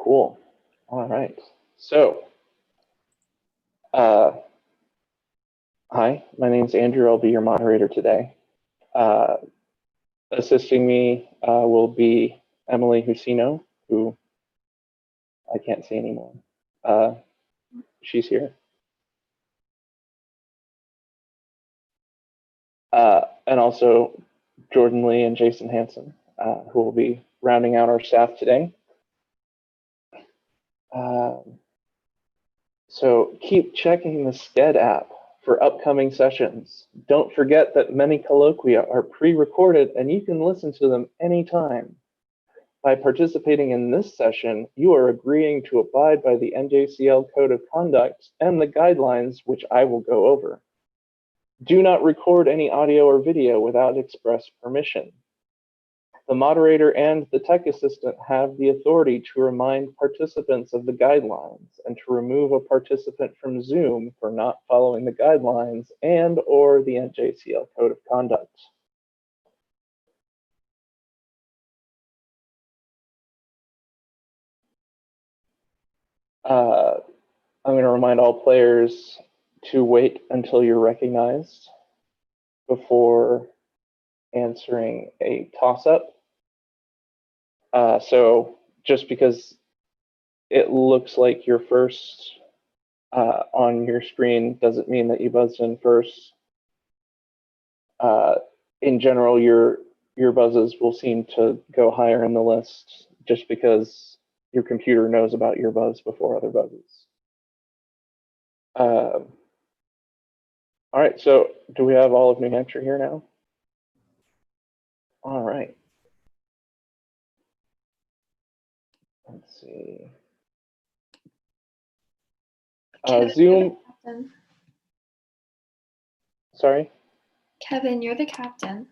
Cool. All right. So, hi, my name's Andrew. I'll be your moderator today. Assisting me will be Emily Husino, who I can't see anymore. She's here. And also Jordan Lee and Jason Hansen, who will be rounding out our staff today. So keep checking the Sched app for upcoming sessions. Don't forget that many colloquia are pre-recorded and you can listen to them anytime. By participating in this session, you are agreeing to abide by the NJCL Code of Conduct and the guidelines, which I will go over. Do not record any audio or video without express permission. The moderator and the tech assistant have the authority to remind participants of the guidelines and to remove a participant from Zoom for not following the guidelines and/or the NJCL Code of Conduct. I'm going to remind all players to wait until you're recognized before answering a toss-up. So just because it looks like you're first on your screen doesn't mean that you buzzed in first. In general, your buzzes will seem to go higher in the list just because your computer knows about your buzz before other buzzes. All right, so do we have all of New Hampshire here now? All right. Let's see. Zoom. Sorry? Kevin, you're the captain.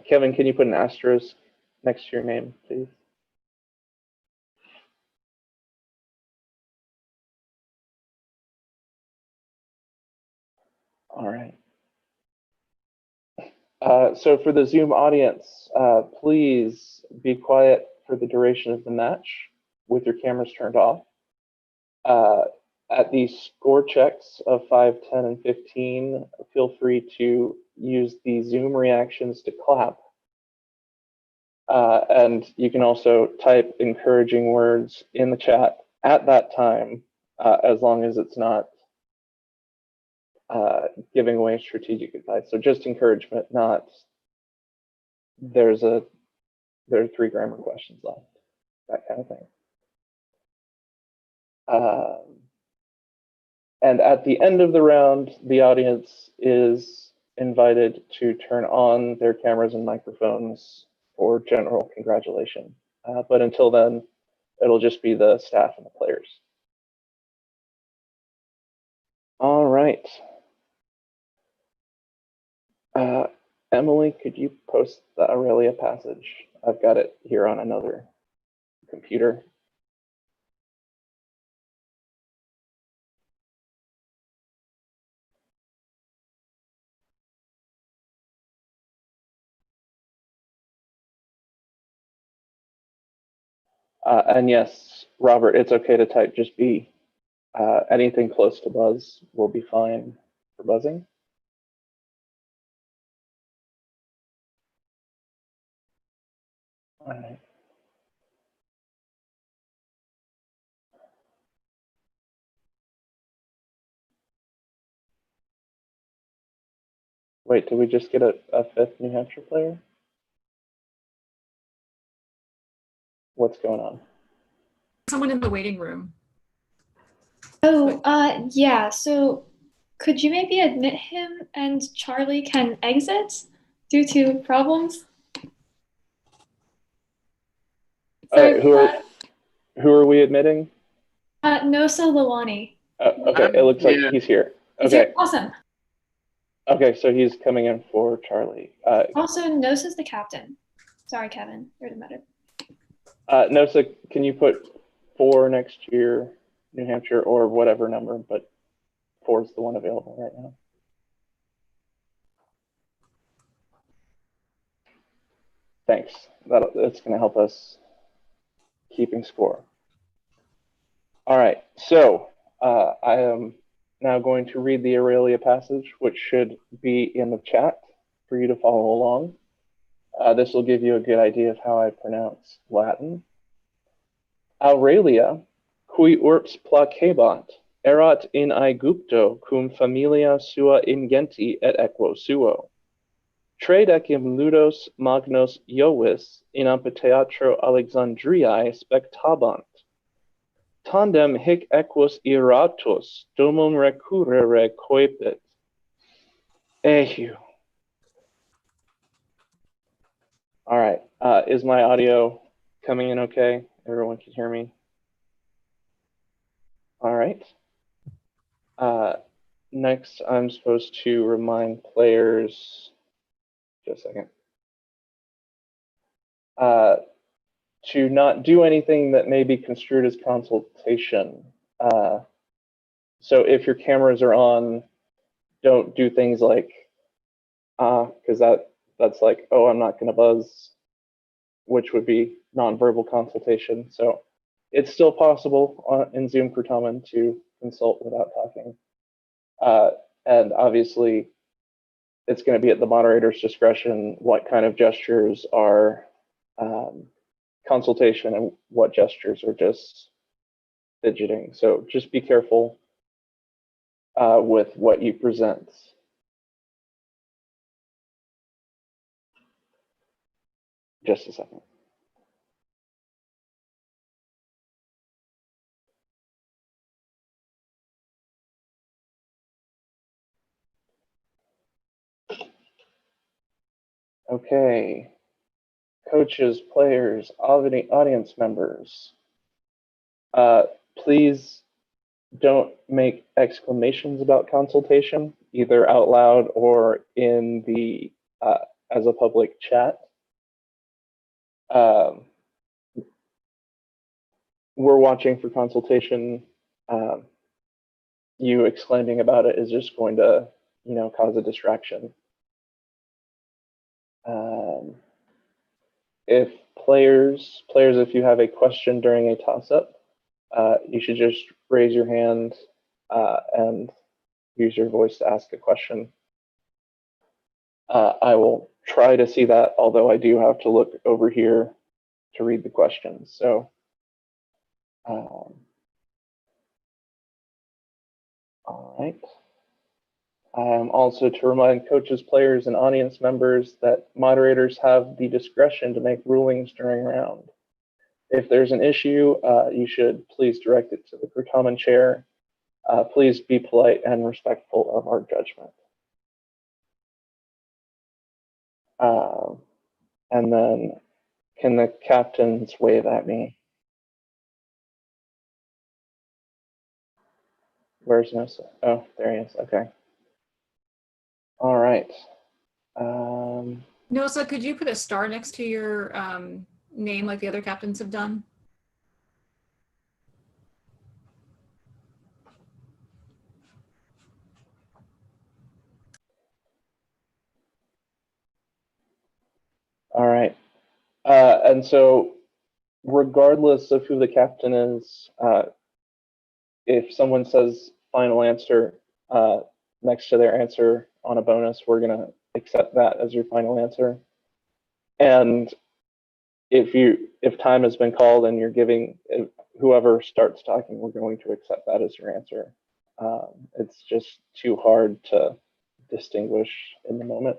Kevin, can you put an asterisk next to your name, please? All right. So for the Zoom audience, please be quiet for the duration of the match with your cameras turned off. At the score checks of 5, 10, and 15, feel free to use the Zoom reactions to clap. And you can also type encouraging words in the chat at that time, as long as it's not giving away strategic advice. So just encouragement, not there are 3 grammar questions left, that kind of thing. And at the end of the round, the audience is invited to turn on their cameras and microphones for general congratulation. But until then, it'll just be the staff and the players. All right. Emily, could you post the Aurelia passage? I've got it here on another computer. And yes, Robert, it's okay to type just B. Anything close to buzz will be fine for buzzing. All right. Wait, did we just get a 5th New Hampshire player? What's going on? Someone in the waiting room. Oh, yeah, so could you maybe admit him and Charlie can exit due to problems? Right, who are we admitting? Nosa Lawani. Okay, it looks like he's here. He's Okay. here. Awesome. Okay, so he's coming in for Charlie. Also, Nosa's the captain. Sorry, Kevin, you're the medic. Nosa, can you put 4 next to your New Hampshire or whatever number, but 4 is the one available right now. Thanks. that's going to help us keeping score. All right, so I am now going to read the Aurelia passage, which should be in the chat for you to follow along. This will give you a good idea of how I pronounce Latin. Aurelia, cui urbs placebant, erat in Aegypto cum familia sua ingenti et equo suo. Tredecim ludos magnos Iovis in amphitheatro Alexandriae spectabant. Tandem hic equus iratus domum recurrere coepit. Ehu. All right, is my audio coming in okay? Everyone can hear me? All right. Next, I'm supposed to remind players, just a second, to not do anything that may be construed as consultation. So if your cameras are on, don't do things like, because that's like, oh, I'm not going to buzz, which would be nonverbal consultation. So it's still possible in Zoom Certamen to consult without talking. And obviously, it's going to be at the moderator's discretion what kind of gestures are consultation and what gestures are just fidgeting. So just be careful with what you present. Just a second. Okay. Coaches, players, audience members, please don't make exclamations about consultation, either out loud or in the as a public chat. We're watching for consultation. You exclaiming about it is just going to, cause a distraction. If players, if you have a question during a toss-up, you should just raise your hand and use your voice to ask a question. I will try to see that, although I do have to look over here to read the questions. So, all right. Also to remind coaches, players, and audience members that moderators have the discretion to make rulings during round. If there's an issue, you should please direct it to the Certamen chair. Please be polite and respectful of our judgment. And then, can the captains wave at me? Where's Nosa? Oh, there he is. Okay. All right. Nosa, could you put a star next to your name like the other captains have done? All right. And so, regardless of who the captain is, if someone says final answer next to their answer on a bonus, we're going to accept that as your final answer. And if time has been called and you're giving, whoever starts talking, we're going to accept that as your answer. It's just too hard to distinguish in the moment.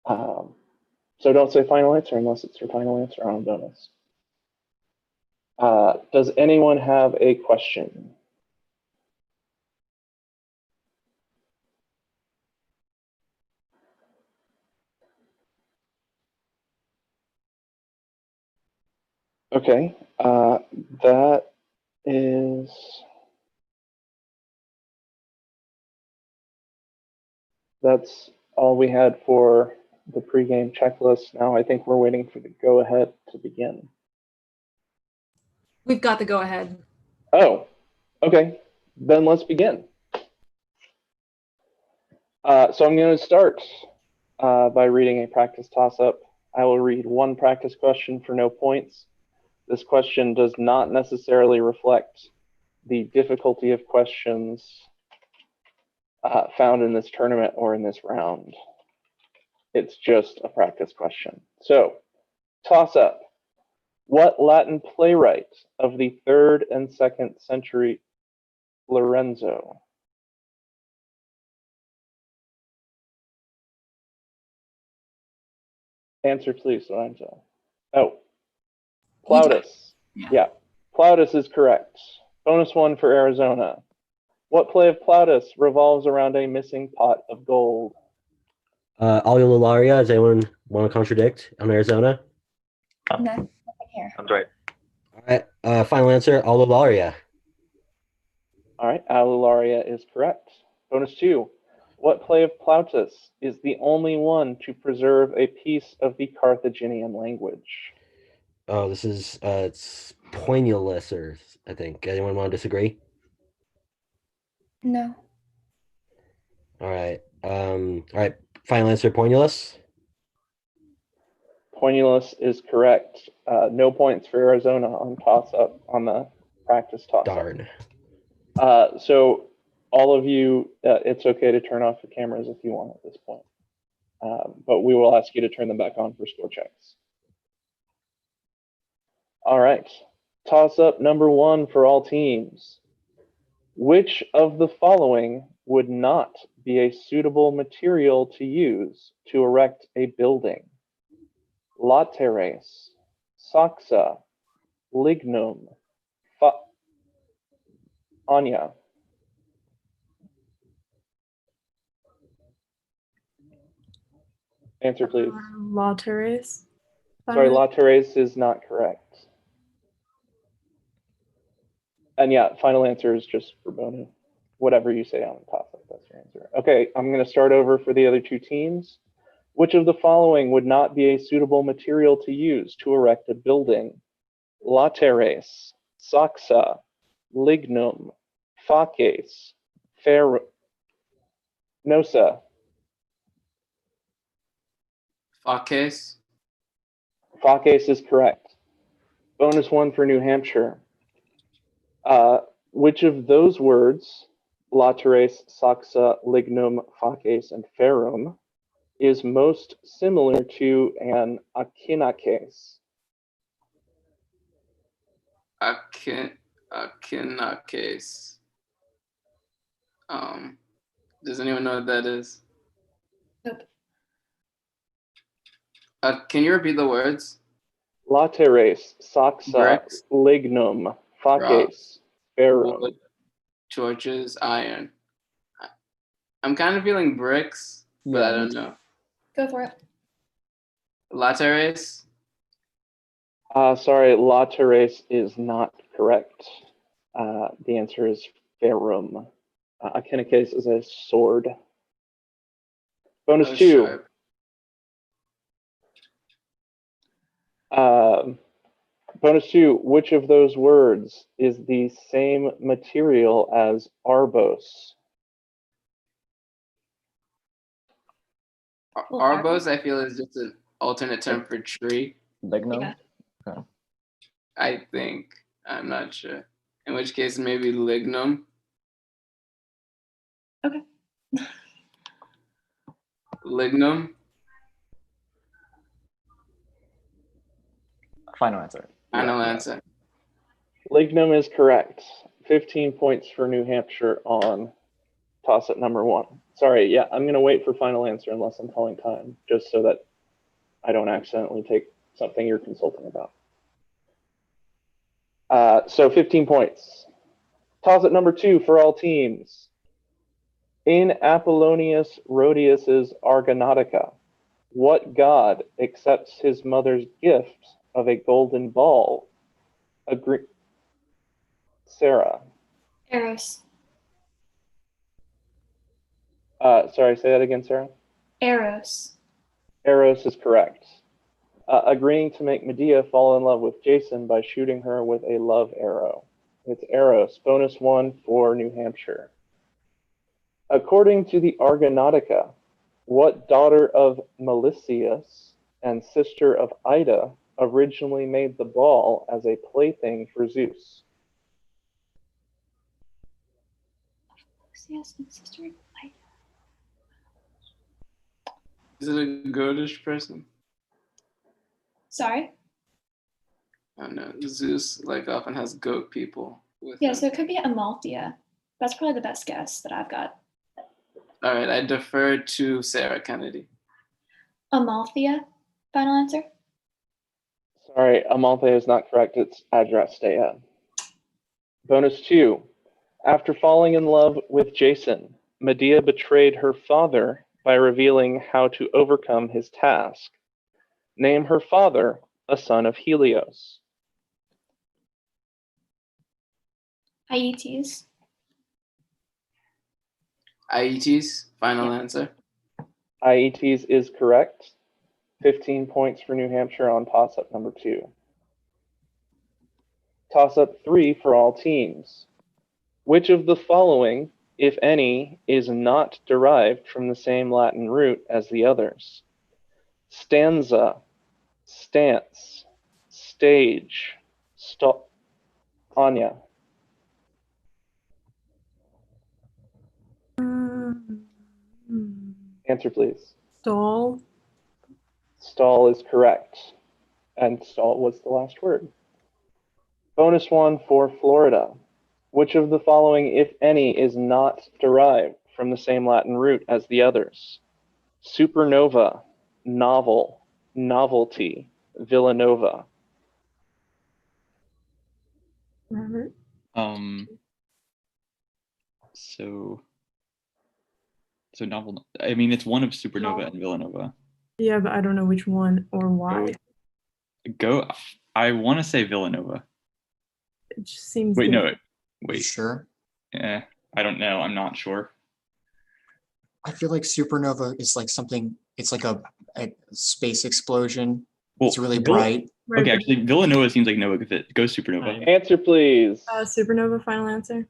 So don't say final answer unless it's your final answer on a bonus. Does anyone have a question? Okay, that's all we had for the pregame checklist. Now I think we're waiting for the go-ahead to begin. We've got the go-ahead. Oh, okay, then let's begin. So I'm going to start by reading a practice toss-up I will read one practice question for no points. This question does not necessarily reflect the difficulty of questions found in this tournament or in this round. It's just a practice question. So, toss up. What Latin playwright of the 3rd and 2nd century Lorenzo? Answer, please, Lorenzo. Oh, Plautus. Yeah, Plautus is correct. Bonus one for Arizona. What play of Plautus revolves around a missing pot of gold? Aulularia, does anyone want to contradict on Arizona? No, nothing here. That's right. All right, final answer, Aulularia. All right, Aulularia is correct. Bonus two. What play of Plautus is the only one to preserve a piece of the Carthaginian language? Oh, this is it's Poinulus, or I think. Anyone want to disagree? No. All right. Final answer, Poinulus. Poinulus is correct. No points for Arizona on toss-up, on the practice toss-up. Darn. So all of you, it's okay to turn off your cameras if you want at this point. But we will ask you to turn them back on for score checks. All right. Toss-up number one for all teams. Which of the following would not be a suitable material to use to erect a building? Lateres, Saxa, Lignum, Anya. Answer, please. Lateres. Sorry, Lateres is not correct. And yeah, final answer is just for Bonu. Whatever you say on the topic, that's your answer. Okay, I'm going to start over for the other two teams. Which of the following would not be a suitable material to use to erect a building? Lateres, Saxa, Lignum, Facies, Nosa. Facies. Facies is correct. Bonus one for New Hampshire. Which of those words, Lateres, Saxa, Lignum, Facies, and Ferrum, is most similar to an Akinakes? Akinakes. Does anyone know what that is? Nope. Can you repeat the words? Lateres, Saxa, Bricks. Lignum, Facies, Ferrum. Wood, torches, iron. I'm kind of feeling bricks, but I don't know. Go for it. Lateres. Sorry, Lateres is not correct. The answer is Ferrum. Akinakes is a sword. Bonus two. Bonus two, which of those words is the same material as arbos? Arbos, I feel, is just an alternate term for tree. Lignum. Yeah. I think. I'm not sure. In which case, maybe lignum. Okay. Lignum. Final answer. Final answer. Lignum is correct. 15 points for New Hampshire on toss-up number one. Sorry, yeah, I'm going to wait for final answer unless I'm calling time, just so that I don't accidentally take something you're consulting about. So 15 points. Toss-up number two for all teams. In Apollonius Rhodius's Argonautica, what god accepts his mother's gift of a golden ball? Sarah. Eros. Sorry, say that again, Sarah. Eros. Eros is correct. Agreeing to make Medea fall in love with Jason by shooting her with a love arrow. It's Eros. Bonus one for New Hampshire. According to the Argonautica, what daughter of Melicius and sister of Ida, originally made the ball as a plaything for Zeus? Yes, and sister of Ida. Is it a goatish person? Sorry? I don't know. Zeus like often has goat people with Yeah, him. so it could be Amalthea. That's probably the best guess that I've got. All right, I defer to Sarah Kennedy. Amalthea? Final answer? Sorry, Amalthea is not correct. It's Adrastea. Bonus 2. After falling in love with Jason, Medea betrayed her father by revealing how to overcome his task. Name her father, a son of Helios. Aeetes. Aeetes, final answer. Aeetes is correct. 15 points for New Hampshire on toss-up number 2. Toss-up 3 for all teams. Which of the following, if any, is not derived from the same Latin root as the others? Stanza, stance, stage, Anya. Answer, please. Stall. Stall is correct. And stall was the last word. Bonus 1 for Florida. Which of the following, if any, is not derived from the same Latin root as the others? Supernova, novel, novelty, Villanova. Robert. So novel. I mean, it's one of Supernova and Villanova. Yeah, but I don't know which one or why. Go. I want to say Villanova. It just seems. Wait, no. different. Wait. Sure. Yeah, I don't know. I'm not sure. I feel like supernova is like something. It's like a space explosion. Well, It's really bright. Right, Okay, but- actually, Villanova seems like no good fit. Go Supernova. Answer, please. Supernova. Final answer.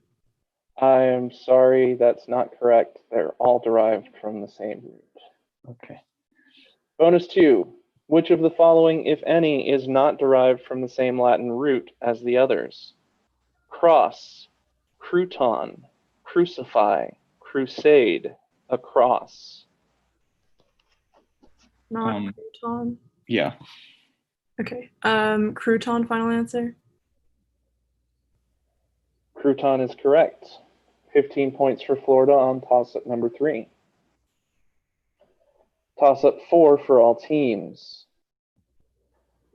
I am sorry, that's not correct. They're all derived from the same root. Okay. Bonus 2. Which of the following, if any, is not derived from the same Latin root as the others? Cross, crouton, crucify, crusade, a cross. Not crouton. Yeah. Okay. Crouton. Final answer. Crouton is correct. 15 points for Florida on toss-up number 3. Toss-up 4 for all teams.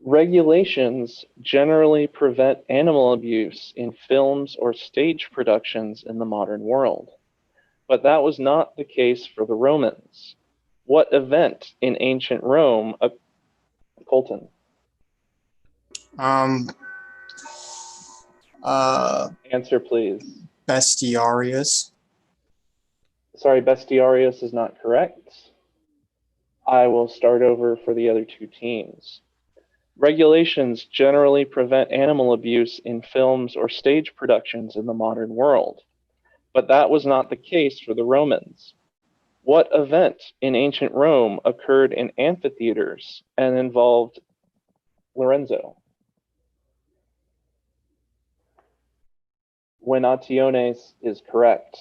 Regulations generally prevent animal abuse in films or stage productions in the modern world, but that was not the case for the Romans. What event in ancient Rome, Colton? Answer, please. Bestiarius. Sorry, Bestiarius is not correct. I will start over for the other two teams. Regulations generally prevent animal abuse in films or stage productions in the modern world, but that was not the case for the Romans. What event in ancient Rome occurred in amphitheaters and involved Lorenzo? Venationes is correct,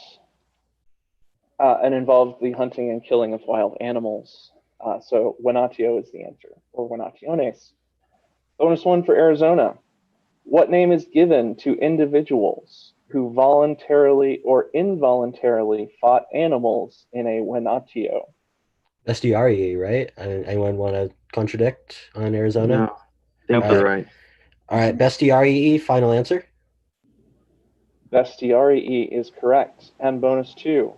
and involved the hunting and killing of wild animals. So venatio is the answer, or venationes. Bonus 1 for Arizona. What name is given to individuals who voluntarily or involuntarily fought animals in a venatio? Bestiarii, right? Anyone want to contradict on Arizona? No, I think you're right. All right, Bestiarii, final answer. Bestiarii is correct. And bonus 2.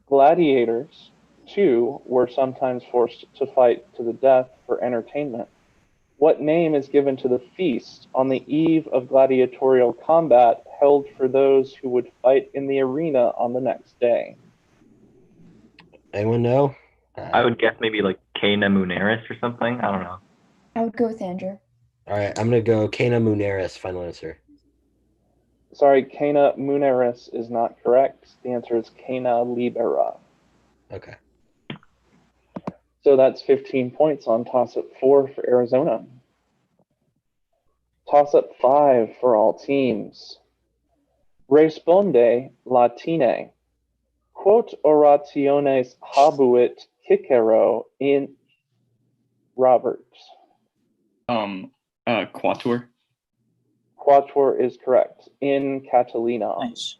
Gladiators, too, were sometimes forced to fight to the death for entertainment. What name is given to the feast on the eve of gladiatorial combat held for those who would fight in the arena on the next day? Anyone know? I would guess maybe like Cana Muneris or something. I don't know. I would go with Andrew. All right, I'm going to go Cana Muneris, final answer. Sorry, Cana Muneris is not correct. The answer is Cana Libera. Okay. So that's 15 points on toss-up 4 for Arizona. Toss-up 5 for all teams. Responde latine. Quot orationes habuit cicero in Robert? Quatuor. Quatuor is correct. In Catalina. Nice.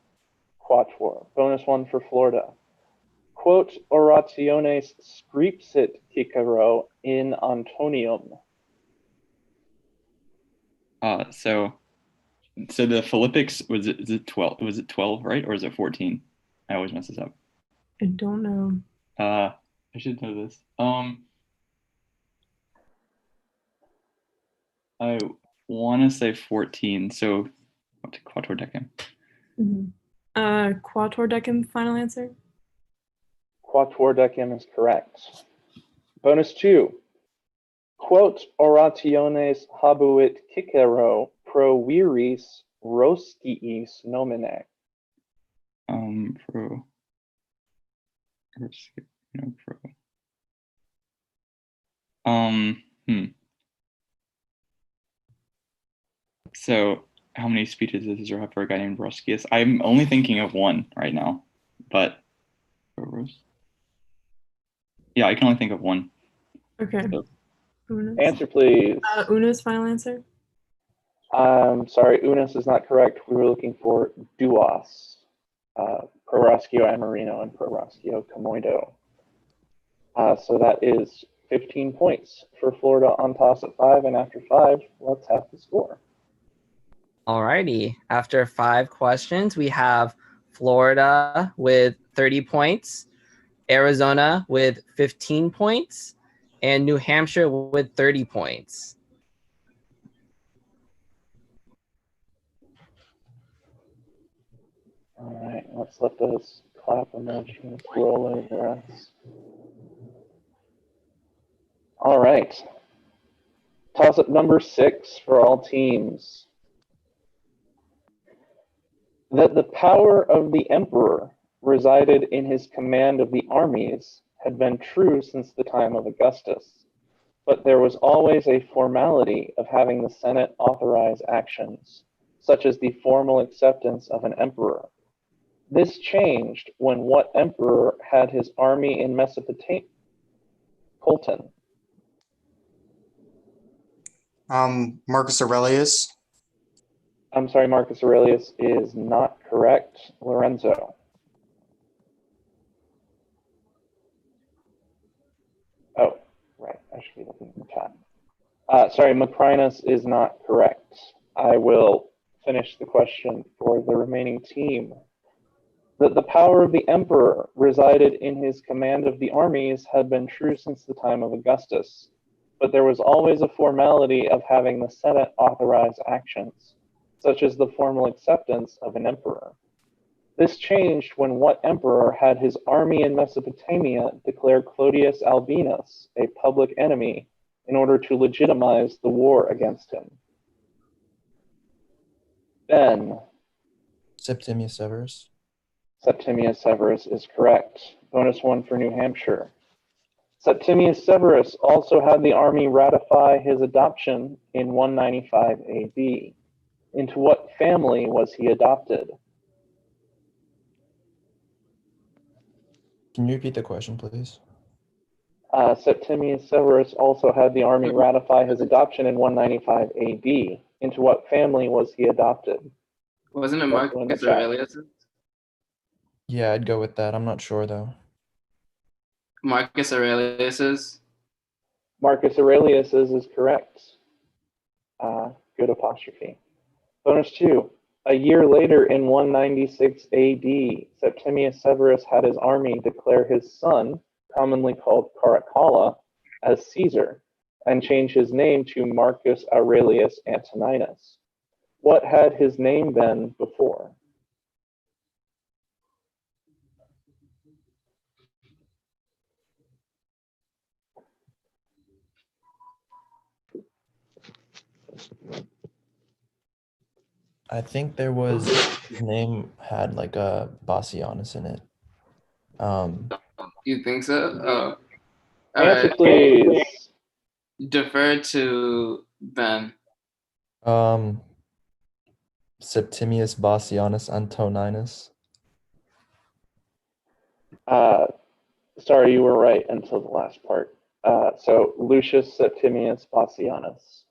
Quatuor. Bonus 1 for Florida. Quot orationes scripsit Cicero in Antonium? So the Philippics is it 12? Was it 12, right? Or is it 14? I always mess this up. I don't know. I should know this. I want to say 14. So quattordecim. Quattordecim, final answer. Quattordecim is correct. Bonus 2. Quot orationes habuit Cicero pro viris rosciis nomine? Pro. No, pro. So how many speeches does there have for a guy named Roscius? I'm only thinking of one right now, but yeah, I can only think of one. Okay. So, Unis. Answer, please. Unis, final answer. Sorry, Unis is not correct. We were looking for duos. Proroscio Amarino and Proroscio Camoido. So that is 15 points for Florida on toss at 5, and after 5, let's have the score. Alrighty. After 5 questions, we have Florida with 30 points, Arizona with 15 points, and New Hampshire with 30 points. All right, let's let those clap emojis roll over us. All right. Toss-up number 6 for all teams. That the power of the emperor resided in his command of the armies had been true since the time of Augustus, but there was always a formality of having the Senate authorize actions, such as the formal acceptance of an emperor. This changed when what emperor had his army in Mesopotamia? Colton. Marcus Aurelius. I'm sorry, Marcus Aurelius is not correct. Lorenzo. Oh, right. I should be looking in the chat. Sorry, Macrinus is not correct. I will finish the question for the remaining team. That the power of the emperor resided in his command of the armies had been true since the time of Augustus, but there was always a formality of having the Senate authorize actions, such as the formal acceptance of an emperor. This changed when what emperor had his army in Mesopotamia declare Clodius Albinus a public enemy in order to legitimize the war against him? Ben. Septimius Severus. Septimius Severus is correct. Bonus 1 for New Hampshire. Septimius Severus also had the army ratify his adoption in 195 AD. Into what family was he adopted? Can you repeat the question, please? Septimius Severus also had the army ratify his adoption in 195 AD. Into what family was he adopted? Wasn't it Marcus Aurelius? Yeah, I'd go with that. I'm not sure though. Marcus Aurelius's. Marcus Aurelius's is correct. Good apostrophe. Bonus 2. A year later, in 196 AD, Septimius Severus had his army declare his son, commonly called Caracalla, as Caesar, and change his name to Marcus Aurelius Antoninus. What had his name been before? I think there was his name had like a Bassianus in it. You think so? All Answer, right. please. Defer to Ben. Septimius Bassianus Antoninus. Sorry, you were right until the last part. So Lucius Septimius Bassianus.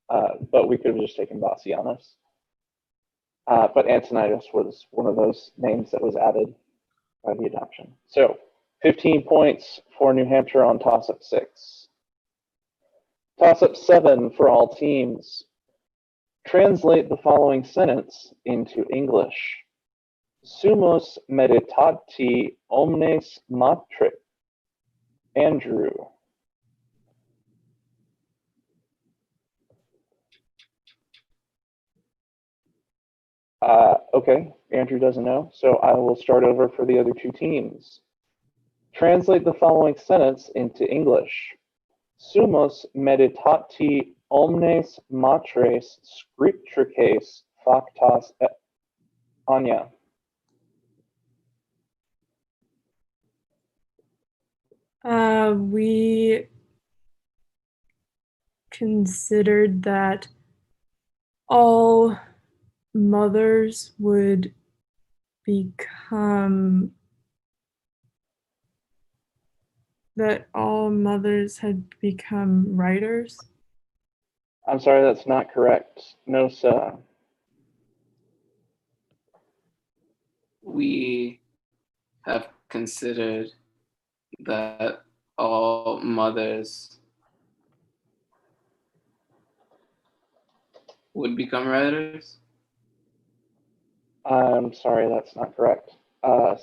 But we could have just taken Bassianus. But Antonius was one of those names that was added by the adoption. So 15 points for New Hampshire on toss-up 6. Toss-up 7 for all teams. Translate the following sentence into English. Sumos meditati omnes matre. Andrew. Okay, Andrew doesn't know, so I will start over for the other two teams. Translate the following sentence into English. Sumos meditati omnes matres scriptrices factas et Anya. We considered that all mothers would become had become writers. I'm sorry, that's not correct. No, sir. We have considered that all mothers would become writers. I'm sorry, that's not correct.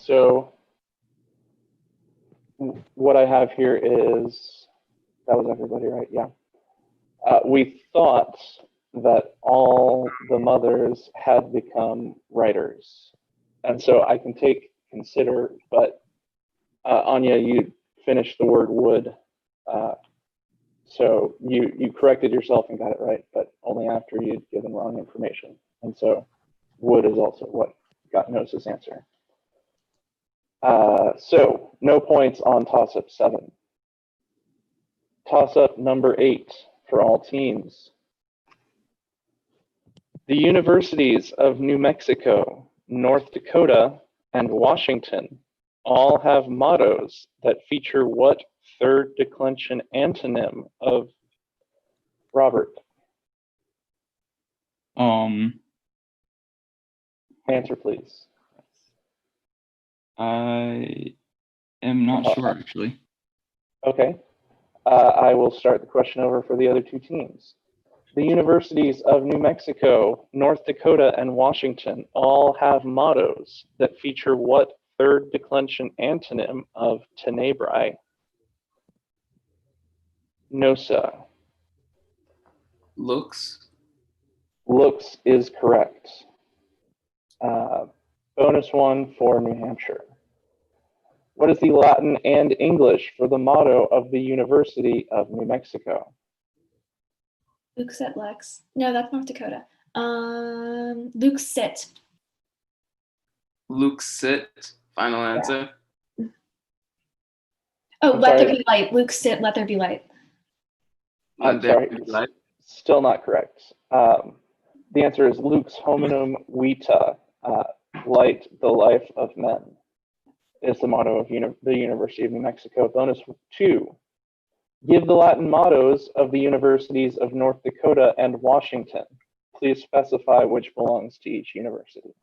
So what I have here is, that was everybody, right? Yeah. We thought that all the mothers had become writers. And so I can take consider, but Anya, you finished the word would. So you corrected yourself and got it right, but only after you'd given wrong information. And so would is also what got Nose's answer. So no points on toss-up 7. Toss-up number 8 for all teams. The universities of New Mexico, North Dakota, and Washington all have mottos that feature what third declension antonym of Robert? Answer, please. I am not sure, actually. Okay. I will start the question over for the other two teams. The universities of New Mexico, North Dakota, and Washington all have mottos that feature what third declension antonym of tenebrae? Nosa. Looks. Looks is correct. Bonus one for New Hampshire. What is the Latin and English for the motto of the University of New Mexico? Lux et Lex. No, that's North Dakota. Luke sit. Luke sit. Final answer. Oh, I'm let there sorry. be light. Luke sit, let there be light. I'm sorry. Still not correct. The answer is Lux hominum vita, light the life of men, is the motto of the University of New Mexico. Bonus 2. Give the Latin mottos of the universities of North Dakota and Washington. Please specify which belongs to each university.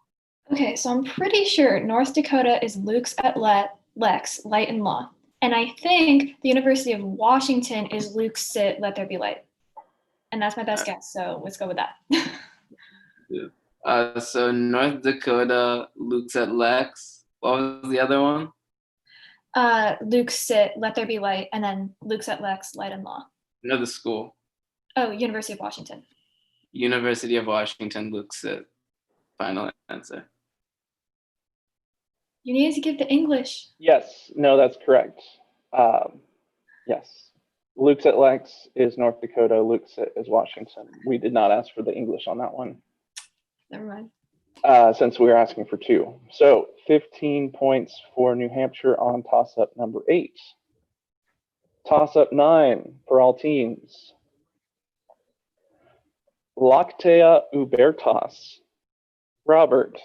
Okay, so I'm pretty sure North Dakota is Lux et Lex, light and law. And I think the University of Washington is Luke sit, let there be light. And that's my best guess, so let's go with that. So North Dakota, Luke's at Lex. What was the other one? Luke sit, let there be light, and then Luke's at Lex, light and law. Another school. Oh, University of Washington. University of Washington, Luke's sit. Final answer. You needed to give the English. Yes, no, that's correct. Yes. Luke's at Lex is North Dakota, Luke's is Washington. We did not ask for the English on that one. Never mind. Since we were asking for 2. So 15 points for New Hampshire on toss-up number 8. Toss up 9 for all teams. Lactea ubertas. Robert.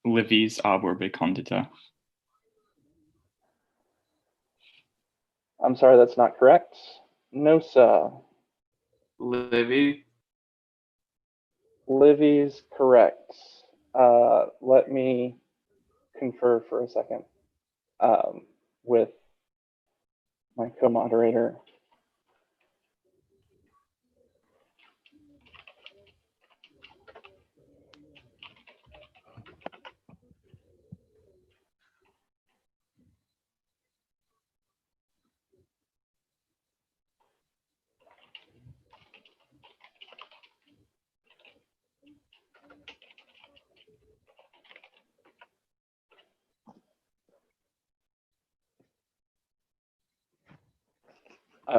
Levis aborbicondita. I'm sorry, that's not correct. Nosa. Livy. Livy's correct. Let me confer for a second with my co-moderator.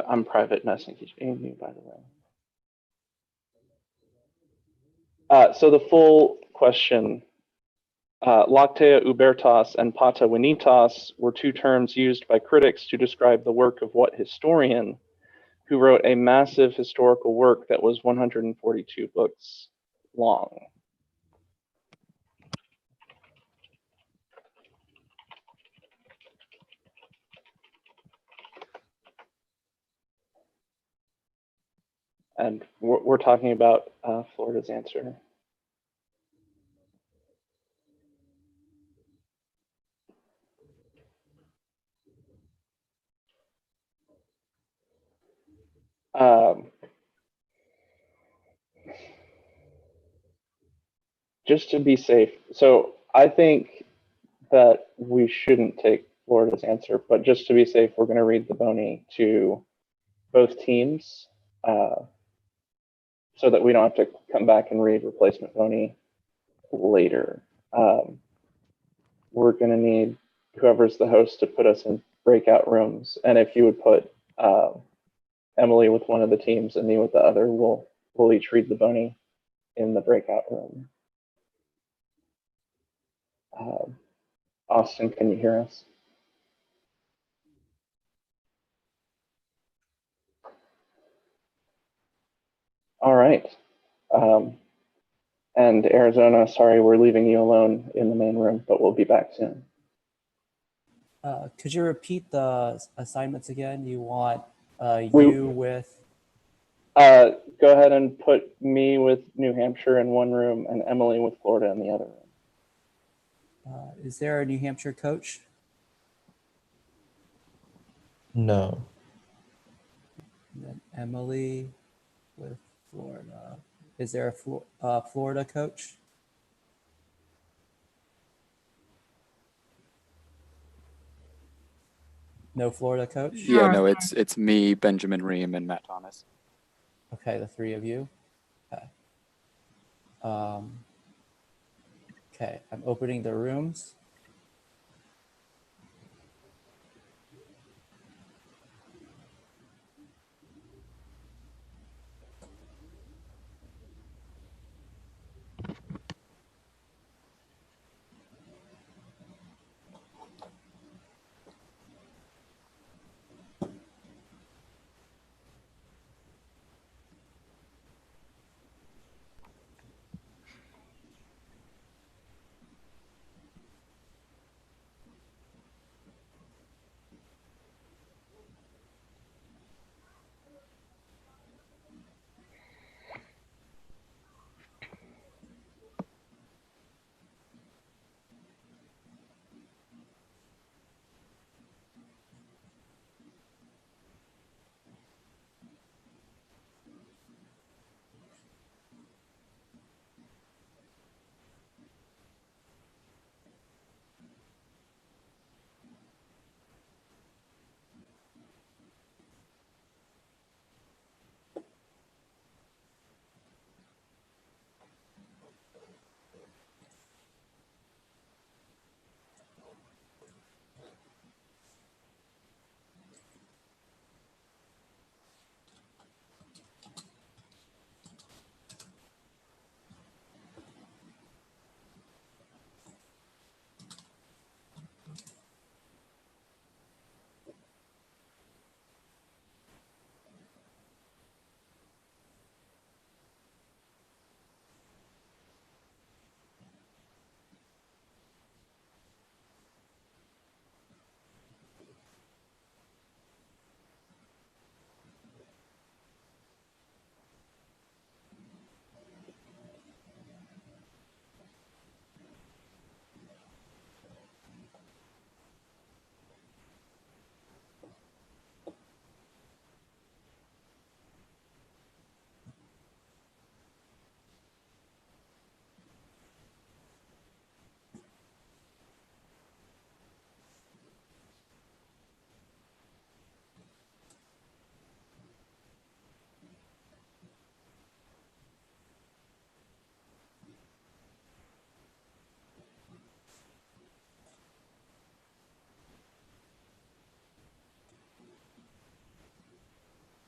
I'm private messaging you, by the way. So the full question, Lactea ubertas and pata vanitas were two terms used by critics to describe the work of what historian who wrote a massive historical work that was 142 books long? And we're talking about Florida's answer. Just to be safe, so I think that we shouldn't take Florida's answer, but just to be safe, we're going to read the bony to both teams so that we don't have to come back and read replacement bony later. We're going to need whoever's the host to put us in breakout rooms, and if you would put Emily with one of the teams and me with the other, we'll each read the bony in the breakout room. Austin, can you hear us? All right. And Arizona, sorry, we're leaving you alone in the main room, but we'll be back soon. Could you repeat the assignments again? You want you with? Go ahead and put me with New Hampshire in one room and Emily with Florida in the other room. Is there a New Hampshire coach? No. And then Emily with Florida. Is there a Florida coach? No Florida coach? Yeah, no, it's me, Benjamin Ream, and Matt Thomas. Okay, the three of you. Okay. Okay, I'm opening the rooms.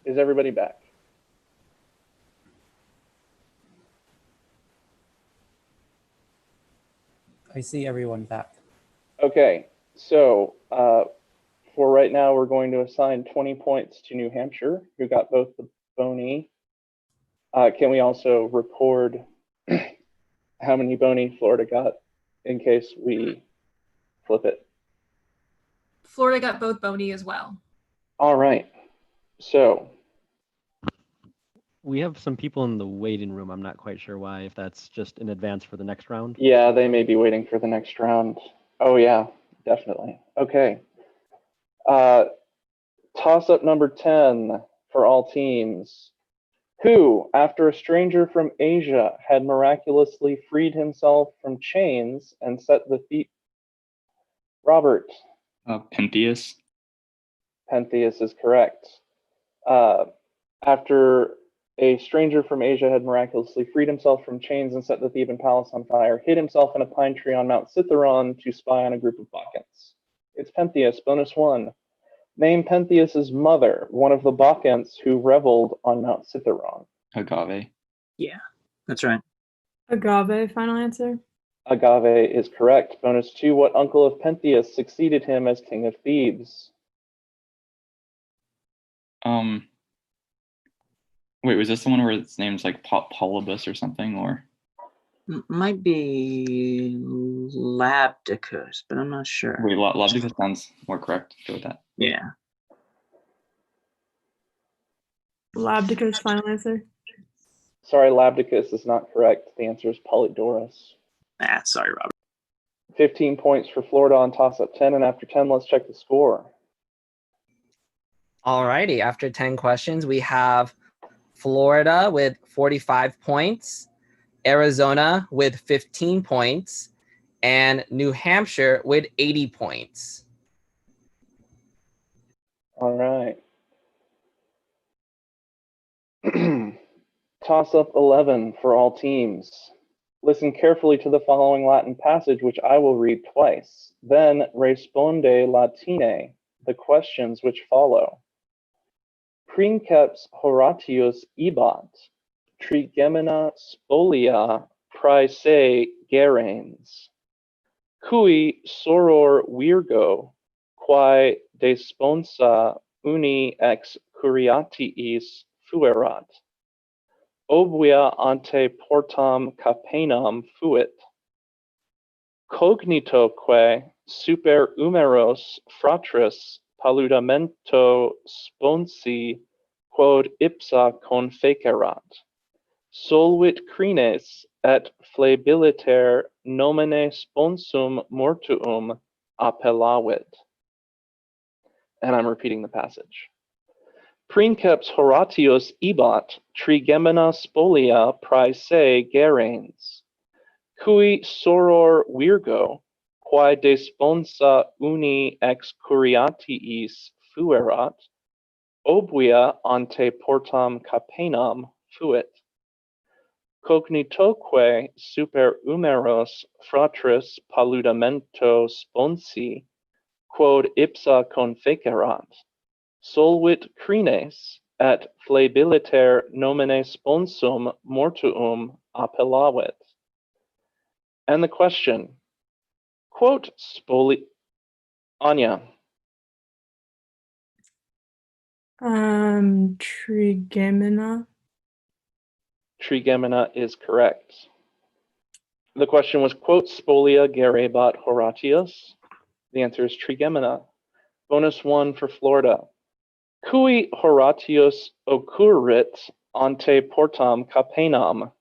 Is everybody back? I see everyone back. Okay, so for right now, we're going to assign 20 points to New Hampshire, who got both the bony. Can we also record how many bony Florida got in case we flip it? Florida got both bony as well. All right, so we have some people in the waiting room. I'm not quite sure why, if that's just in advance for the next round. yeah, they may be waiting for the next round. Oh yeah, definitely. Okay. Toss-up number 10 for all teams. Who, after a stranger from Asia had miraculously freed himself from chains and set the thief? Robert. Pentheus. Pentheus is correct. After a stranger from Asia had miraculously freed himself from chains and set the Theban palace on fire, hid himself in a pine tree on Mount Cithaeron to spy on a group of Bacchants. It's Pentheus, bonus 1. Name Pentheus's mother, one of the Bacchants who reveled on Mount Cithaeron. Agave. Yeah, that's right. Agave, final answer. Agave is correct. Bonus 2. What uncle of Pentheus succeeded him as king of Thebes? Wait, was this the one where its name's like Polybus or something, or? Might be Labdicus, but I'm not sure. Wait, Labdicus sounds more correct. Go with that. Yeah. Labdicus, final answer. Sorry, Labdicus is not correct. The answer is Polydorus. Sorry, Robert. 15 points for Florida on toss-up 10, and after 10, let's check the score. Alrighty, after 10 questions, we have Florida with 45 points, Arizona with 15 points, and New Hampshire with 80 points. All right. Toss-up 11 for all teams. Listen carefully to the following Latin passage, which I will read twice. Then responde latine, the questions which follow. Princeps Horatius ibat, trigemina spolia prae gerenes, cui soror Virgo, quae desponsa uni ex curiatiis fuerat, obvia ante portam capenam fuit, cognitoque super umeros fratris paludamento sponsi quod ipsa confecerat, solvit crines et flebiliter nomine sponsum mortuum appellavit. And I'm repeating the passage. Princeps Horatius ibat trigemina spolia prae gerenes, cui soror Virgo, quae desponsa uni ex curiatiis fuerat, obvia ante portam capenam fuit, cognitoque super umeros fratris paludamento sponsi, quod ipsa confecerat, solvit crines et flebiliter nomine sponsum mortuum appellavit. And the question, quote spoli... Anya. Trigemina. Trigemina is correct. The question was, quote spolia gerebat Horatius. The answer is trigemina. Bonus 1 for Florida. Cui Horatius occurrit ante portam capenam.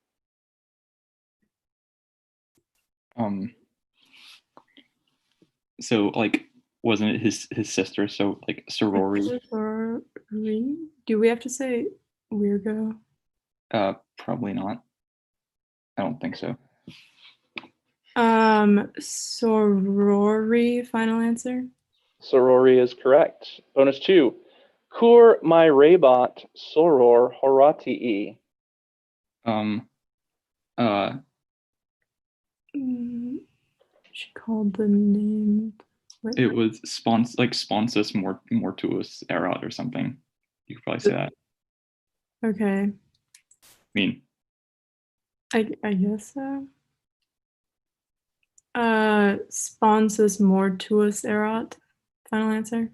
So like, wasn't it his sister? So like sorority. Do we have to say Virgo? Probably not. I don't think so. Sorority, final answer. Sorority is correct. Bonus 2. Cur maerebat soror Horatii. She called the name. Wait. It was sponsus mortuus erat or something. You could probably say that. Okay. mean, I guess so. Sponsus mortuus erat. Final answer.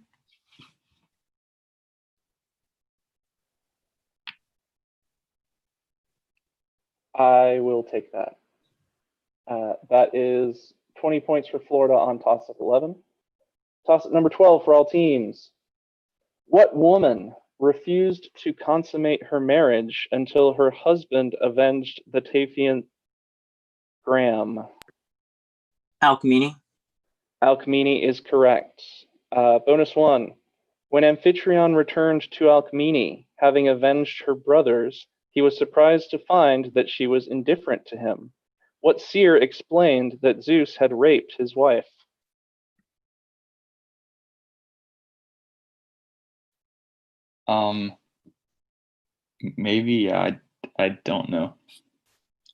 I will take that. That is 20 points for Florida on toss-up 11. Toss-up number 12 for all teams. What woman refused to consummate her marriage until her husband avenged the Taphian Graham? Alcmene. Alcmene is correct. Bonus 1. When Amphitryon returned to Alcmene, having avenged her brothers, he was surprised to find that she was indifferent to him. What seer explained that Zeus had raped his wife? Maybe I don't know.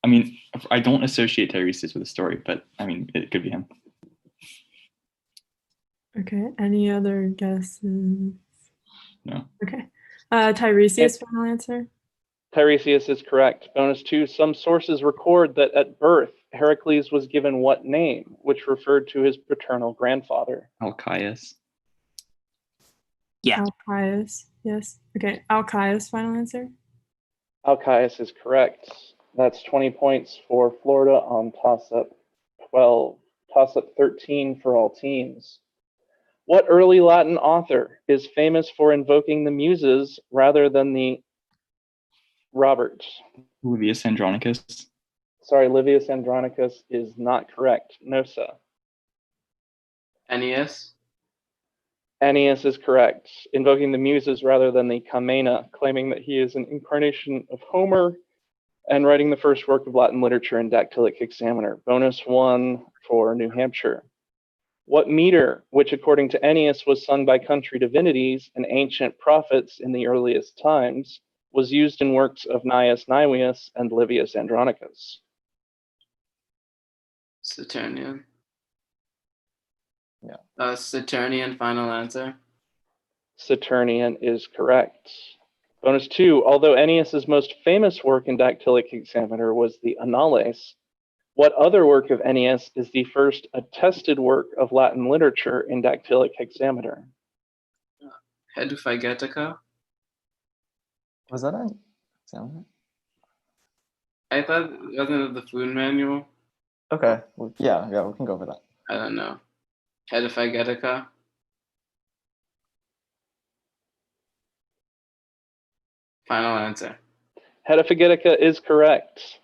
I mean, I don't associate Tiresias with the story, but I mean, it could be him. Okay. Any other guesses? No. Okay. Tiresias, final answer. Tiresias is correct. Bonus 2. Some sources record that at birth, Heracles was given what name, which referred to his paternal grandfather? Alcaius. Yeah. Alcaius. Yes. Okay. Alcaius, final answer. Alcaius is correct. That's 20 points for Florida on toss-up 12. Toss-up 13 for all teams. What early Latin author is famous for invoking the muses rather than the Robert? Livius Andronicus. Sorry, Livius Andronicus is not correct. Nosa. Ennius. Ennius is correct, invoking the muses rather than the Camena, claiming that he is an incarnation of Homer and writing the first work of Latin literature in dactylic hexameter. Bonus 1 for New Hampshire. What meter, which according to Ennius was sung by country divinities and ancient prophets in the earliest times, was used in works of Gnaeus Naevius and Livius Andronicus? Saturnian. Yeah. Saturnian, final answer. Saturnian is correct. Bonus 2, although Ennius's most famous work in dactylic hexameter was the Annales, what other work of Ennius is the first attested work of Latin literature in dactylic hexameter? Heduphagetica. Was that a sound? I thought, wasn't it the food manual? Okay. Well, yeah, we can go over that. I don't know. Heduphagetica. Final answer. Heduphagetica is correct.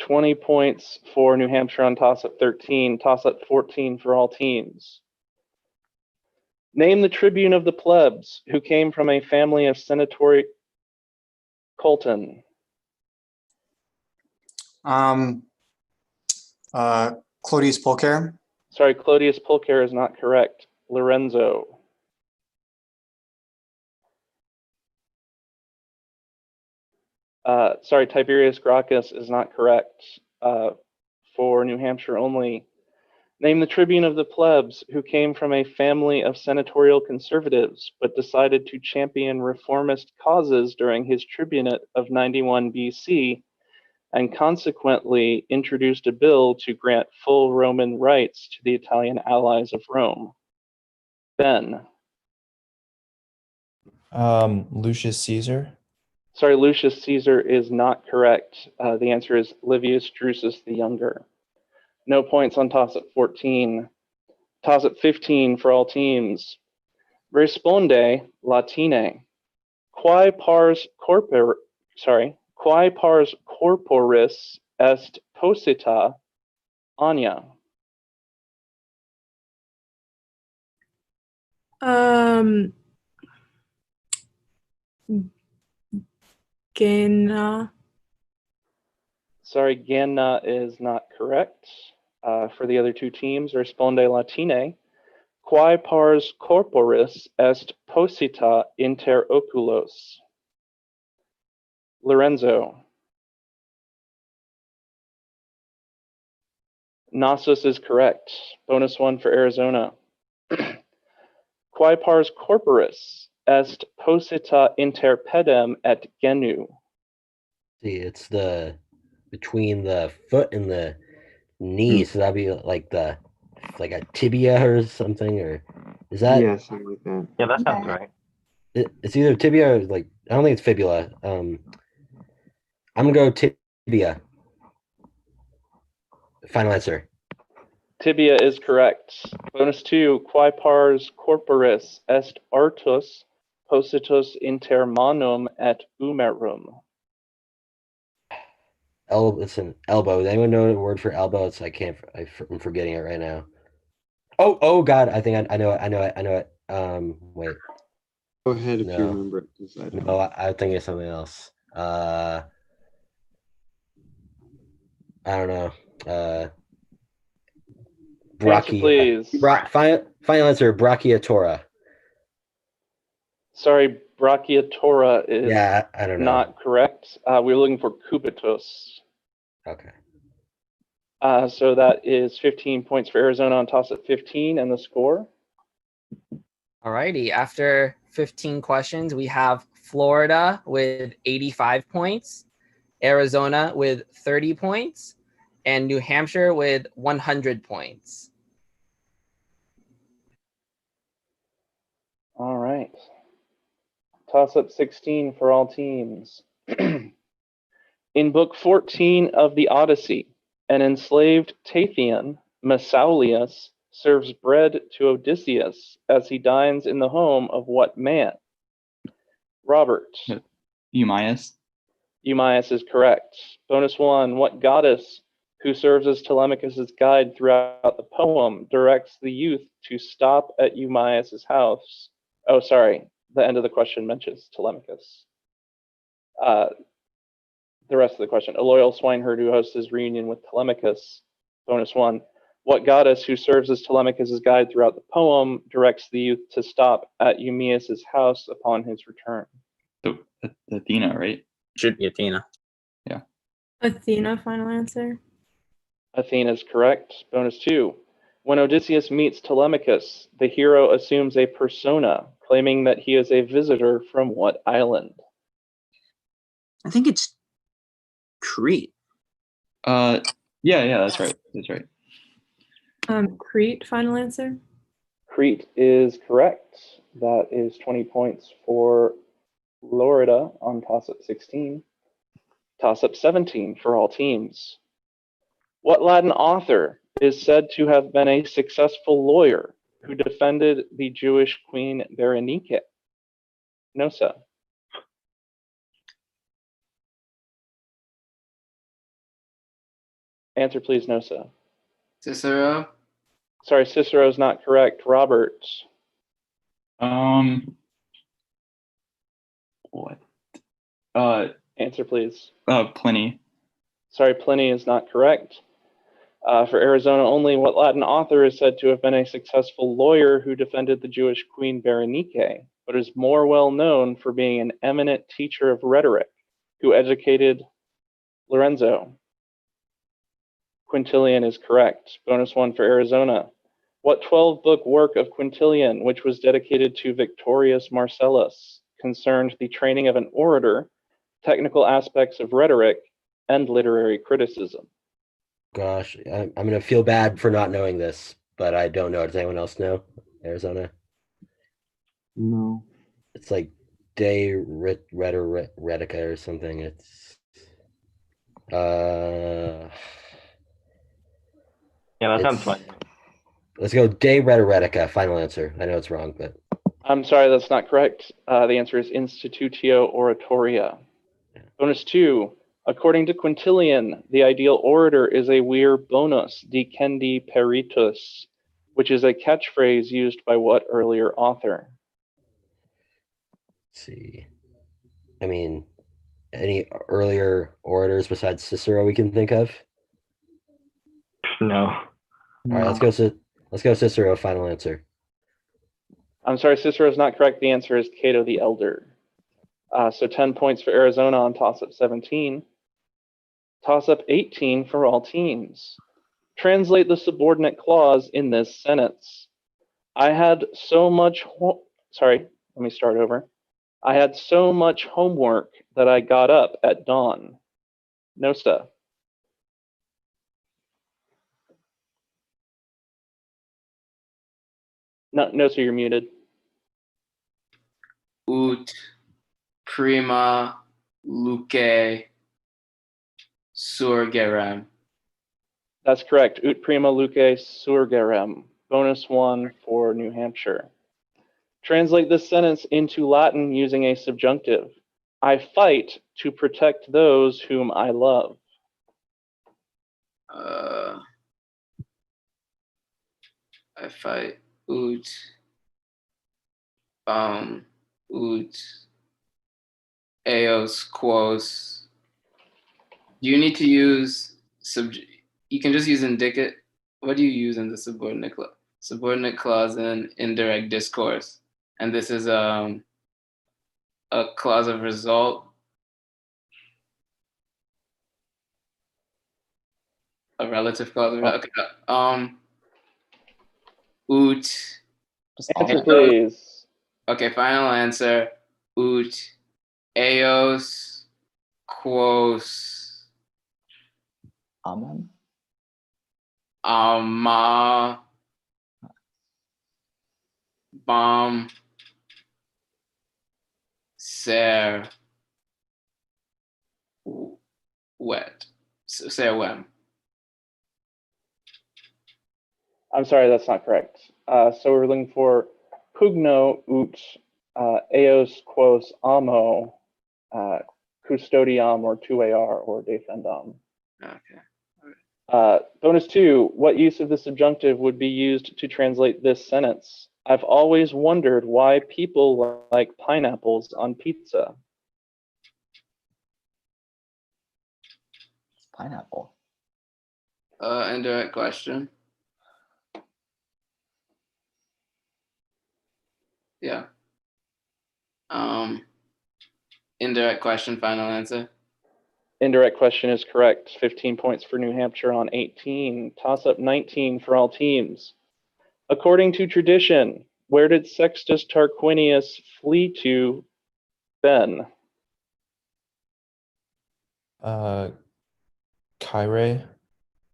20 points for New Hampshire on toss-up 13, toss-up 14 for all teams. Name the tribune of the plebs who came from a family of senatorial Colton. Clodius Pulcher. Sorry, Clodius Pulcher is not correct. Lorenzo. Sorry, Tiberius Gracchus is not correct. For New Hampshire only. Name the tribune of the plebs who came from a family of senatorial conservatives, but decided to champion reformist causes during his tribunate of 91 BC, and consequently introduced a bill to grant full Roman rights to the Italian allies of Rome. Ben. Lucius Caesar. Sorry, Lucius Caesar is not correct. The answer is Livius Drusus the Younger. No points on toss-up 14. Toss-up 15 for all teams. Responde Latine. Quae pars corporis est posita Anya? Gena. Sorry, Ganna is not correct. For the other two teams, Responde Latine. Quae pars corporis est posita inter oculos? Lorenzo. Knossos is correct. Bonus 1 for Arizona. Quae pars corporis est posita inter pedem et genu. See, it's the between the foot and the knee, so that'd be like a tibia or something, or is that? Yeah, something like that. Yeah, that sounds Okay. right. It's either tibia or like I don't think it's fibula. I'm gonna go tibia. Final answer. Tibia is correct. Bonus 2, quae pars corporis est artus positus inter manum et humerum. It's an elbow. Does anyone know the word for elbow? It's I'm forgetting it right now. Oh God, I think I know it. I know it. Wait. Go ahead if you No. remember it. 'cause I don't. No, I think it's something else. I don't know. Answer, please. Final answer, brachiotora. Sorry, brachiotora is Yeah, I don't know. not correct. We're looking for cubitus. Okay. So that is 15 points for Arizona on toss at 15 and the score. Alrighty, after 15 questions, we have Florida with 85 points, Arizona with 30 points, and New Hampshire with 100 points. All right. Toss up 16 for all teams. In book 14 of the Odyssey, an enslaved Tathian, Masaulius, serves bread to Odysseus as he dines in the home of what man? Robert. Eumaeus. Eumaeus is correct. Bonus 1, what goddess who serves as Telemachus's guide throughout the poem directs the youth to stop at Eumaeus's house? Oh, sorry. The end of the question mentions Telemachus. The rest of the question. A loyal swineherd who hosts his reunion with Telemachus. Bonus 1. What goddess who serves as Telemachus's guide throughout the poem directs the youth to stop at Eumaeus's house upon his return? So Athena, right? Should be Athena. Yeah. Athena, final answer. Athena is correct. Bonus 2. When Odysseus meets Telemachus, the hero assumes a persona, claiming that he is a visitor from what island? I think it's Crete. Yeah, that's right. That's right. Crete, final answer. Crete is correct. That is 20 points for Florida on toss-up 16. Toss-up 17 for all teams. What Latin author is said to have been a successful lawyer who defended the Jewish queen Berenike? Nosa. Answer, please, Nosa. Cicero. Sorry, Cicero is not correct. Robert. What? Answer, please. Pliny. Sorry, Pliny is not correct. For Arizona only, what Latin author is said to have been a successful lawyer who defended the Jewish queen Berenike, but is more well known for being an eminent teacher of rhetoric who educated Lorenzo? Quintilian is correct. Bonus 1 for Arizona. What 12-book work of Quintilian, which was dedicated to Victorius Marcellus, concerned the training of an orator, technical aspects of rhetoric, and literary criticism? Gosh, I'm gonna feel bad for not knowing this, but I don't know. Does anyone else know? Arizona? No. It's like De Rhetorica or something. It's Yeah, that sounds fun. Let's go De Rhetorica. Final answer. I know it's wrong, but I'm sorry, that's not correct. The answer is Institutio Oratoria. Bonus 2. According to Quintilian, the ideal orator is a vir bonus dicendi peritus, which is a catchphrase used by what earlier author? let's see. I mean, any earlier orators besides Cicero we can think of? No. All right, let's go Cicero. Final answer. I'm sorry, Cicero is not correct. The answer is Cato the Elder. So 10 points for Arizona on toss-up 17. Toss-up 18 for all teams. Translate the subordinate clause in this sentence. I had so much Let me start over. I had so much homework that I got up at dawn. Nosta. No, Nosta, you're muted. Ut prima luce surgerem. That's correct. Ut prima luce surgerem. Bonus 1 for New Hampshire. Translate this sentence into Latin using a subjunctive. I fight to protect those whom I love. I fight ut eos quos. You need to use you can just use indicate. What do you use in the subordinate clause in indirect discourse? And this is a clause of result. A relative clause. Okay. Ut. Answer, please. Okay, final answer. Ut eos quos. Amen. Ama bam ser wet. Serwem. I'm sorry, that's not correct. So we're looking for pugno ut eos quos amo custodiam or tuar or defendam. Okay. Bonus 2, what use of the subjunctive would be used to translate this sentence? I've always wondered why people like pineapples on pizza. Pineapple. Indirect question. Yeah. Indirect question, final answer. Indirect question is correct. 15 points for New Hampshire on 18. Toss up 19 for all teams. According to tradition, where did Sextus Tarquinius flee to, Ben? Kyre.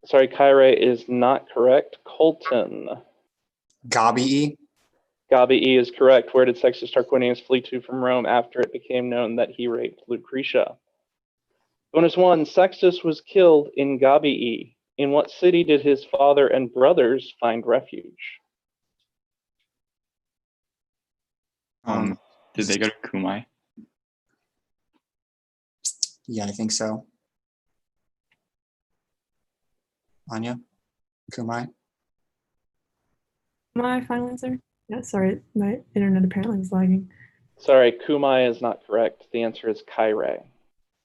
Sorry, Kyre is not correct. Colton. Gabii. Gabii is correct. Where did Sextus Tarquinius flee to from Rome after it became known that he raped Lucretia? Bonus 1, Sextus was killed in Gabii. In what city did his father and brothers find refuge? Did they go to Kumai? Yeah, I think so. Anya? Kumai? My final answer? Yeah, sorry, my internet apparently was lagging. Sorry, Kumai is not correct. The answer is Kyre.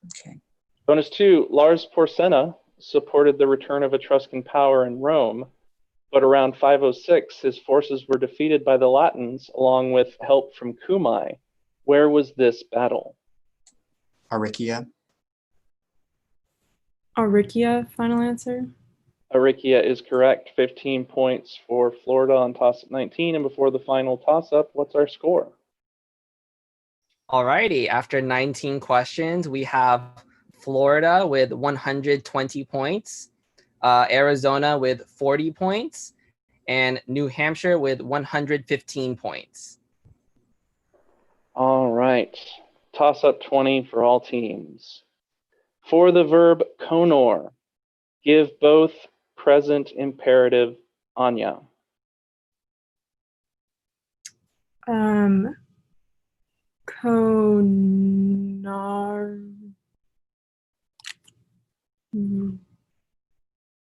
Okay. Bonus 2, Lars Porsena supported the return of Etruscan power in Rome, but around 506, his forces were defeated by the Latins along with help from Cumae. Where was this battle? Aricia. Aricia, final answer? Aricia is correct. 15 points for Florida on toss-up 19. And before the final toss-up, what's our score? Alrighty, after 19 questions, we have Florida with 120 points, Arizona with 40 points, and New Hampshire with 115 points. All right. Toss-up 20 for all teams. For the verb conor, give both present imperative, Anya. Conar.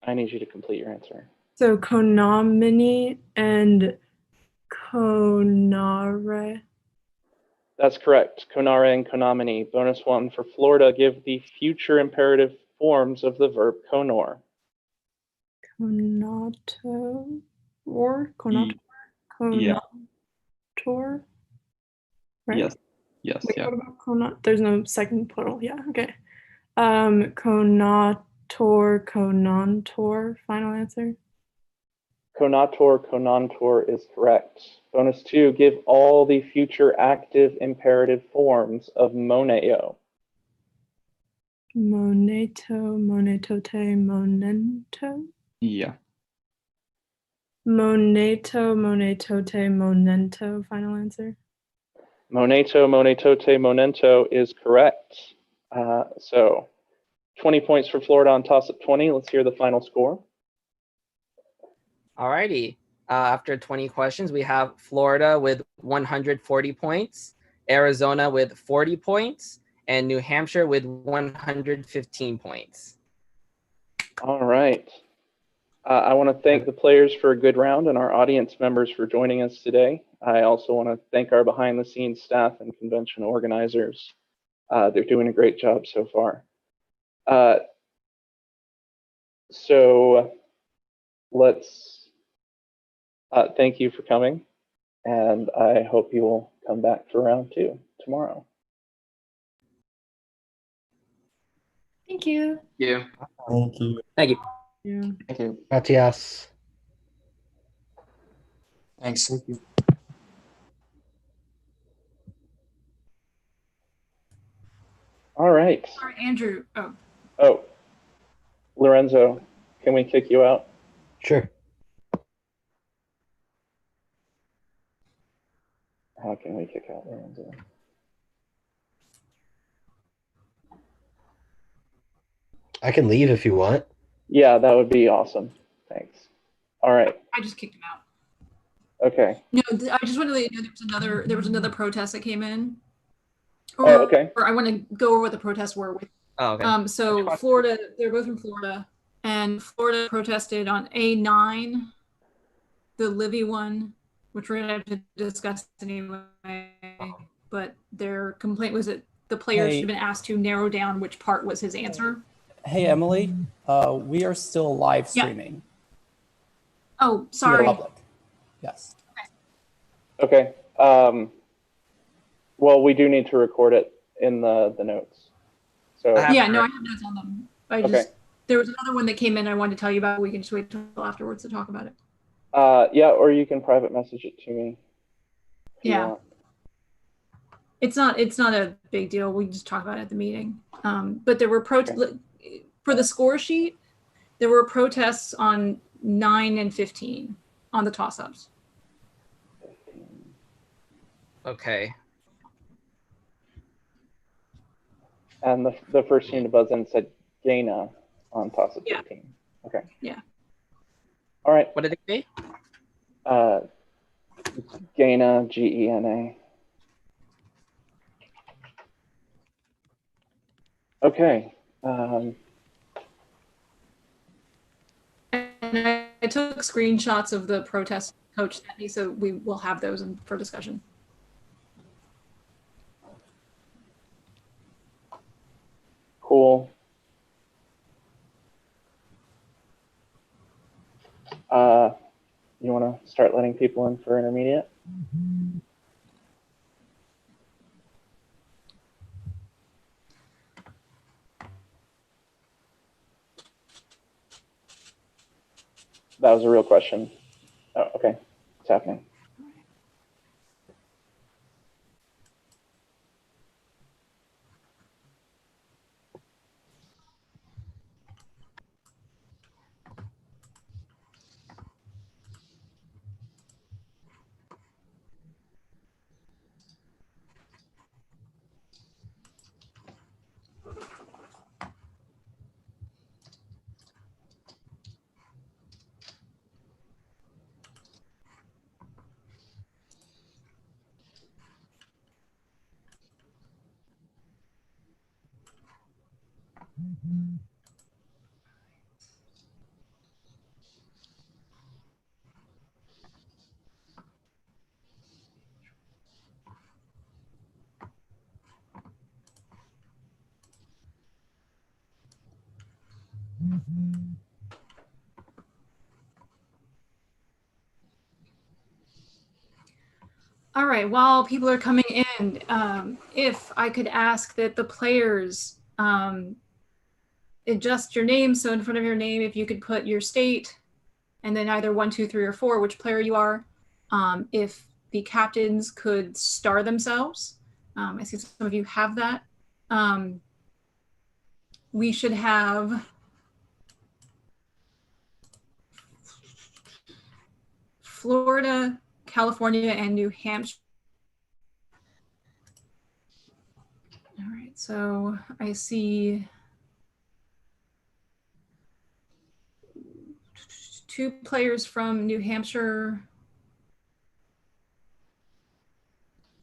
I need you to complete your answer. So connominy and conare. That's correct. Conare and connominy. Bonus 1 for Florida. Give the future imperative forms of the verb conor. Conato or conator. Yeah. Conator. Right? Yes. Yes. Wait, Yeah. what about conat? There's no second plural. Yeah. Okay. Conator, conantor. Final answer. Conantor is correct. Bonus 2, give all the future active imperative forms of moneo. Moneto, monetote, monento. Yeah. Moneto, monetote, monento. Final answer. Moneto, monetote, monento is correct. So 20 points for Florida on toss-up 20. Let's hear the final score. Alrighty. After 20 questions, we have Florida with 140 points, Arizona with 40 points, and New Hampshire with 115 points. All right. I want to thank the players for a good round and our audience members for joining us today. I also want to thank our behind-the-scenes staff and convention organizers. They're doing a great job so far. So let's thank you for coming, and I hope you will come back for round 2 tomorrow. Thank you. Yeah. Thank you. Thank you. Yeah. Thank you. Gracias. Thanks. Thank you. All right. All right, Andrew. Oh, Oh, Lorenzo, can we kick you out? Sure. How can we kick out Lorenzo? I can leave if you want. Yeah, that would be awesome. Thanks. All right. I just kicked him out. Okay. No, I just wanted to let you know there was another protest that came in. Oh, okay. Or I want to go over what the protests were with. Oh, okay. So Florida, they're both from Florida, and Florida protested on A9, the Livy one, which we're gonna have to discuss anyway. But their complaint was that the player should have been asked to narrow down which part was his answer. Hey, Emily, we are still live streaming. Oh, To the sorry. public. Yes. Okay. Well, we do need to record it in the notes. So Yeah, no, I have notes on them. Okay. There was another one that came in I wanted to tell you about. We can just wait until afterwards to talk about it. Yeah, or you can private message it to me. if you Yeah. want. It's not a big deal. We just talk about it at the meeting. But there were for the score sheet, there were protests on 9 and 15 on the toss-ups. Okay. And the first team to buzz in said Gaina on toss-up 15. Okay. Yeah. All right. What did they say? Gaina, Gena. Okay. And I took screenshots of the protest coach sent me, so we will have those for discussion. Cool. You want to start letting people in for intermediate? That was a real question. Oh, okay. It's happening. All right, while people are coming in, if I could ask that the players adjust your name, so in front of your name, if you could put your state and then either 1, 2, 3, or 4, which player you are. If the captains could star themselves, I see some of you have that. We should have Florida, California, and New Hampshire. All right, so I see 2 players from New Hampshire.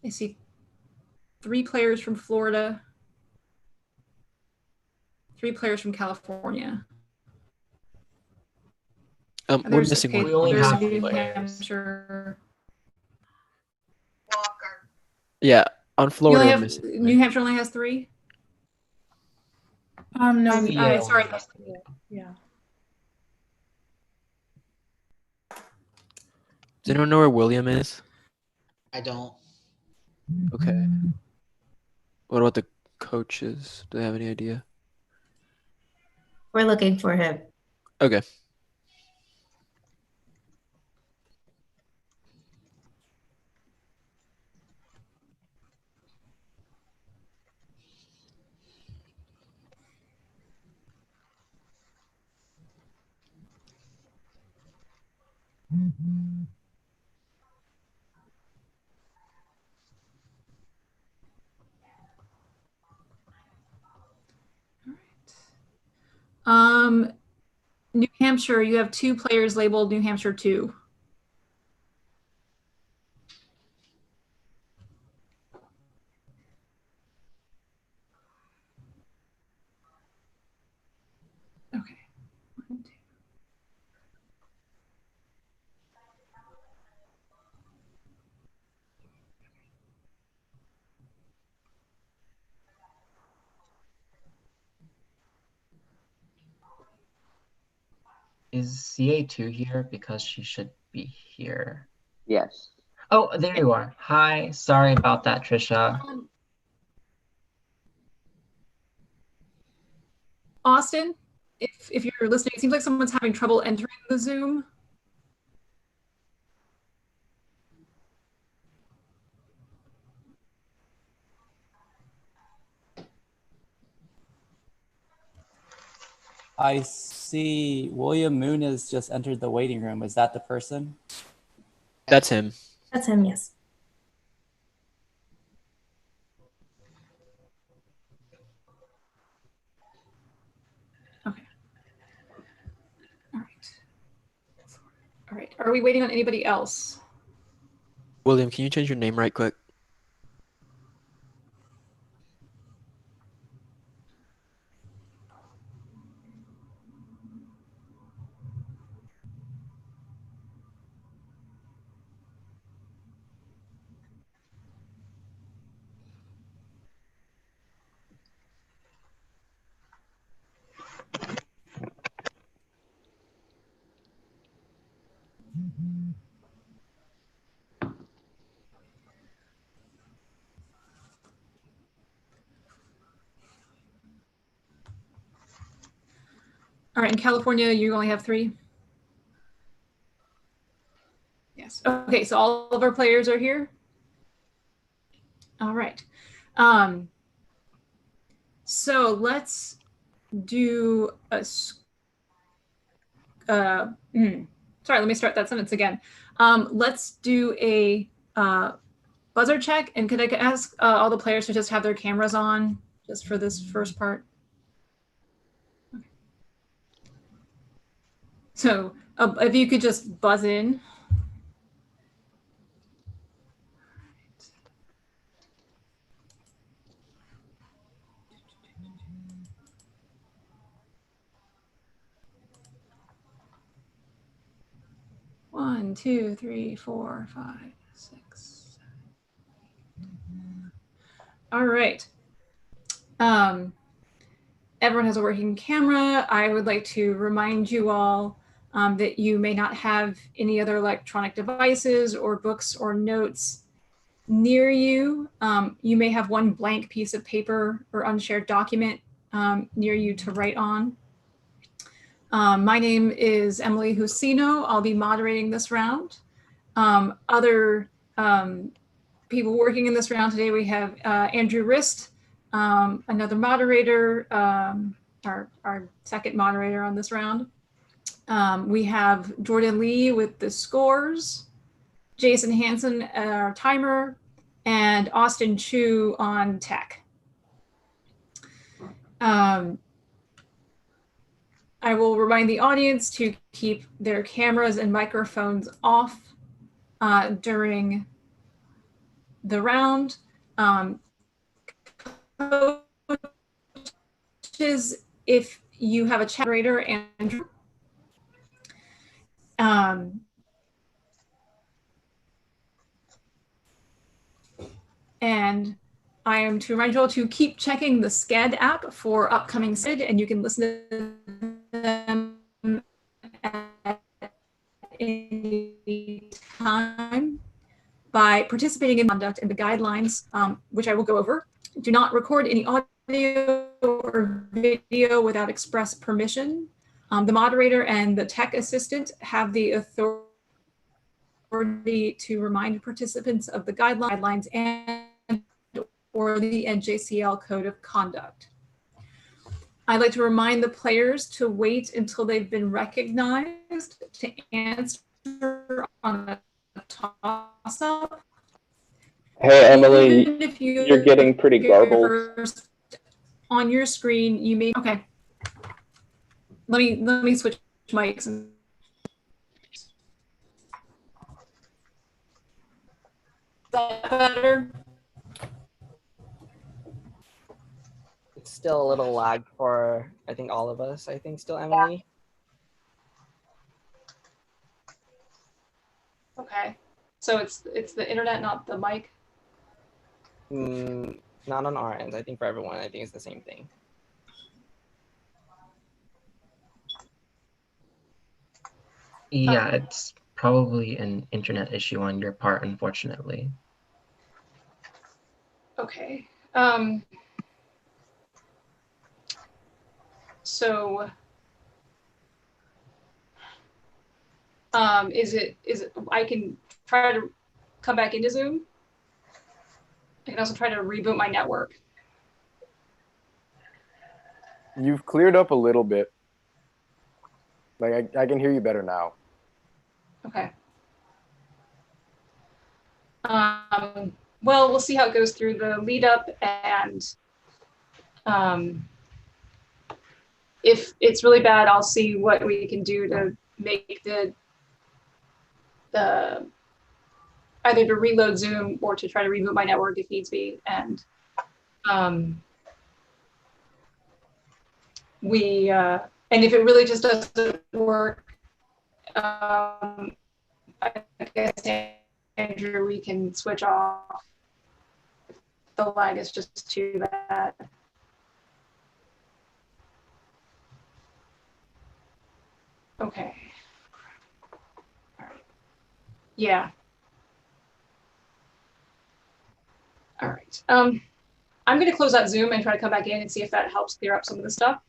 I see 3 players from Florida, 3 players from California. We're missing one. We only there's have New 3 players. Hampshire. Yeah, on You Florida, only we're have, missing. New Hampshire only has 3? No, I'm we sorry. Yeah. Does anyone know where William is? I don't. Okay. What about the coaches? Do they have any idea? We're looking for him. Okay. New Hampshire, you have 2 players labeled New Hampshire 2. Okay. 1, 2. Is CA2 here? Because she should be here. Yes. Oh, there you are. Hi. Sorry about that, Trisha. Austin, if you're listening, it seems like someone's having trouble entering the Zoom. I see William Moon has just entered the waiting room. Is that the person? That's him. That's him, yes. Okay. All right. All right. Are we waiting on anybody else? William, can you change your name right quick? All right. In California, you only have 3? Yes. Okay. So all of our players are here. All right. So let's do a. Sorry, let me start that sentence again. Let's do a buzzer check, and could I ask all the players to just have their cameras on just for this first part? Okay. So if you could just buzz in. One, 2, 3, 4, 5, 6, 7. All right. Everyone has a working camera. I would like to remind you all that you may not have any other electronic devices or books or notes near you. You may have one blank piece of paper or unshared document near you to write on. My name is Emily Husino. I'll be moderating this round. Other people working in this round today, we have Andrew Rist, another moderator, our second moderator on this round. We have Jordan Lee with the scores, Jason Hansen at our timer, and Austin Chu on tech. I will remind the audience to keep their cameras and microphones off during the round. Coaches, if you have a chat moderator, Andrew, and I am to remind you all to keep checking the SCED app for upcoming SID, and you can listen to them at any time by participating in conduct and the guidelines, which I will go over. Do not record any audio or video without express permission. The moderator and the tech assistant have the authority to remind participants of the guidelines and or the NJCL Code of Conduct. I'd like to remind the players to wait until they've been recognized to answer on a toss-up. Hey, Emily, you're getting pretty garbled. On your screen, you may, okay. Let me switch mics. Is that better? It's still a little lag for, I think, all of us. I think still, Emily. Okay. So it's the internet, not the mic? Not on our end. I think for everyone, I think it's the same thing. Yeah, it's probably an internet issue on your part, unfortunately. Okay. So is it I can try to come back into Zoom? I can also try to reboot my network. You've cleared up a little bit. Like I can hear you better now. Okay. Well, we'll see how it goes through the lead up, and if it's really bad, I'll see what we can do to make the either to reload Zoom or to try to reboot my network if needs be. And and if it really just doesn't work, I guess, Andrew, we can switch off. The lag is just too bad. Okay. All right. Yeah. All right. I'm going to close out Zoom and try to come back in and see if that helps clear up some of the stuff.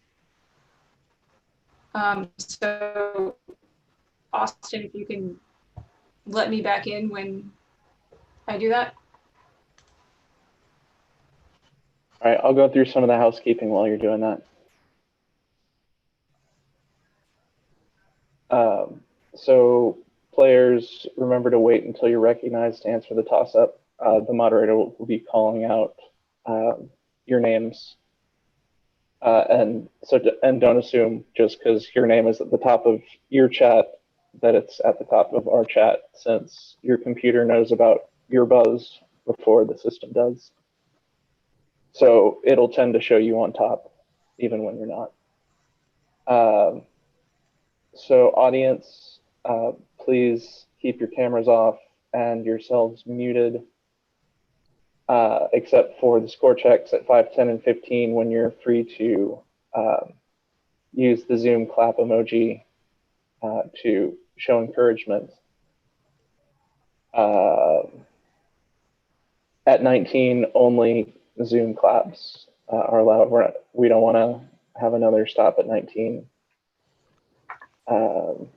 So, Austin, if you can let me back in when I do that. All right, I'll go through some of the housekeeping while you're doing that. So players, remember to wait until you're recognized to answer the toss-up. The moderator will be calling out your names. And don't assume just because your name is at the top of your chat that it's at the top of our chat, since your computer knows about your buzz before the system does. So it'll tend to show you on top, even when you're not. So audience, please keep your cameras off and yourselves muted, except for the score checks at 5, 10, and 15 when you're free to use the Zoom clap emoji to show encouragement. At 19, only Zoom claps are allowed. We don't want to have another stop at 19. But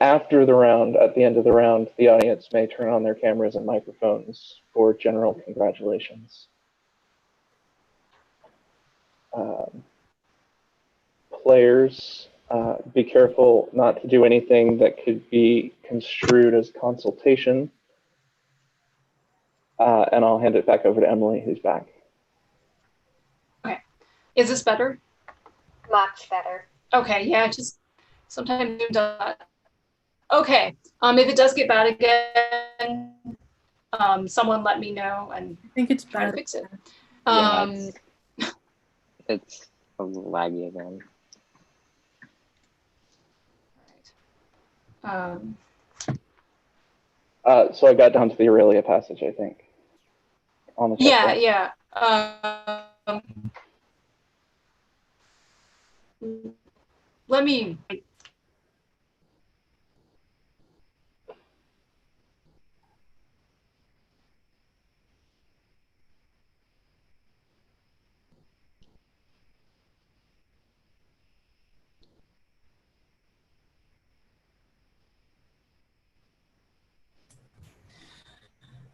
after the round, at the end of the round, the audience may turn on their cameras and microphones for general congratulations. Players, be careful not to do anything that could be construed as consultation. And I'll hand it back over to Emily, who's back. Okay. Is this better? Much better. Okay, yeah, just sometimes Zoom does that. Okay, if it does get bad again, someone let me know and I think it's try to bad. fix it. Yeah, it's laggy again. So I got down to the Aurelia passage, I think. On the Yeah, checklist. yeah. Let me.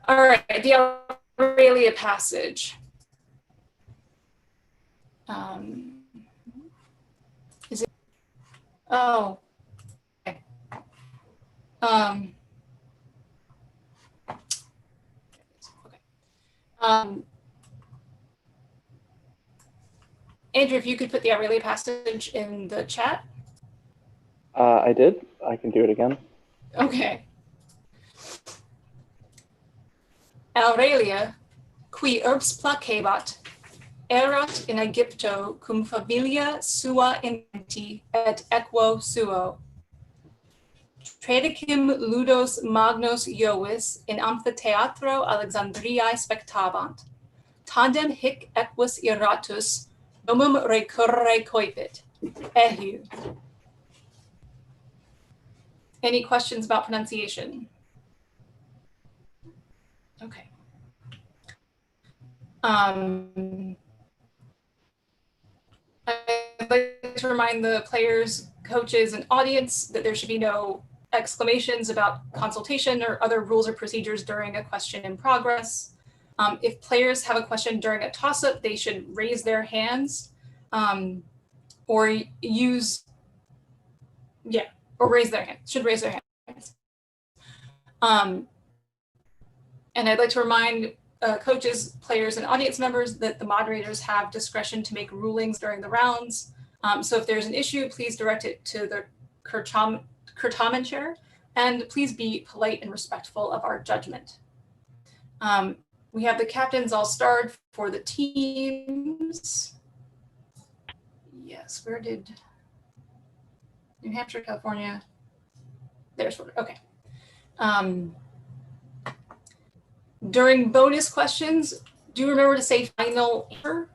All right, the Aurelia passage. Is it? Oh. Okay. Okay. Andrew, if you could put the Aurelia passage in the chat. I did. I can do it again. Okay. Aurelia, qui urbs placebat, erat in Egypto cum familia sua inventi et equo suo. Tradecim ludos magnos Iovis in amphitheatro Alexandriae spectabant. Tandem hic equus iratus domum recurre coipit. Ehu. Any questions about pronunciation? Okay. I'd like to remind the players, coaches, and audience that there should be no exclamations about consultation or other rules or procedures during a question in progress. If players have a question during a toss-up, they should raise their hands or use, or raise their hand, should raise their hands. And I'd like to remind coaches, players, and audience members that the moderators have discretion to make rulings during the rounds. So if there's an issue, please direct it to the Certamen chair, and please be polite and respectful of our judgment. We have the captains all starred for the teams. Yes, where did New Hampshire, California? There's Florida. Okay. During bonus questions, do remember to say final answer.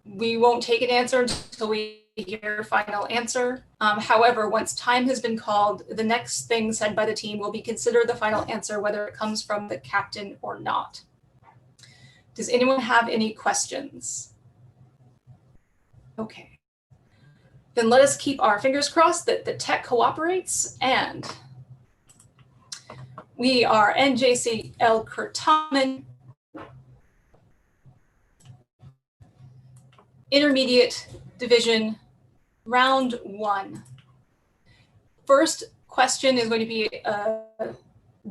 We won't take an answer until we hear final answer. However, once time has been called, the next thing said by the team will be considered the final answer, whether it comes from the captain or not. Does anyone have any questions? Okay. Then let us keep our fingers crossed that the tech cooperates, and we are NJCL Certamen, Intermediate Division, round 1. First question is going to be a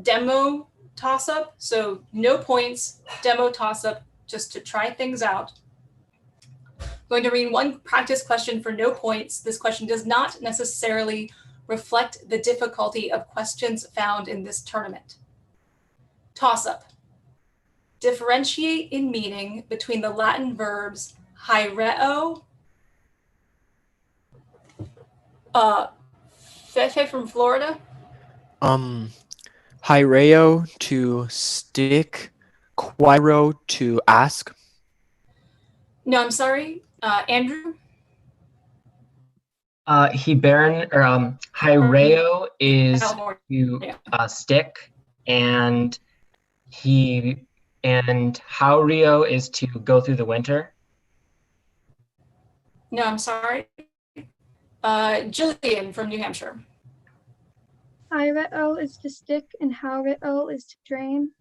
demo toss-up, so no points, demo toss-up, just to try things out. I'm going to read one practice question for no points. This question does not necessarily reflect the difficulty of questions found in this tournament. Toss-up. Differentiate in meaning between the Latin verbs haereo, Fefe from Florida. Hyreo to stick, quiro to ask. No, I'm sorry, Andrew. Hiberno or Hyreo is to stick, and Haurio is to go through the winter. No, I'm sorry. Jillian from New Hampshire. Hyreo is to stick and Haureo is to drain.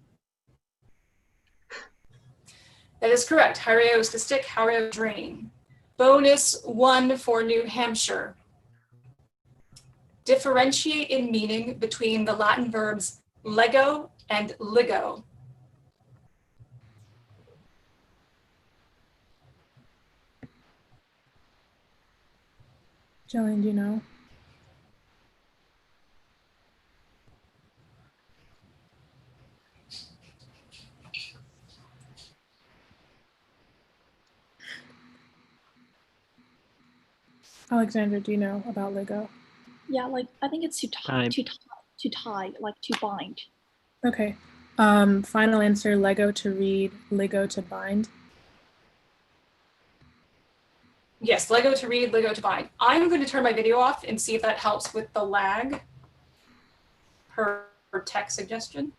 That is correct. Hyreo is to stick, Haureo drain. Bonus 1 for New Hampshire. Differentiate in meaning between the Latin verbs lego and ligo. Jillian, do you know? Alexandra, do you know about Lego? Yeah, like I think it's to tie, like to bind. Okay. Final answer, Lego to read, Lego to bind. Yes, Lego to read, Lego to bind. I'm going to turn my video off and see if that helps with the lag. Her text suggestion.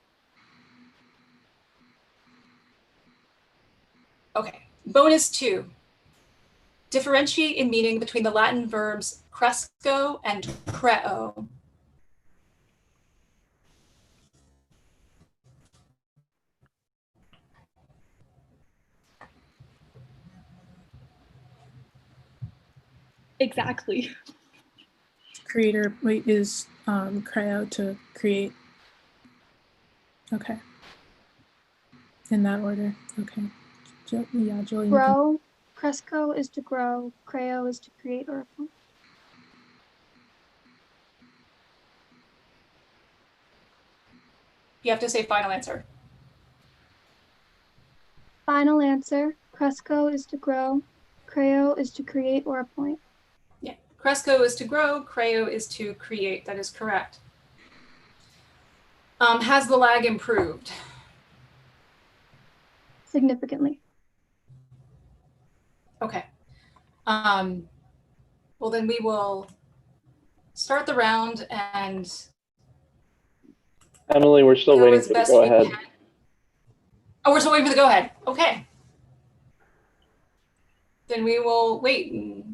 Okay, bonus 2. Differentiate in meaning between the Latin verbs cresco and creo. Exactly. Creator, wait, is creo to create. Okay. In that order. Okay. Yeah, Jillian. Grow, Cresco is to grow, Creo is to create or appoint. You have to say final answer. Final answer, Cresco is to grow, Creo is to create or appoint. Yeah, Cresco is to grow, creo is to create. That is correct. Has the lag improved? Significantly. Okay. Well, then we will start the round and Emily, we're still go waiting as for the best go we ahead. can. Oh, we're still waiting for the go ahead. Okay. Then we will wait.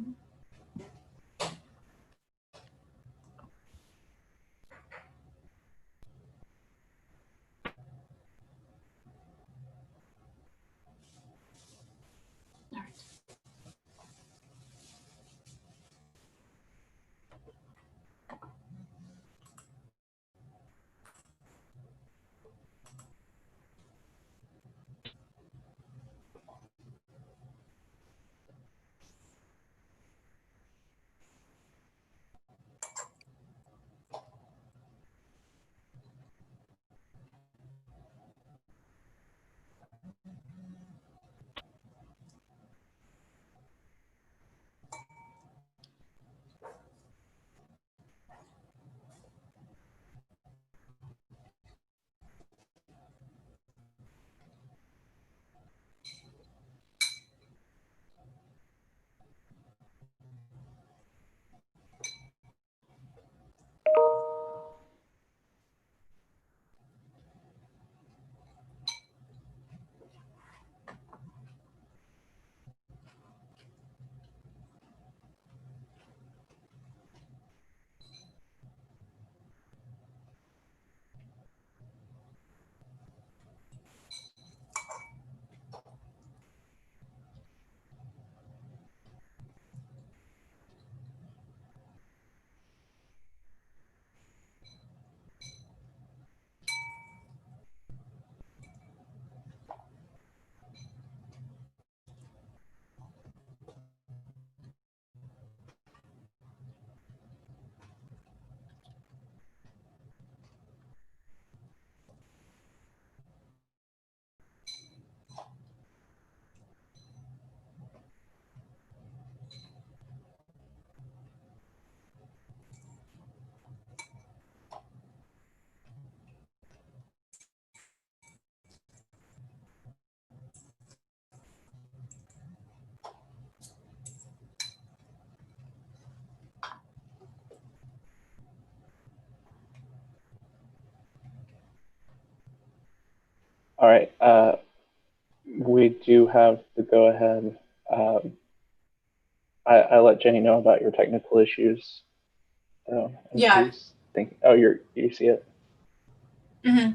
All right. We do have the go ahead. I let Jenny know about your technical issues. And Yeah. she's thinking, oh, you see it. Mm-hmm.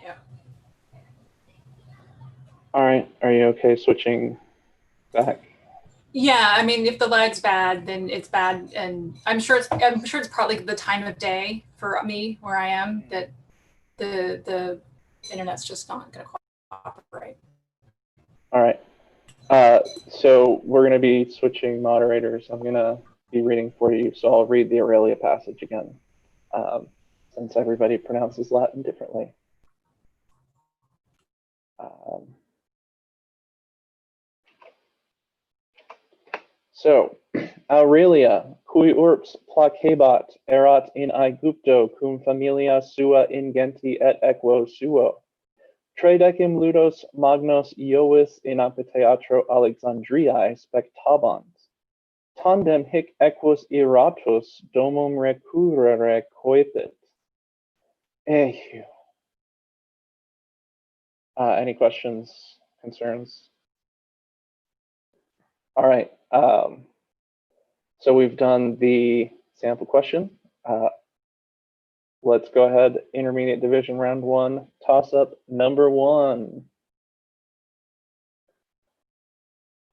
Yeah. All right. Are you okay switching back? Yeah, I mean, if the lag's bad, then it's bad, and I'm sure it's partly the time of day for me where I am that the internet's just not going to cooperate. All right. So we're going to be switching moderators. I'm going to be reading for you, so I'll read the Aurelia passage again, since everybody pronounces Latin differently. So, Aurelia, cui urbs placebat, erat in Aegypto cum familia sua ingenti et equo suo. Tridecim ludos magnos Iovis in amphitheatro Alexandriae spectabant. Tandem hic equus iratus domum recurrere coepit. Ehu. Any questions, concerns? All right. So we've done the sample question. Let's go ahead. Intermediate division round 1, toss up number 1.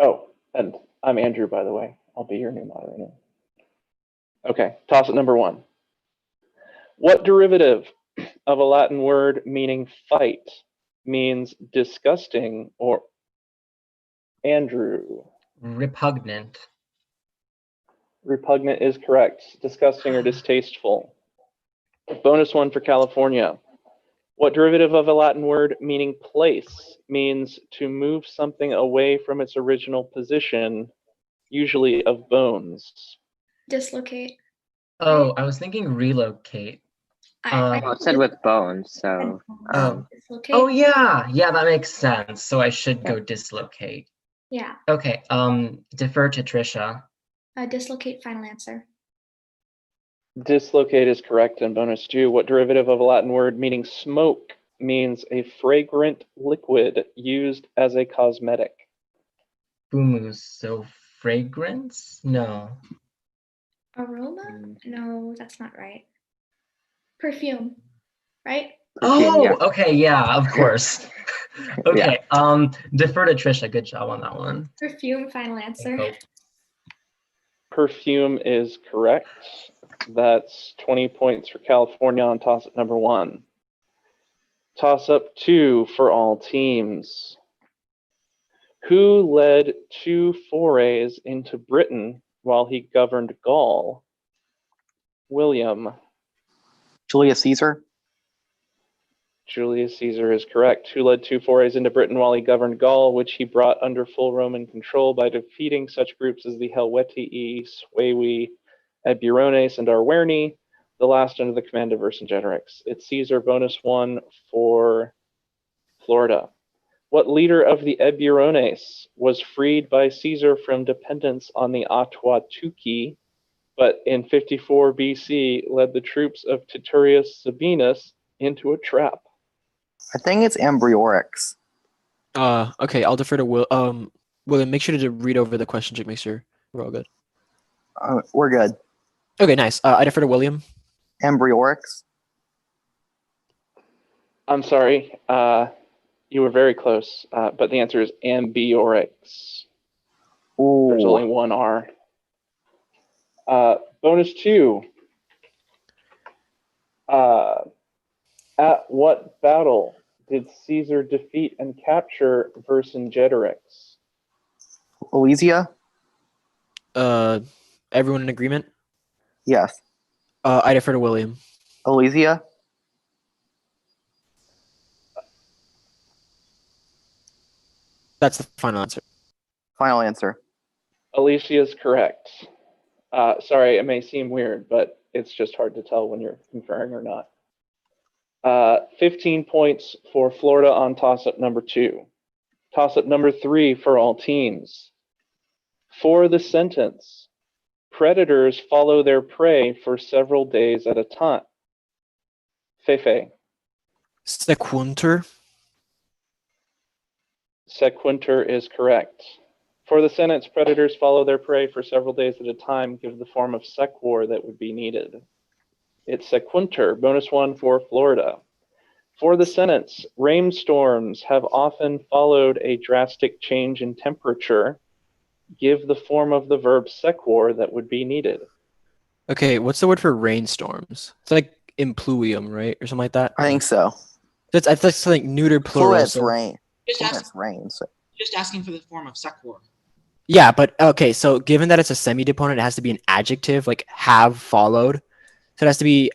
Oh, and I'm Andrew, by the way. I'll be your new moderator. Okay, toss up number 1. What derivative of a Latin word meaning fight means disgusting or Andrew? Repugnant. Repugnant is correct. Disgusting or distasteful. Bonus 1 for California. What derivative of a Latin word meaning place means to move something away from its original position, usually of bones? Dislocate. Oh, I was thinking relocate. Well, it said with bones, so. Dislocate. Oh yeah, that makes sense. So I should go dislocate. Yeah. Okay, defer to Trisha. Dislocate, final answer. Dislocate is correct. And bonus 2, what derivative of a Latin word meaning smoke means a fragrant liquid used as a cosmetic? Fumus, so fragrance? No. Aroma? No, that's not right. Perfume, right? Oh, yeah. okay, yeah, of course. Okay, defer to Trisha. Good job on that one. Perfume, final answer. Perfume is correct. That's 20 points for California on toss-up number 1. Toss-up 2 for all teams. Who led 2 forays into Britain while he governed Gaul? William. Julius Caesar. Julius Caesar is correct. Who led 2 forays into Britain while he governed Gaul, which he brought under full Roman control by defeating such groups as the Helvetii, Suevi, Eburones, and Arverni, the last under the command of Vercingetorix. It's Caesar. Bonus 1 for Florida. What leader of the Eburones was freed by Caesar from dependence on the Atuatuci, but in 54 BC led the troops of Titurius Sabinus into a trap? I think it's Ambriorix. Okay, I'll defer to William. Make sure to read over the question to make sure we're all good. We're good. Okay, nice. I defer to William. Ambriorix. I'm sorry. You were very close, but the answer is Ambiorix. Ooh. There's only one R. Bonus 2. At what battle did Caesar defeat and capture Vercingetorix? Alesia? Everyone in agreement? Yes. I defer to William. Alesia? That's the final answer. Final answer. Alicia is correct. Sorry, it may seem weird, but it's just hard to tell when you're conferring or not. 15 points for Florida on toss-up number 2. Toss-up number 3 for all teams. For the sentence, predators follow their prey for several days at a time. Feifei. Sequunter. Sequunter is correct. For the sentence, predators follow their prey for several days at a time, give the form of sequor that would be needed. It's sequunter, bonus 1 for Florida. For the sentence, rainstorms have often followed a drastic change in temperature, give the form of the verb sequor that would be needed. Okay, what's the word for rainstorms? It's like impluvium, right, or something like that. I think so. I think it's like neuter plural. Fluid's so- rain. Just Fluid's ask- rain. So. Just asking for the form of sequor. Yeah, but okay, so given that it's a semi-deponent, it has to be an adjective, like have followed. So it has to be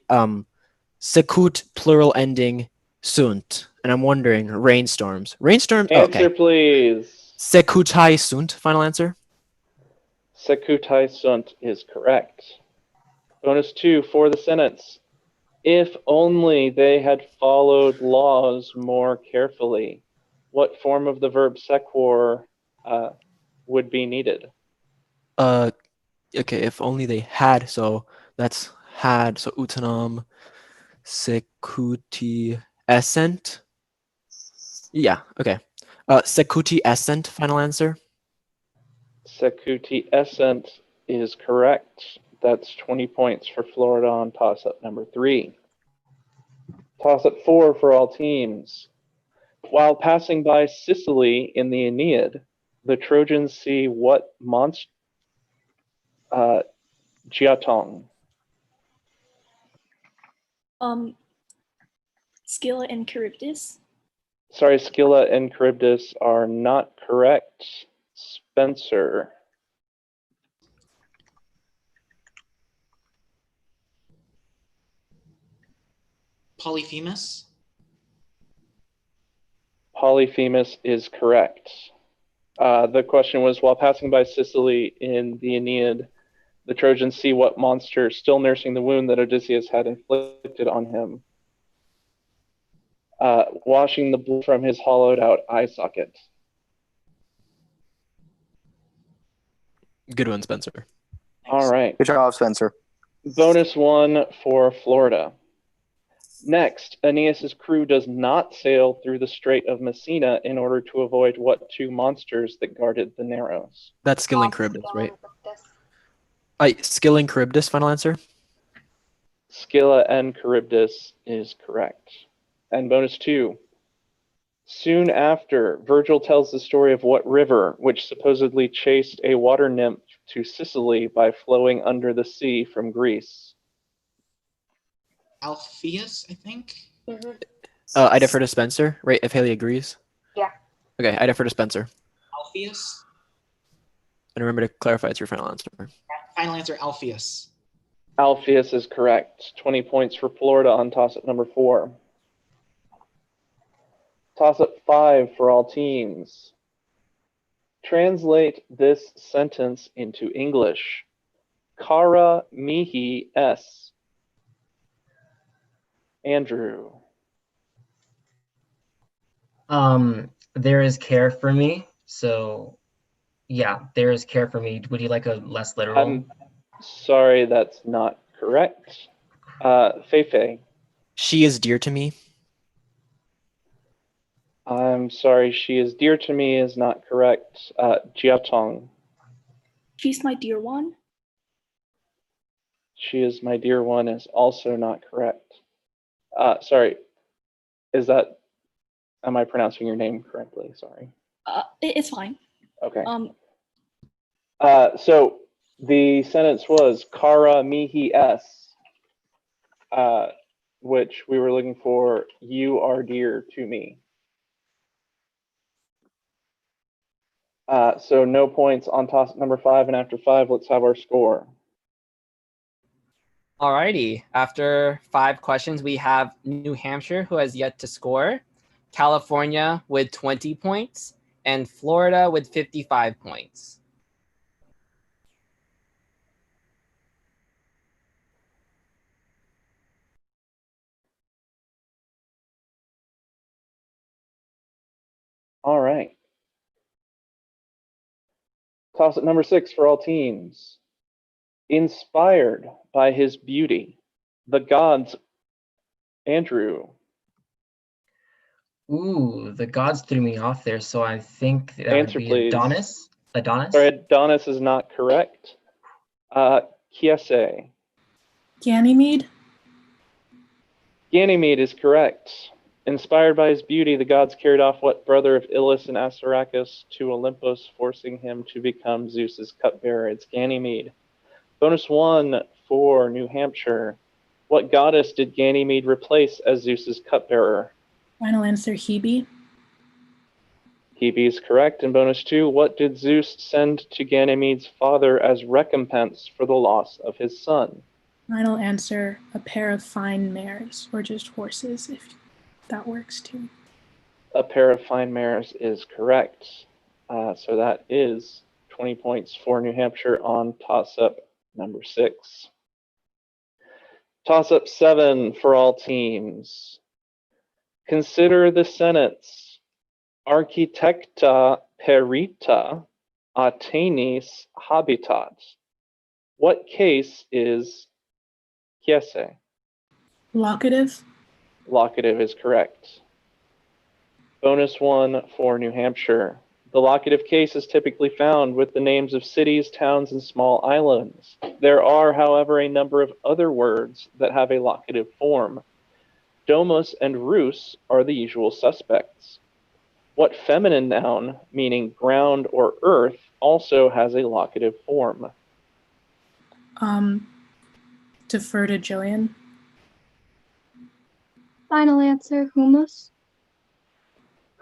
secut plural ending sunt. And I'm wondering, rainstorms. Rainstorms. Answer, Okay. please. Sekutai sunt. Final answer. Sekutai sunt is correct. Bonus 2 for the sentence. If only they had followed laws more carefully, what form of the verb sequor would be needed? Okay, if only they had. So that's had. So utanam sekuti essent. Yeah. Okay. Sekuti essent. Final answer. Sekuti essent is correct. That's 20 points for Florida on toss-up number 3. Toss-up 4 for all teams. While passing by Sicily in the Aeneid, the Trojans see what monster? Giatong. Scylla and Charybdis. Sorry, Scylla and Charybdis are not correct. Spencer. Polyphemus. Polyphemus is correct. The question was, while passing by Sicily in the Aeneid, the Trojans see what monster, still nursing the wound that Odysseus had inflicted on him, washing the blood from his hollowed out eye socket. Good one, Spencer. All right. Good job, Spencer. Bonus 1 for Florida. Next, Aeneas's crew does not sail through the Strait of Messina in order to avoid what 2 monsters that guarded the Narrows? That's Scylla and Charybdis, right? Scylla and Charybdis. Final answer. Scylla and Charybdis is correct. And bonus 2. Soon after, Virgil tells the story of what river, which supposedly chased a water nymph to Sicily by flowing under the sea from Greece. Alpheus, I think. I defer to Spencer, right? If Haley agrees. Yeah. Okay, I defer to Spencer. Alpheus. And remember to clarify it's your final answer. Final answer, Alpheus. Alpheus is correct. 20 points for Florida on toss-up number 4. Toss-up 5 for all teams. Translate this sentence into English. Kara mihi es. Andrew. There is care for me. So, yeah, there is care for me. Would you like a less literal? I'm sorry, that's not correct. Feifei. She is dear to me. I'm sorry, she is dear to me is not correct. Jiatong. She's my dear one. She is my dear one is also not correct. Sorry, am I pronouncing your name correctly? Sorry. It's fine. Okay. So the sentence was Kara mihi es, which we were looking for, you are dear to me. So no points on toss number 5, and after 5, let's have our score. Alrighty. After 5 questions, we have New Hampshire, who has yet to score, California with 20 points, and Florida with 55 points. All right. Toss-up number 6 for all teams. Inspired by his beauty, the gods. Andrew. Ooh, the gods threw me off there, so I think that Answer, would be please. Adonis. Adonis? Sorry, Adonis is not correct. Kiese. Ganymede? Ganymede is correct. Inspired by his beauty, the gods carried off what brother of Ilus and Assaracus to Olympus, forcing him to become Zeus's cupbearer. It's Ganymede. Bonus 1 for New Hampshire. What goddess did Ganymede replace as Zeus's cupbearer? Final answer, Hebe. Hebe is correct. And bonus 2, what did Zeus send to Ganymede's father as recompense for the loss of his son? Final answer, a pair of fine mares, or just horses, if that works too. A pair of fine mares is correct. So that is 20 points for New Hampshire on toss-up number 6. Toss-up 7 for all teams. Consider the sentence, Architecta perita Atenis habitat. What case is Kiese? Locative? Locative is correct. Bonus 1 for New Hampshire. The locative case is typically found with the names of cities, towns, and small islands. There are, however, a number of other words that have a locative form. Domus and rus are the usual suspects. What feminine noun, meaning ground or earth, also has a locative form? Defer to Jillian. Final answer, humus.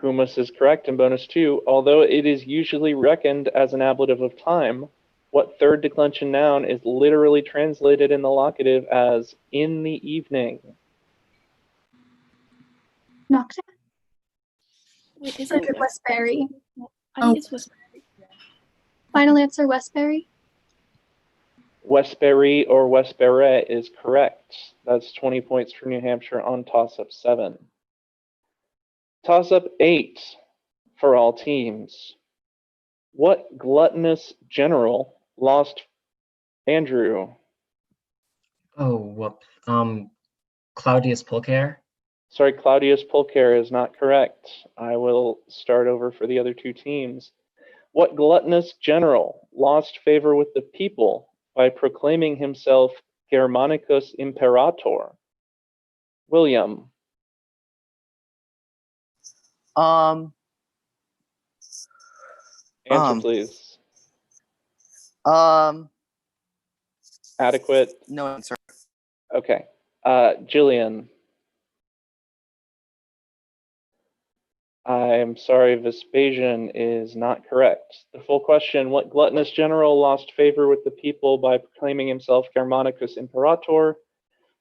Humus is correct in bonus 2. Although it is usually reckoned as an ablative of time, what third declension noun is literally translated in the locative as in the evening? Nocta. Wait, is Okay, it Westbury. I think it's Westbury. Final answer, Westbury. Westbury or Westbury is correct. That's 20 points for New Hampshire on toss-up 7. Toss-up 8 for all teams. What gluttonous general lost Andrew? Oh, whoops. Claudius Pulcher. Sorry, Claudius Pulcher is not correct. I will start over for the other two teams. What gluttonous general lost favor with the people by proclaiming himself Germanicus Imperator? William. Answer, please. Adequate? No answer. Okay. Jillian. I'm sorry, Vespasian is not correct. The full question, what gluttonous general lost favor with the people by proclaiming himself Germanicus Imperator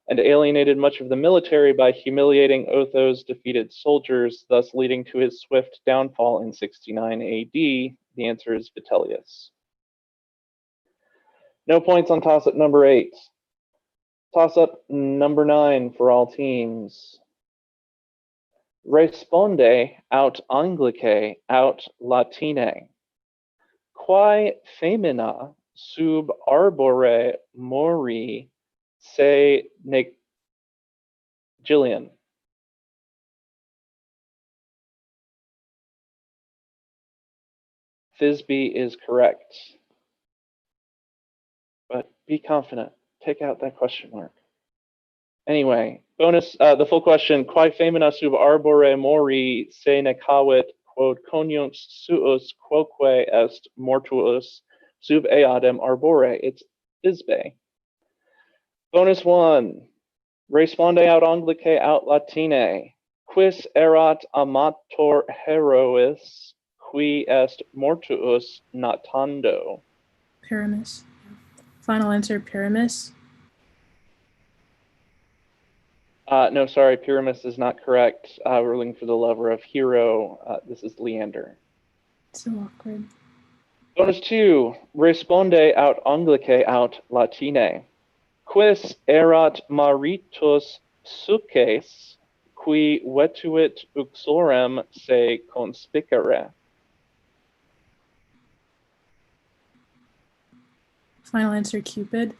and alienated much of the military by humiliating Otho's defeated soldiers, thus leading to his swift downfall in 69 AD? The answer is Vitellius. No points on toss-up number 8. Toss-up number 9 for all teams. Responde aut Anglicae aut Latine. Quae femina sub arbore mori se nec... Jillian. Thisbe is correct. But be confident. Take out that question mark. Anyway, bonus, the full question, quae femina sub arbore mori se necavit quod coniunt suus quoque est mortuus sub eadem arbore. It's Thisbe. Bonus 1, responde aut Anglicae aut Latine. Quis erat amator herois qui est mortuus natando? Pyramus. Final answer, Pyramus. No, sorry, Pyramus is not correct. We're looking for the lover of Hero. This is Leander. So awkward. Bonus 2, responde aut Anglicae aut Latine. Quis erat maritus suces qui vetuit uxorem se conspicere? Final answer, Cupid.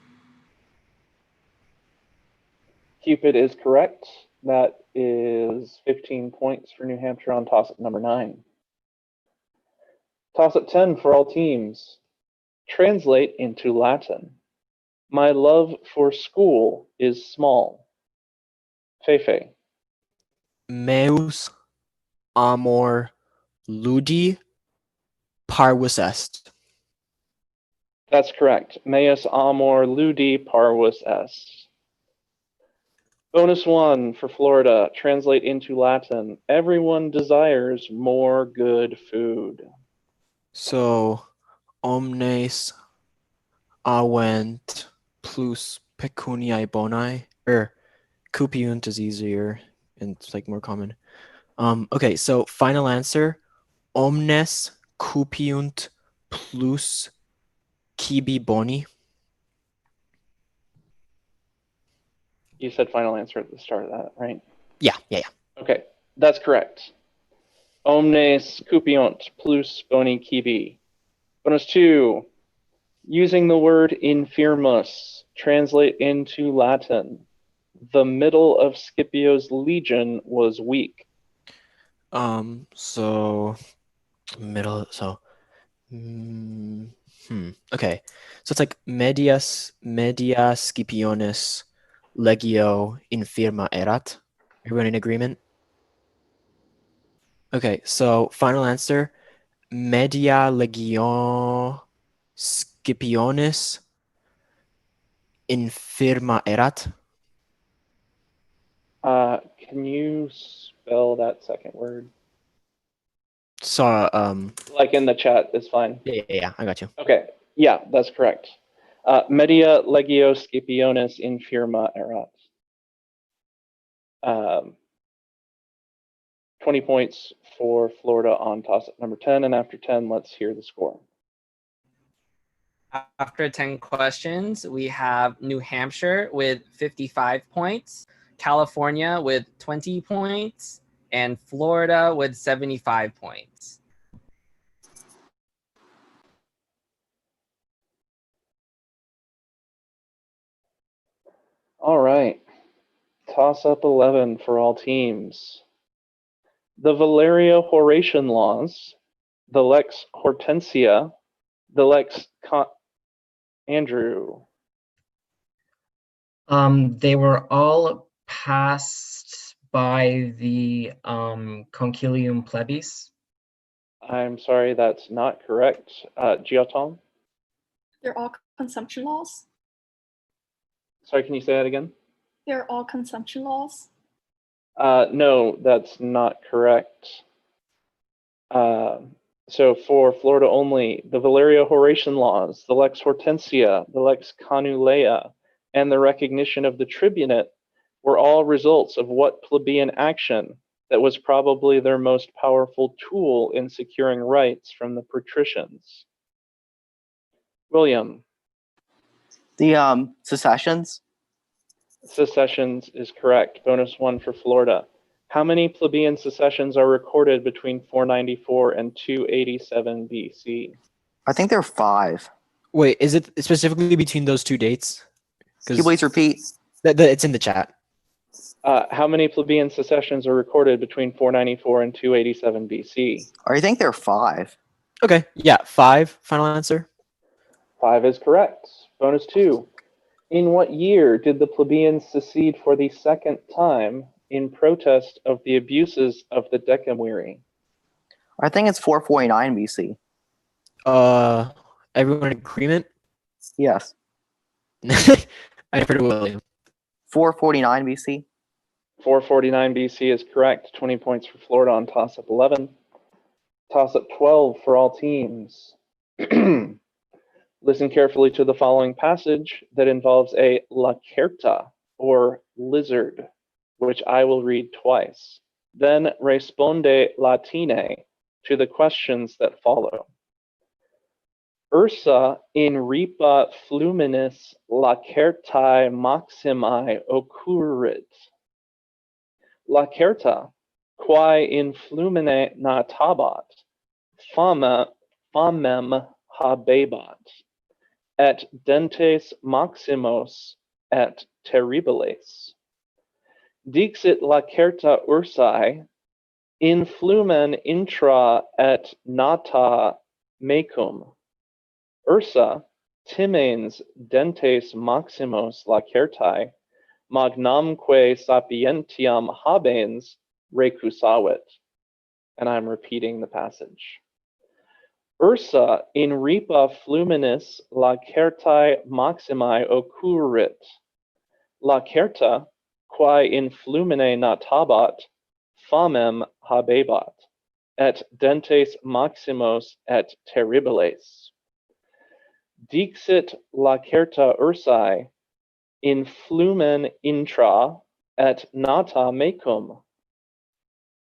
Cupid is correct. That is 15 points for New Hampshire on toss-up number 9. Toss-up 10 for all teams. Translate into Latin. My love for school is small. Feifei. Meus amor ludi parvus est. That's correct. Meus amor ludi parvus est. Bonus 1 for Florida. Translate into Latin. Everyone desires more good food. So, omnes avent plus pecuniae boni, or cupiunt is easier and it's like more common. Okay, so final answer, omnes cupiunt plus cibi boni. You said final answer at the start of that, right? Yeah. Okay, that's correct. Omnes cupiunt plus boni cibi. Bonus 2. Using the word infirmus, translate into Latin. The middle of Scipio's legion was weak. So middle, so okay. So it's like media Scipionis legio infirma erat. Everyone in agreement? Okay, so final answer, media legio Scipionis infirma erat. Can you spell that second word? So Like in the chat is fine. Yeah, I got you. Okay, yeah, that's correct. Media legio Scipionis infirma erat. 20 points for Florida on toss-up number 10, and after 10, let's hear the score. After 10 questions, we have New Hampshire with 55 points, California with 20 points, and Florida with 75 points. All right, toss-up 11 for all teams. The Valerio-Horatian laws, the Lex Hortensia, the Lex Andrew. They were all passed by the Concilium Plebis. I'm sorry, that's not correct. Giotton? They're all consumption laws. Sorry, can you say that again? They're all consumption laws. No, that's not correct. So for Florida only, the Valerio-Horatian laws, the Lex Hortensia, the Lex Canulea, and the recognition of the tribunate were all results of what plebeian action that was probably their most powerful tool in securing rights from the patricians. William. The secessions? Secessions is correct. Bonus 1 for Florida. How many plebeian secessions are recorded between 494 and 287 BC? I think there are 5. Wait, is it specifically between those two dates? Can you please repeat? It's in the chat. How many plebeian secessions are recorded between 494 and 287 BC? I think there are 5. Okay, yeah, 5. Final answer. 5 is correct. Bonus 2. In what year did the plebeians secede for the second time in protest of the abuses of the decemviri? I think it's 449 BC. Everyone in agreement? Yes. I defer to William. 449 BC. 449 BC is correct. 20 points for Florida on toss-up 11. Toss-up 12 for all teams. Listen carefully to the following passage that involves a lacerta, or lizard, which I will read twice. Then responde latine to the questions that follow. Ursa in ripa fluminis lacertae maximi occurrit. Lacerta, quae in flumine natabat, famem habebat. et dentes maximos et terribiles. Dixit lacerta ursae, in flumen intra et nata mecum. Ursa, timens dentes maximos lacertae, magnamque sapientiam habens recusavit. And I'm repeating the passage. Ursa in ripa fluminis lacertae maximae occurrit. Lacerta, quae in flumine natabat, famem habebat, et dentes maximos et terribiles. Dixit lacerta ursae, in flumen intra et nata mecum.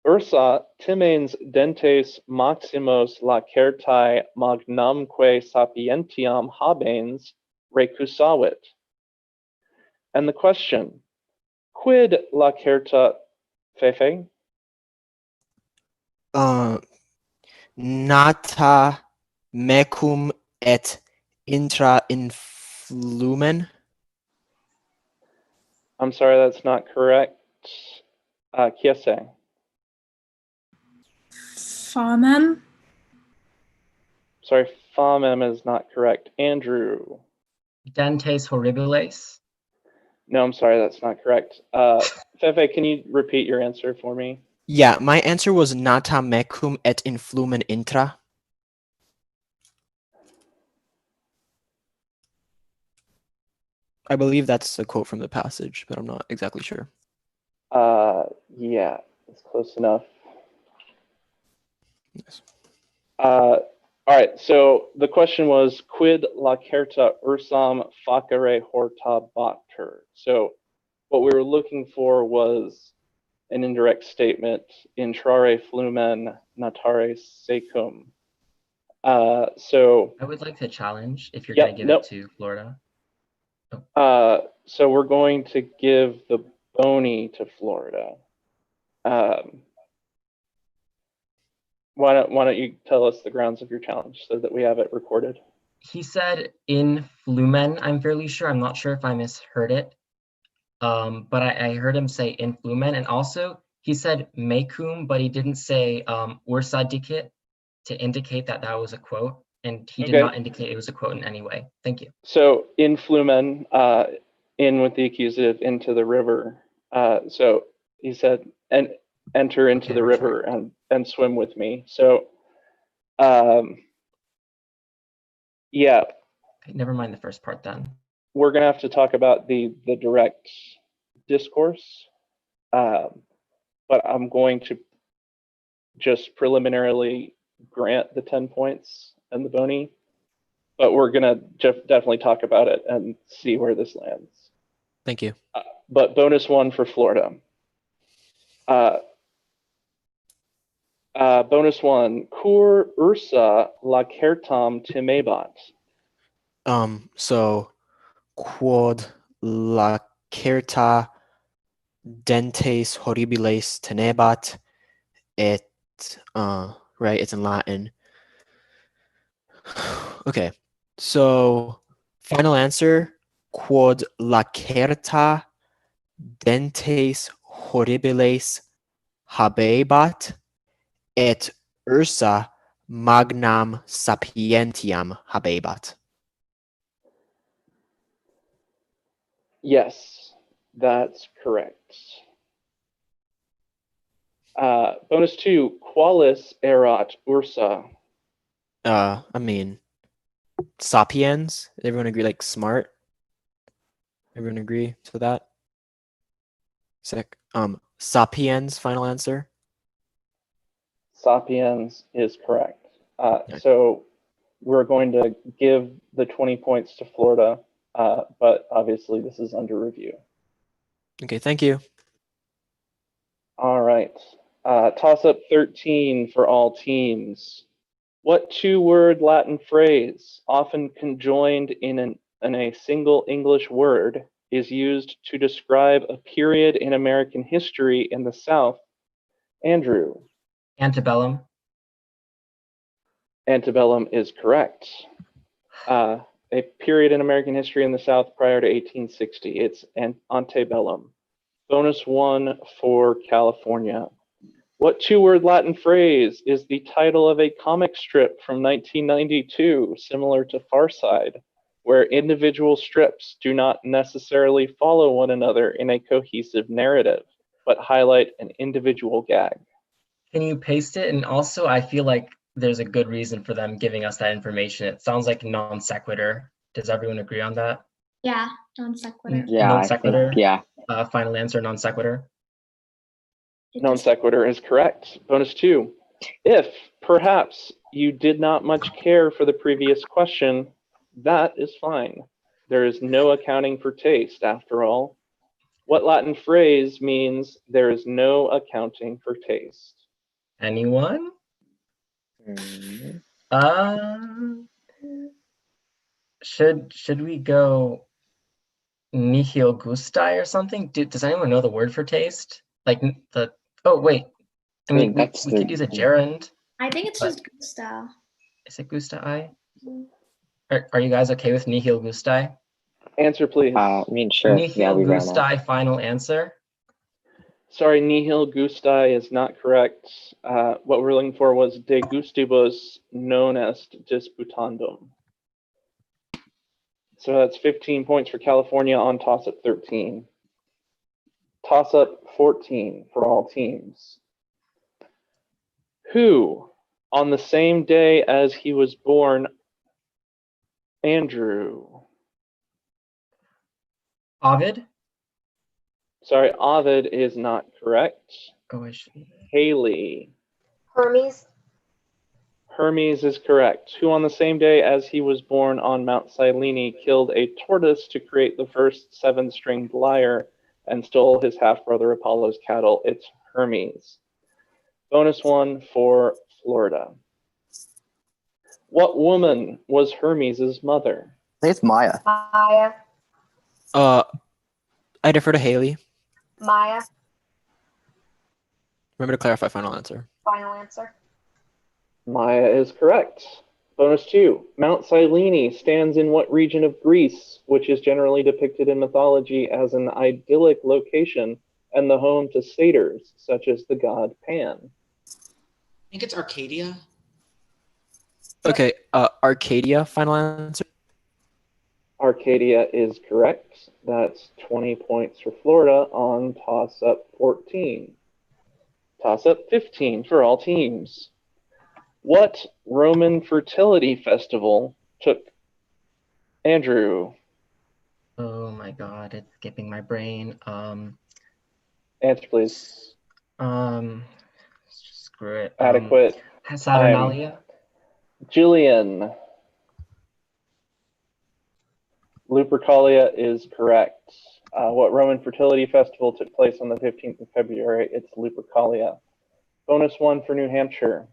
Ursa timens dentes maximos lacertae magnamque sapientiam habens recusavit. And the question, quid lacerta fefe? Nata mecum et intra influmen. I'm sorry, that's not correct. Chiese. Famem. Sorry, famem is not correct. Andrew. Dentes horribiles. No, I'm sorry, that's not correct. Fefe, can you repeat your answer for me? Yeah, my answer was nata mecum et influmen intra. I believe that's a quote from the passage, but I'm not exactly sure. Yeah, it's close enough. Yes. All right, so the question was, quid lacerta ursam facere horta bater? So what we were looking for was an indirect statement, intrare flumen natare secum. So I would like to challenge if you're Yep, going to give nope. it to Florida. So we're going to give the bony to Florida. Why don't you tell us the grounds of your challenge so that we have it recorded? He said in flumen, I'm fairly sure. I'm not sure if I misheard it. But I heard him say in flumen, and also he said mecum, but he didn't say ursa dicit to indicate that that was a quote, and he did Okay. not indicate it was a quote in any way. Thank you. So in flumen, in with the accusative, into the river. So he said, and enter into the river and swim with me. So, yeah. Okay, never mind the first part then. We're gonna have to talk about the direct discourse, but I'm going to just preliminarily grant the 10 points and the bony, but we're gonna definitely talk about it and see where this lands. Thank you. But bonus one for Florida. Bonus one, cur ursa lacertam timebat. So quod lacerta dentes horribiles tenebat et right, it's in Latin. Okay, so final answer, quod lacerta dentes horribiles habebat et ursa magnam sapientiam habebat. Yes, that's correct. Bonus two, qualis erat ursa. I mean, sapiens. Everyone agree, like smart. Everyone agree to that? Sick. Sapiens. Final answer. Sapiens is correct. So we're going to give the 20 points to Florida, but obviously this is under review. Okay, thank you. All right. Toss up 13 for all teams. What two-word Latin phrase, often conjoined in a single English word, is used to describe a period in American history in the South? Andrew. Antebellum. Antebellum is correct. a period in American history in the South prior to 1860. It's an antebellum. Bonus 1 for California. What two-word Latin phrase is the title of a comic strip from 1992, similar to Far Side, where individual strips do not necessarily follow one another in a cohesive narrative, but highlight an individual gag? Can you paste it? And also, I feel like there's a good reason for them giving us that information. It sounds like non sequitur. Does everyone agree on that? Yeah, non sequitur. Yeah, non I sequitur. think, yeah. Final answer, non sequitur. Non sequitur is correct. Bonus 2. If, perhaps, you did not much care for the previous question, that is fine. There is no accounting for taste, after all. What Latin phrase means there is no accounting for taste? Anyone? Should we go nihil gusti or something? Does anyone know the word for taste? Like the wait. I mean, we could use a gerund. I think it's but- just gusta. Is it gusti? Are you guys okay with nihil gusti? Answer, please. I mean, sure. Nihil we ran gusti, final answer. Sorry, nihil gusti is not correct. What we're looking for was de gustibus non est disputandum. So that's 15 points for California on toss-up 13. Toss-up 14 for all teams. Who, on the same day as he was born, Andrew? Ovid? Sorry, Ovid is not correct. Oh, I should. Haley. Hermes. Hermes is correct. Who on the same day as he was born on Mount Silene killed a tortoise to create the first seven-stringed lyre and stole his half-brother Apollo's cattle? It's Hermes. Bonus 1 for Florida. What woman was Hermes' mother? I think it's Maya. Maya. I defer to Haley. Maya. Remember to clarify final answer. Final answer. Maya is correct. Bonus 2. Mount Silene stands in what region of Greece, which is generally depicted in mythology as an idyllic location and the home to satyrs, such as the god Pan? I think it's Arcadia. Okay, Arcadia, final answer. Arcadia is correct. That's 20 points for Florida on toss-up 14. Toss-up 15 for all teams. What Roman fertility festival took Andrew? Oh my god, it's skipping my brain. Answer, please. Screw it. Adequate. Saturnalia? Jillian. Lupercalia is correct. What Roman fertility festival took place on the 15th of February? It's Lupercalia. Bonus 1 for New Hampshire.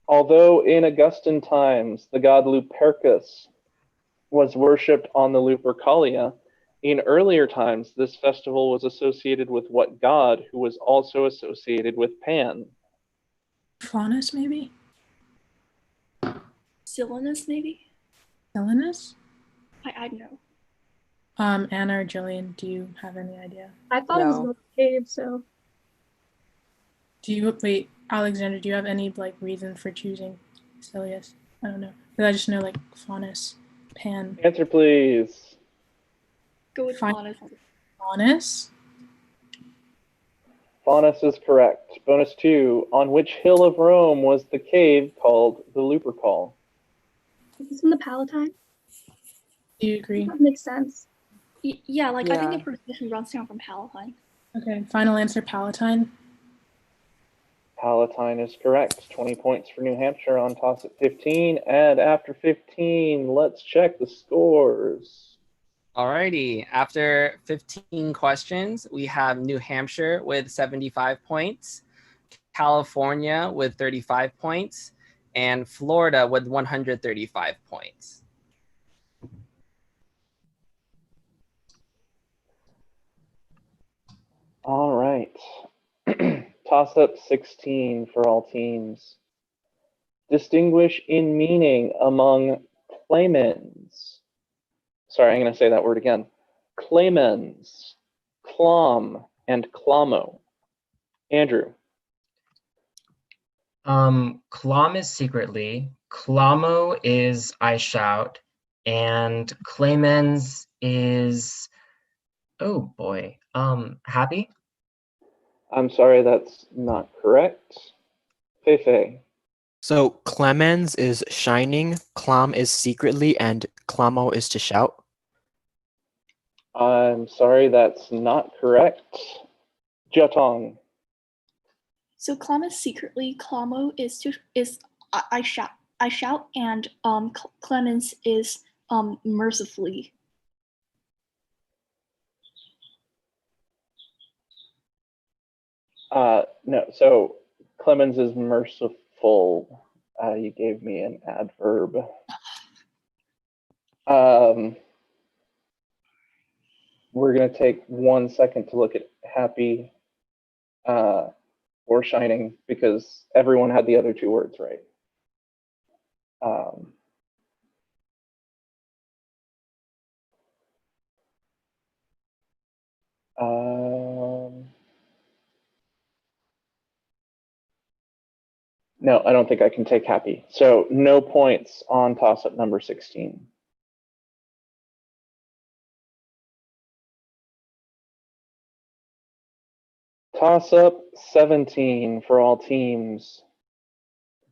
Although in Augustan times the god Lupercus was worshipped on the Lupercalia, in earlier times this festival was associated with what god who was also associated with Pan? Faunus, maybe? Silenus, maybe? Silenus? I don't know. Anna or Jillian, do you have any idea? I thought it was about the cave, so. Wait, Alexander, do you have any reason for choosing Silius? I don't know. Because I just know Faunus, Pan. Answer, please. Go with Faunus. Faunus? Faunus is correct. Bonus 2. On which hill of Rome was the cave called the Lupercal? Is this in the Palatine? Do you agree? That makes sense. Yeah, I think the proposition runs down from Palatine. Okay, final answer, Palatine. Palatine is correct. 20 points for New Hampshire on toss at 15. And after 15, let's check the scores. Alrighty. After 15 questions, we have New Hampshire with 75 points, California with 35 points, and Florida with 135 points. All right. Toss up 16 for all teams. Distinguish in meaning among Clamens. Sorry, I'm going to say that word again. Clamens, clom, and clomo. Andrew. Clom is secretly, clomo is I shout, and clamens is, oh boy, happy? I'm sorry, that's not correct. Feifei. So Clemens is shining, Clam is secretly, and Clamo is to shout. I'm sorry, that's not correct. Jiatong. So Clam is secretly, Clamo is I shout, and Clemens is mercifully. No, so Clemens is merciful. You gave me an adverb. We're going to take 1 second to look at happy or shining because everyone had the other two words right. No, I don't think I can take happy. So no points on toss-up number 16. Toss-up 17 for all teams.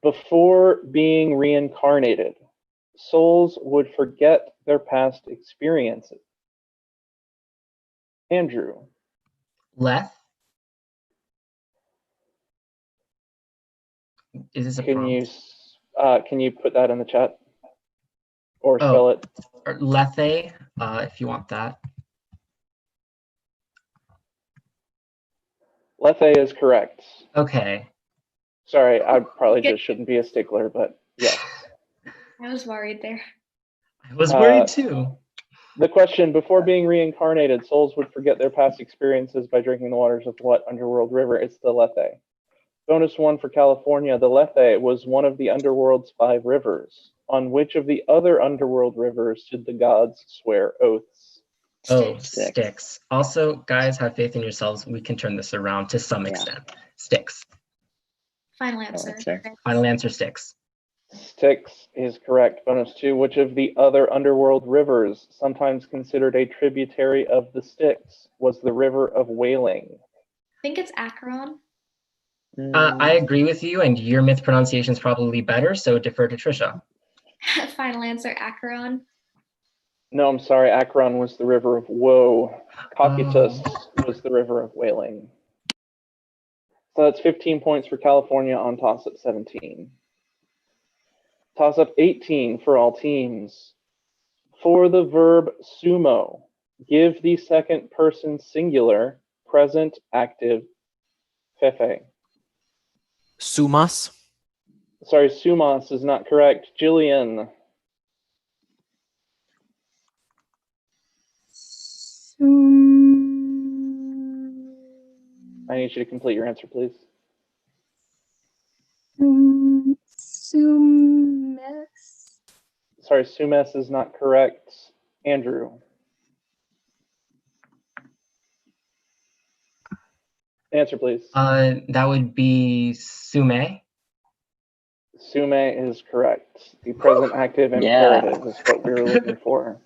Before being reincarnated, souls would forget their past experiences. Andrew. Leth? Is this a prompt? Can you put that in the chat? Or spell it? Or Lethe, if you want that. Lethe is correct. Okay. Sorry, I probably just shouldn't be a stickler, but yes. I was worried there. I was worried too. The question, before being reincarnated, souls would forget their past experiences by drinking the waters of what underworld river? It's the Lethe. Bonus 1 for California. The Lethe was one of the underworld's 5 rivers. On which of the other underworld rivers did the gods swear oaths? Oh, Styx. Also, guys, have faith in yourselves. We can turn this around to some extent. Styx. Final answer. Final answer, Styx. Styx is correct. Bonus 2. Which of the other underworld rivers, sometimes considered a tributary of the Styx, was the river of wailing? I think it's Acheron. I agree with you, and your myth pronunciation is probably better, so defer to Trisha. Final answer, Acheron. No, I'm sorry. Acheron was the river of woe. Cocytus was the river of wailing. So that's 15 points for California on toss-up 17. Toss-up 18 for all teams. For the verb sumo, give the second person singular, present, active, Feifei. Sumas. Sorry, sumos is not correct. Jillian. I need you to complete your answer, please. Sumes. Sorry, sumes is not correct. Andrew. Answer, please. That would be Sume. Sume is correct. The present active imperative is what we were looking for.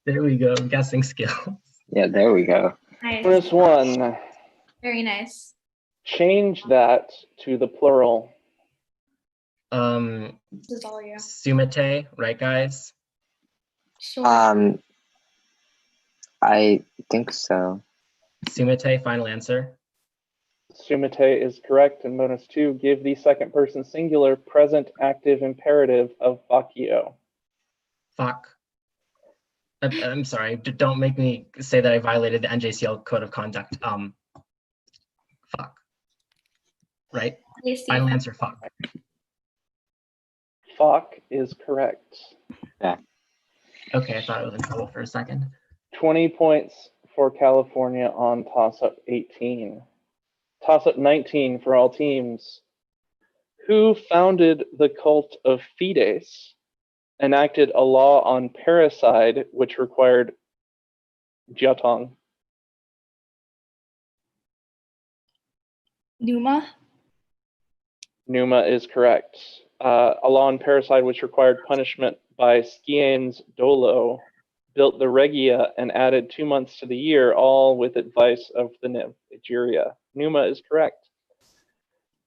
There we go. Guessing skill. Yeah, there we go. Nice. Bonus 1. Very nice. Change that to the plural. This is all you. Sumite, right, guys? Sure. I think so. Sumite, final answer. Sumite is correct. And bonus 2, give the second person singular present active imperative of fakio. Fuck. I'm sorry. Don't make me say that I violated the NJCL code of conduct. Fuck. Right? Final answer, fuck. Fuck is correct. Yeah. Okay, I thought I was in trouble for a second. 20 points for California on toss-up 18. Toss-up 19 for all teams. Who founded the cult of Fides enacted a law on parricide which required jiatong? Numa. Numa is correct. A law on parricide which required punishment by skianes dolo built the regia and added 2 months to the year, all with advice of the nymph Egeria. Numa is correct.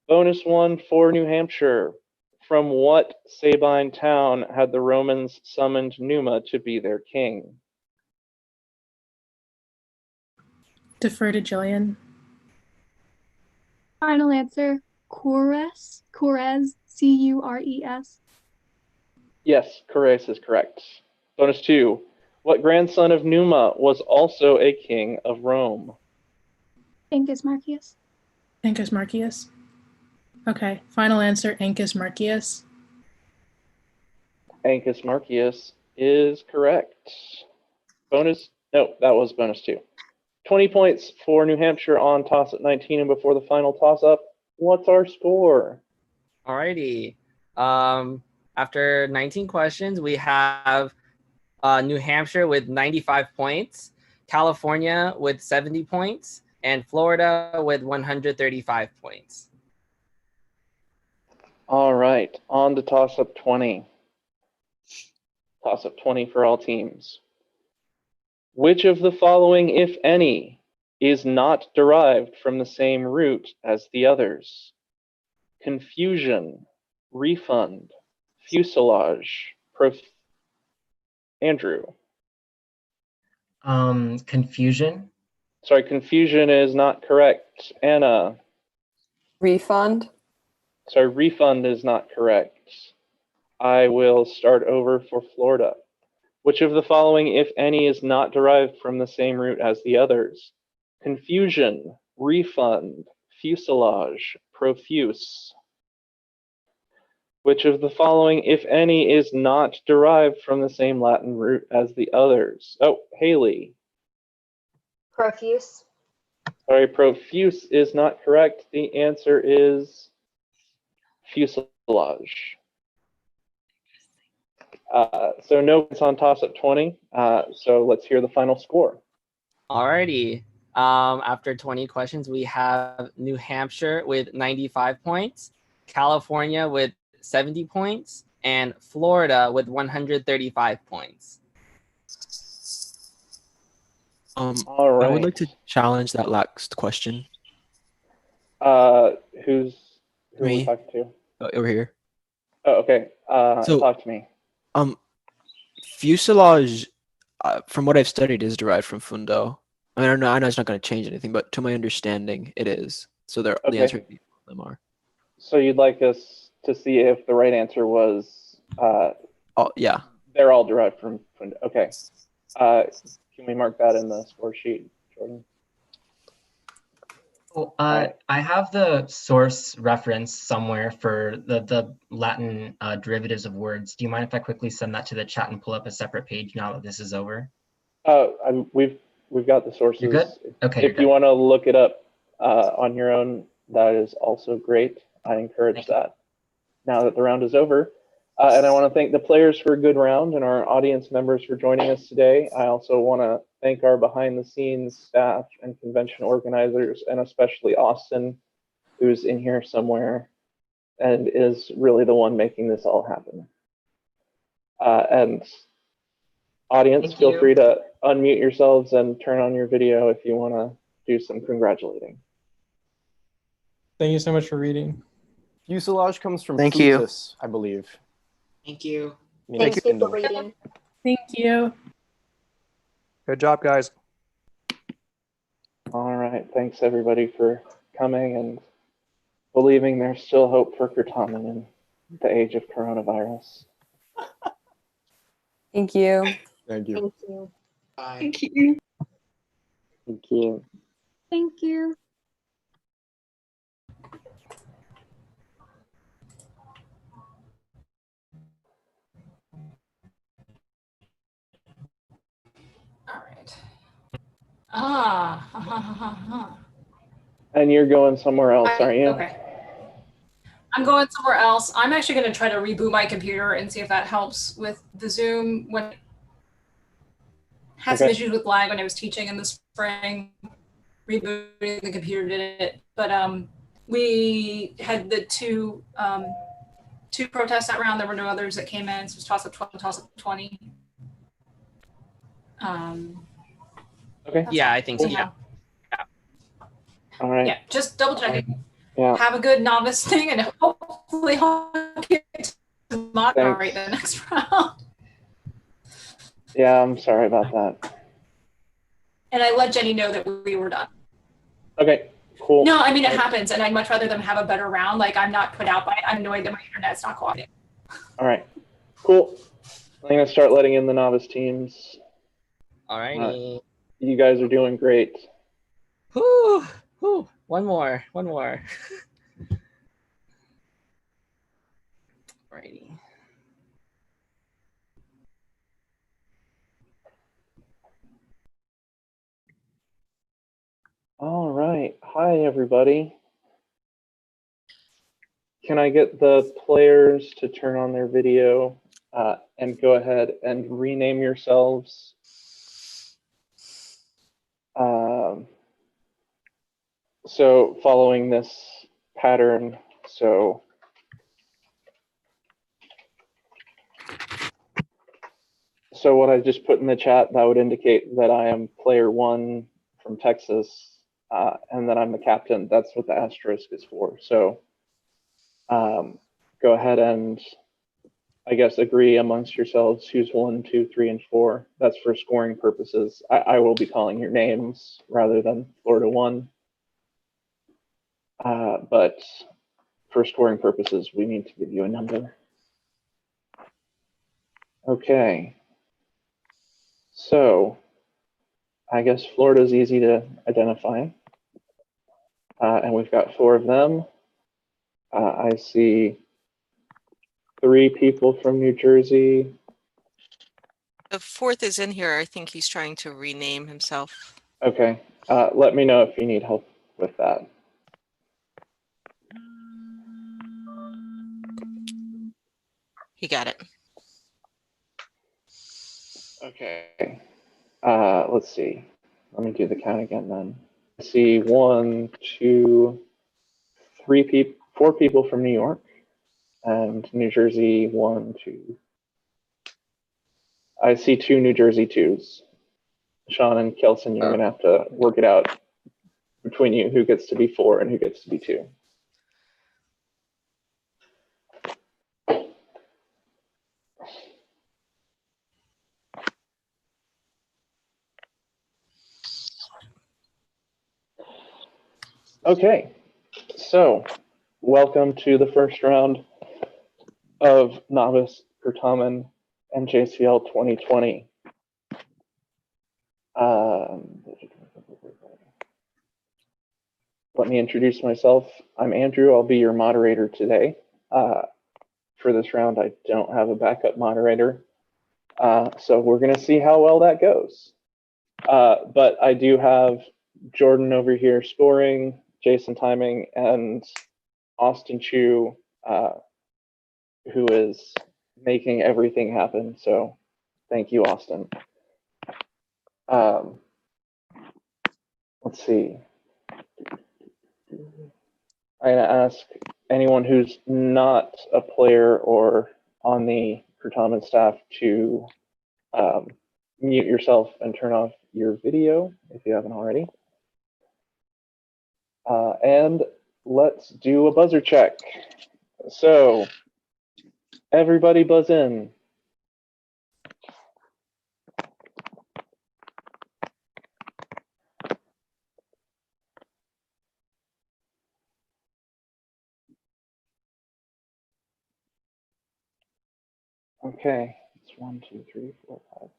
Bonus 1 for New Hampshire. From what Sabine town had the Romans summoned Numa to be their king? Defer to Jillian. Final answer, Cures, C-U-R-E-S. Yes, Cures is correct. Bonus 2. What grandson of Numa was also a king of Rome? Ancus Marcius. Ancus Marcius. Okay, final answer, Ancus Marcius. Ancus Marcius is correct. Bonus, no, that was bonus 2. 20 points for New Hampshire on toss-up 19, and before the final toss-up, what's our score? Alrighty. After 19 questions, we have New Hampshire with 95 points, California with 70 points, and Florida with 135 points. All right, on to toss-up 20. Toss-up 20 for all teams. Which of the following, if any, is not derived from the same root as the others? Confusion, refund, fuselage, Andrew. Confusion. Sorry, confusion is not correct. Anna. Refund. Sorry, refund is not correct. I will start over for Florida. Which of the following, if any, is not derived from the same root as the others? Confusion, refund, fuselage, profuse. Which of the following, if any, is not derived from the same Latin root as the others? Oh, Haley. Profuse. Sorry, profuse is not correct. The answer is fuselage. So no points on toss-up 20. So let's hear the final score. Alrighty. After 20 questions, we have New Hampshire with 95 points, California with 70 points, and Florida with 135 points. All right. I would like to challenge that last question. Who are we talking to? Over here. Oh, okay. So, talk to me. Fuselage, from what I've studied, is derived from fundo. I mean, I know it's not going to change anything, but to my understanding, it is. So the answer would be both of them are. So you'd like us to see if the right answer was? Oh yeah. They're all derived from fundo. Okay. Can we mark that in the score sheet, Jordan? Oh, I have the source reference somewhere for the Latin derivatives of words. Do you mind if I quickly send that to the chat and pull up a separate page now that this is over? We've got the sources. You're good? Okay. If you want to look it up on your own, that is also great. I encourage that. Now that the round is over. And I want to thank the players for a good round and our audience members for joining us today. I also want to thank our behind-the-scenes staff and convention organizers, and especially Austin, who's in here somewhere and is really the one making this all happen. And audience, feel free to unmute yourselves and turn on your video if you want to do some congratulating. Thank you so much for reading. Fuselage comes from Thank you. fusus, I believe. Thank you. Thank you for reading. Thank you. Good job, guys. All right. Thanks, everybody, for coming and believing there's still hope for Certamen in the age of coronavirus. Thank you. Thank you. Thank you. Bye. Thank you. Thank you. Thank you. All right. And you're going somewhere else, aren't you? Okay. I'm going somewhere else. I'm actually going to try to reboot my computer and see if that helps with the Zoom. When it had some issues with lag when I was teaching in the spring. Rebooting the computer did it, but we had the two protests that round. There were no others that came in. So it was toss up 12, toss up 20. Okay. Yeah, I think so. Yeah. All right. Yeah, just double checking. Yeah. Have a good novice thing, and hopefully I'll get to moderate the next round. Yeah, I'm sorry about that. And I let Jenny know that we were done. Okay, cool. No, I mean, it happens, and I'd much rather them have a better round. Like, I'm not put out by it. I'm annoyed that my internet's not cooperating. All right, cool. I'm going to start letting in the novice teams. All righty. You guys are doing great. Whew, whew. One more. Alrighty. All right. Hi, everybody. Can I get the players to turn on their video and go ahead and rename yourselves? So following this pattern, so what I just put in the chat, that would indicate that I am player 1 from Texas, and that I'm the captain. That's what the asterisk is for. So go ahead and, I guess, agree amongst yourselves who's 1, 2, 3, and 4. That's for scoring purposes. I will be calling your names rather than Florida 1. But for scoring purposes, we need to give you a number. Okay. So I guess Florida's easy to identify. And we've got 4 of them. I see 3 people from New Jersey. The 4th is in here. I think he's trying to rename himself. Okay. Let me know if you need help with that. He got it. Okay. Let's see. Let me do the count again then. I see 1, 2, 3 people, 4 people from New York, and New Jersey 1, 2. I see 2 New Jersey 2s. Sean and Kelson, you're gonna have to work it out between you who gets to be 4 and who gets to be 2. Okay, so welcome to the first round of Novice Certamen NJCL 2020. Let me introduce myself. I'm Andrew. I'll be your moderator today. For this round, I don't have a backup moderator, so we're going to see how well that goes. But I do have Jordan over here scoring, Jason timing, and Austin Chu, who is making everything happen. So thank you, Austin. Let's see. I'm going to ask anyone who's not a player or on the Certamen staff to mute yourself and turn off your video if you haven't already. And let's do a buzzer check. So everybody buzz in. Okay, it's 1, 2, 3, 4, 5.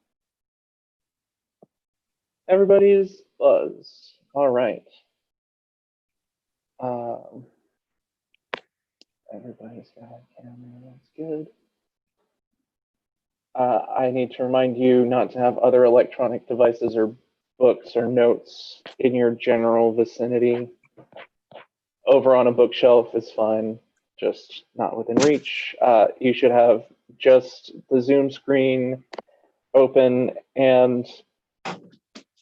Everybody's buzz. All right. Everybody's got a camera. That's good. I need to remind you not to have other electronic devices or books or notes in your general vicinity. Over on a bookshelf is fine. just not within reach. You should have just the Zoom screen open, and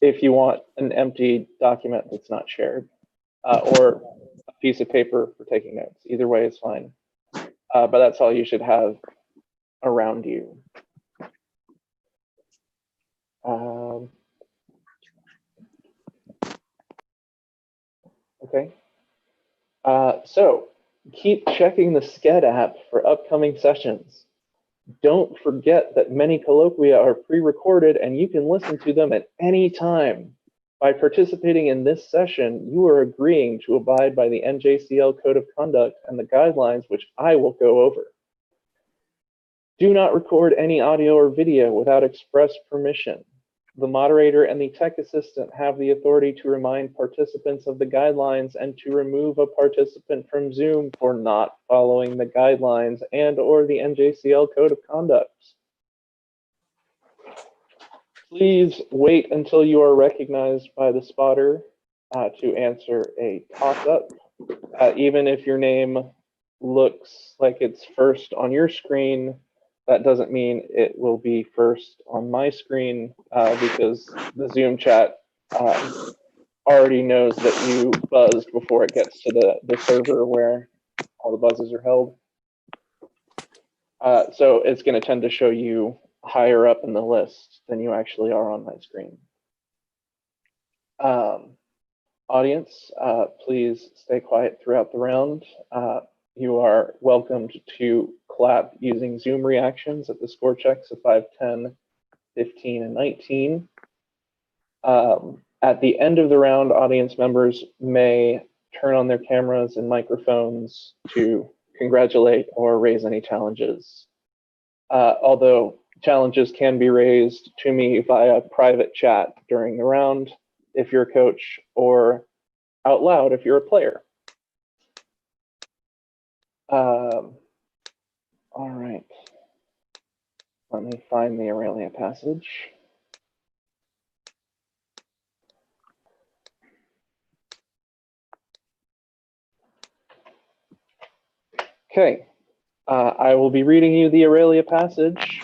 if you want an empty document that's not shared, or a piece of paper for taking notes. Either way is fine. But that's all you should have around you. Okay. So keep checking the Sched app for upcoming sessions. Don't forget that many colloquia are pre-recorded and you can listen to them at any time. By participating in this session, you are agreeing to abide by the NJCL Code of Conduct and the guidelines, which I will go over. Do not record any audio or video without express permission. The moderator and the tech assistant have the authority to remind participants of the guidelines and to remove a participant from Zoom for not following the guidelines and/or the NJCL Code of Conduct. Please wait until you are recognized by the spotter to answer a toss-up. Even if your name looks like it's first on your screen, that doesn't mean it will be first on my screen because the Zoom chat already knows that you buzzed before it gets to the server where all the buzzes are held. So it's going to tend to show you higher up in the list than you actually are on my screen. Audience, please stay quiet throughout the round. You are welcomed to clap using Zoom reactions at the score checks of 5, 10, 15, and 19. At the end of the round, audience members may turn on their cameras and microphones to congratulate or raise any challenges. Although challenges can be raised to me via private chat during the round if you're a coach, or out loud if you're a player. All right, let me find the Aurelia passage. Okay, I will be reading you the Aurelia passage.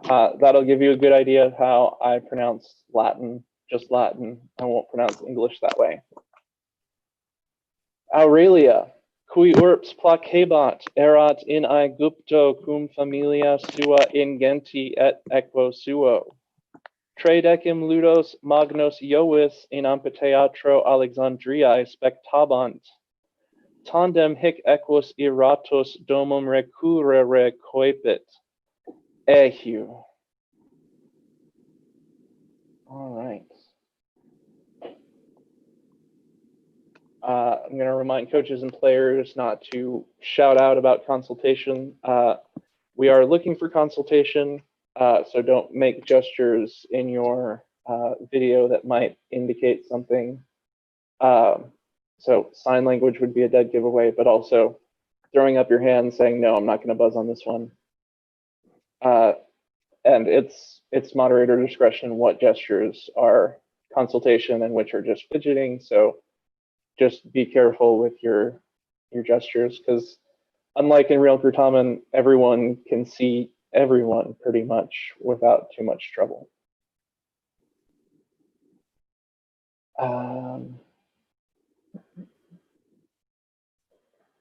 That'll give you a good idea of how I pronounce Latin, just Latin. I won't pronounce English that way. Aurelia, cui urbs placebat, erat in Aegypto cum familia sua ingenti et equo suo. 30 ludos magnos Iovis in amphitheatro Alexandriae spectabant. Tandem hic equus iratus domum recurrere coepit. Ehu. All right. I'm going to remind coaches and players not to shout out about consultation. We are looking for consultation, so don't make gestures in your video that might indicate something. So sign language would be a dead giveaway, but also throwing up your hand saying, no, I'm not going to buzz on this one. And it's moderator discretion what gestures are consultation and which are just fidgeting. So just be careful with your gestures, because unlike in real Certamen, everyone can see everyone pretty much without too much trouble.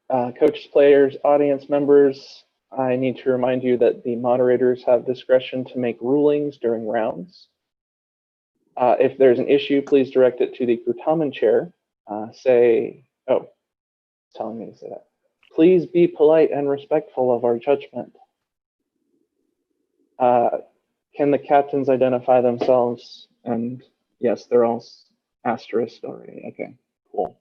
Coaches, players, audience members, I need to remind you that the moderators have discretion to make rulings during rounds. If there's an issue, please direct it to the Certamen chair. Say, oh, it's telling me to say that. Please be polite and respectful of our judgment. Can the captains identify themselves? And yes, they're all asterisked already. Okay, cool.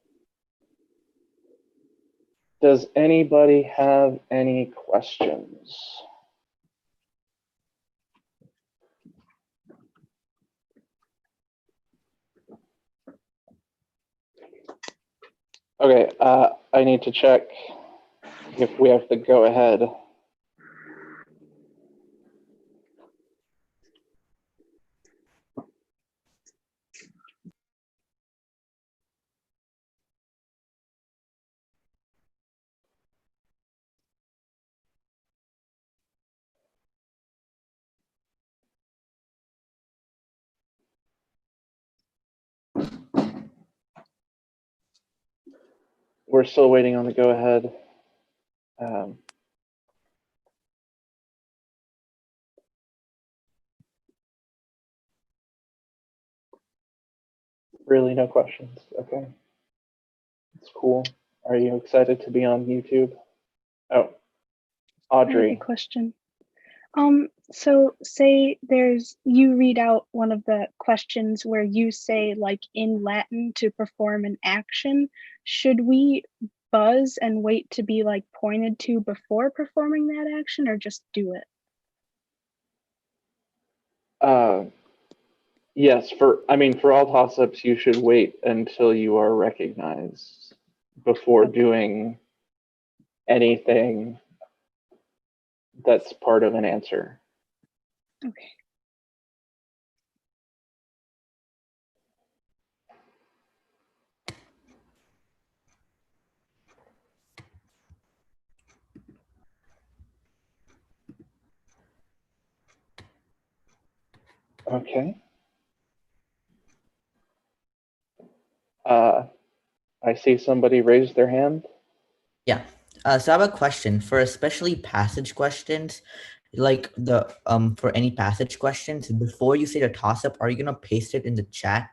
Does anybody have any questions? Okay, I need to check if we have to go ahead. We're still waiting on the go-ahead. Really, no questions. Okay. It's cool. Are you excited to be on YouTube? Oh, I have a Audrey. question. So say you read out one of the questions where you say like in Latin to perform an action. Should we buzz and wait to be like pointed to before performing that action, or just do it? Yes, for all toss-ups, you should wait until you are recognized before doing anything that's part of an answer. Okay. Okay. I see somebody raise their hand. Yeah. So I have a question for especially passage questions, like the for any passage questions. Before you say the toss up, are you gonna paste it in the chat?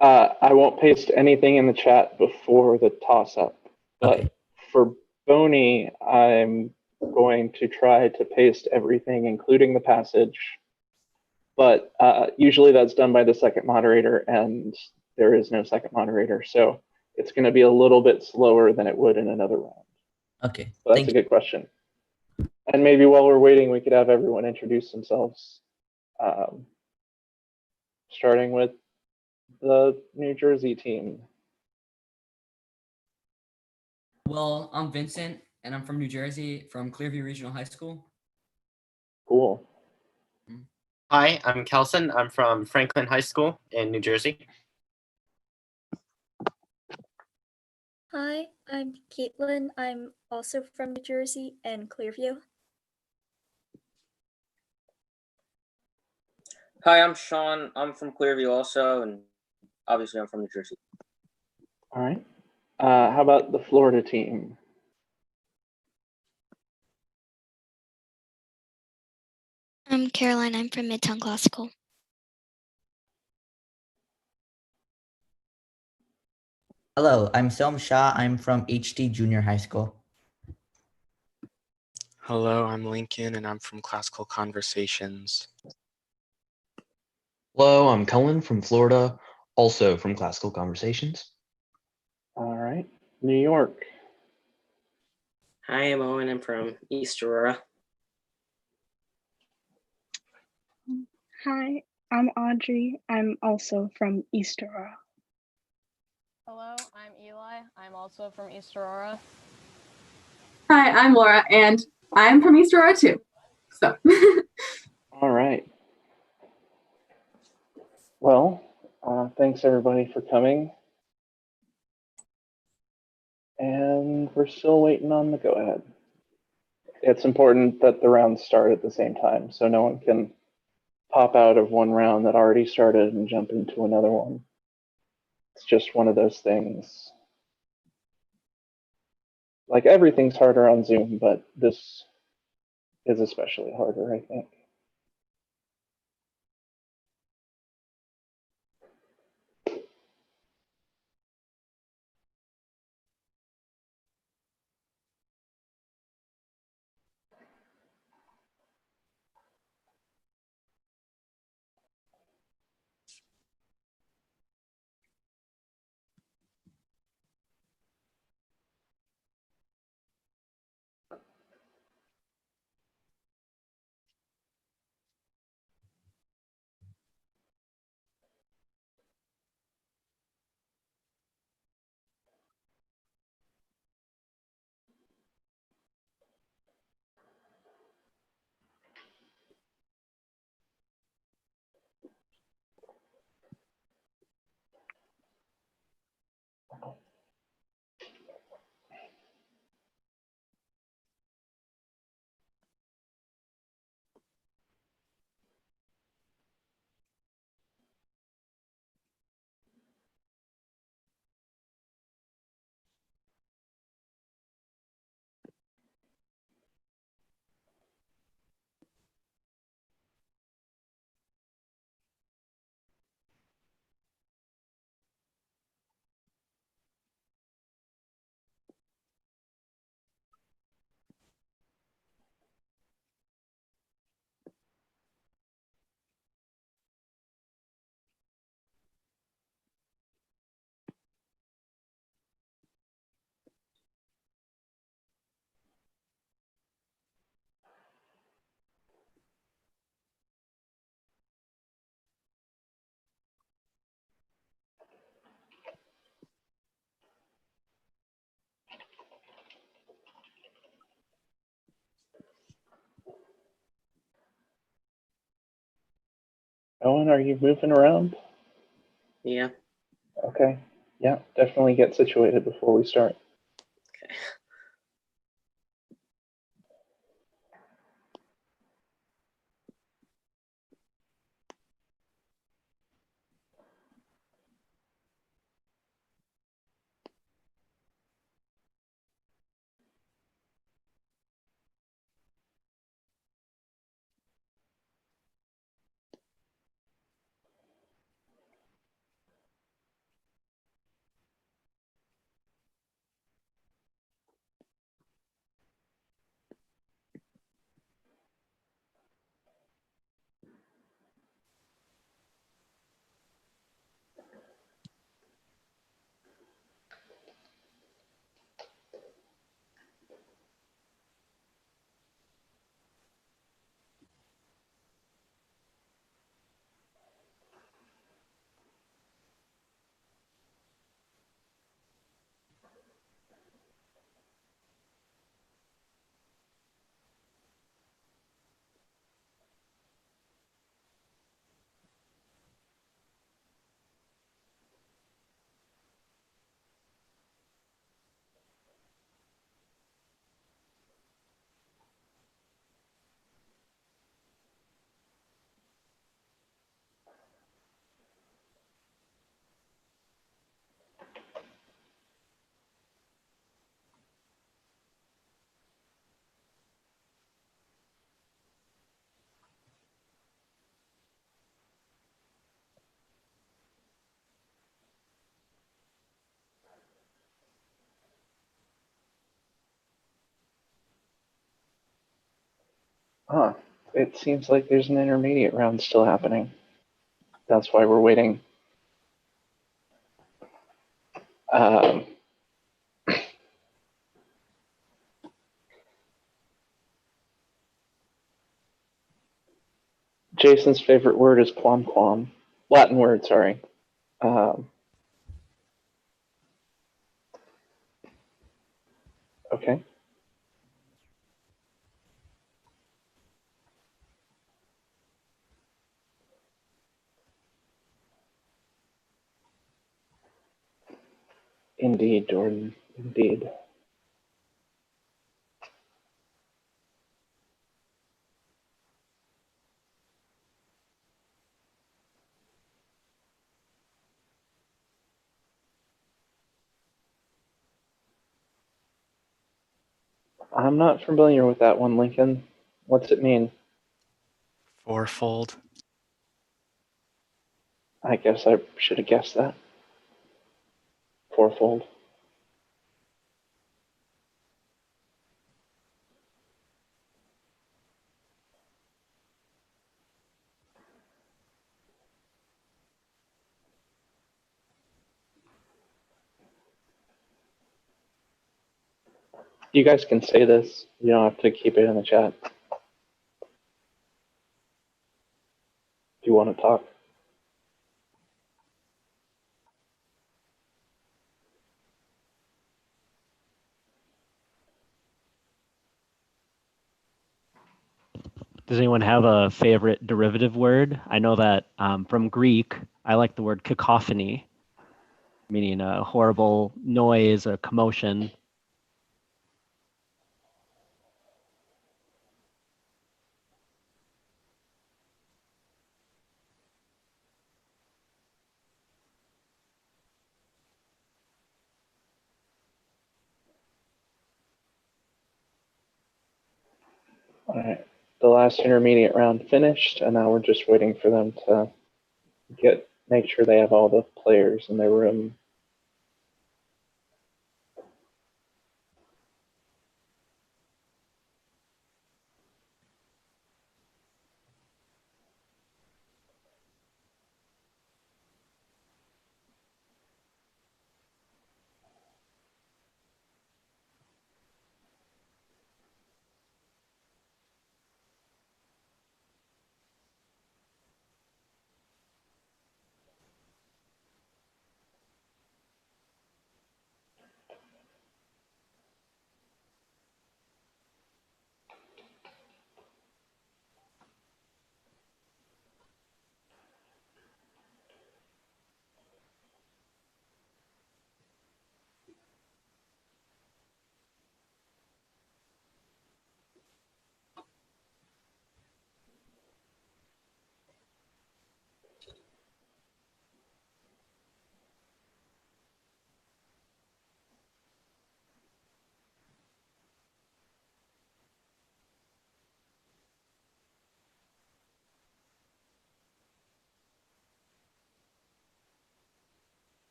I won't paste anything in the chat before the toss-up, but for Boney, I'm going to try to paste everything, including the passage. But usually that's done by the second moderator, and there is no second moderator, so it's going to be a little bit slower than it would in another round. Okay. So that's a good question. And maybe while we're waiting, we could have everyone introduce themselves, starting with the New Jersey team. Well, I'm Vincent, and I'm from New Jersey, from Clearview Regional High School. Cool. Hi, I'm Kelson. I'm from Franklin High School in New Jersey. Hi, I'm Caitlin. I'm also from New Jersey and Clearview. Hi, I'm Sean. I'm from Clearview also, and obviously I'm from New Jersey. All right. How about the Florida team? I'm Caroline. I'm from Midtown Classical. Hello, I'm Selm Shah. I'm from HD Junior High School. Hello, I'm Lincoln, and I'm from Classical Conversations. Hello, I'm Cullen from Florida, also from Classical Conversations. All right. New York. Hi, I'm Owen. I'm from East Aurora. Hi, I'm Audrey. I'm also from East Aurora. Hello, I'm Eli. I'm also from East Aurora. Hi, I'm Laura, and I'm from East Aurora too. So. All right. Well, thanks everybody for coming. And we're still waiting on the go-ahead. It's important that the rounds start at the same time, so no one can pop out of one round that already started and jump into another one. It's just one of those things. Like everything's harder on Zoom, but this is especially harder, I think. Owen, are you moving around? Yeah. Okay. Yeah, definitely get situated before we start. Okay. Huh. It seems like there's an intermediate round still happening. That's why we're waiting. Um, Jason's favorite word is quam quam. Latin word, sorry. Okay. Indeed, Jordan. Indeed. I'm not familiar with that one, Lincoln. What's it mean? Fourfold. I guess I should have guessed that. Fourfold. You guys can say this. You don't have to keep it in the chat. If you want to talk. Does anyone have a favorite derivative word? I know that from Greek, I like the word cacophony, meaning a horrible noise or commotion. All right. The last intermediate round finished, and now we're just waiting for them to make sure they have all the players in their room.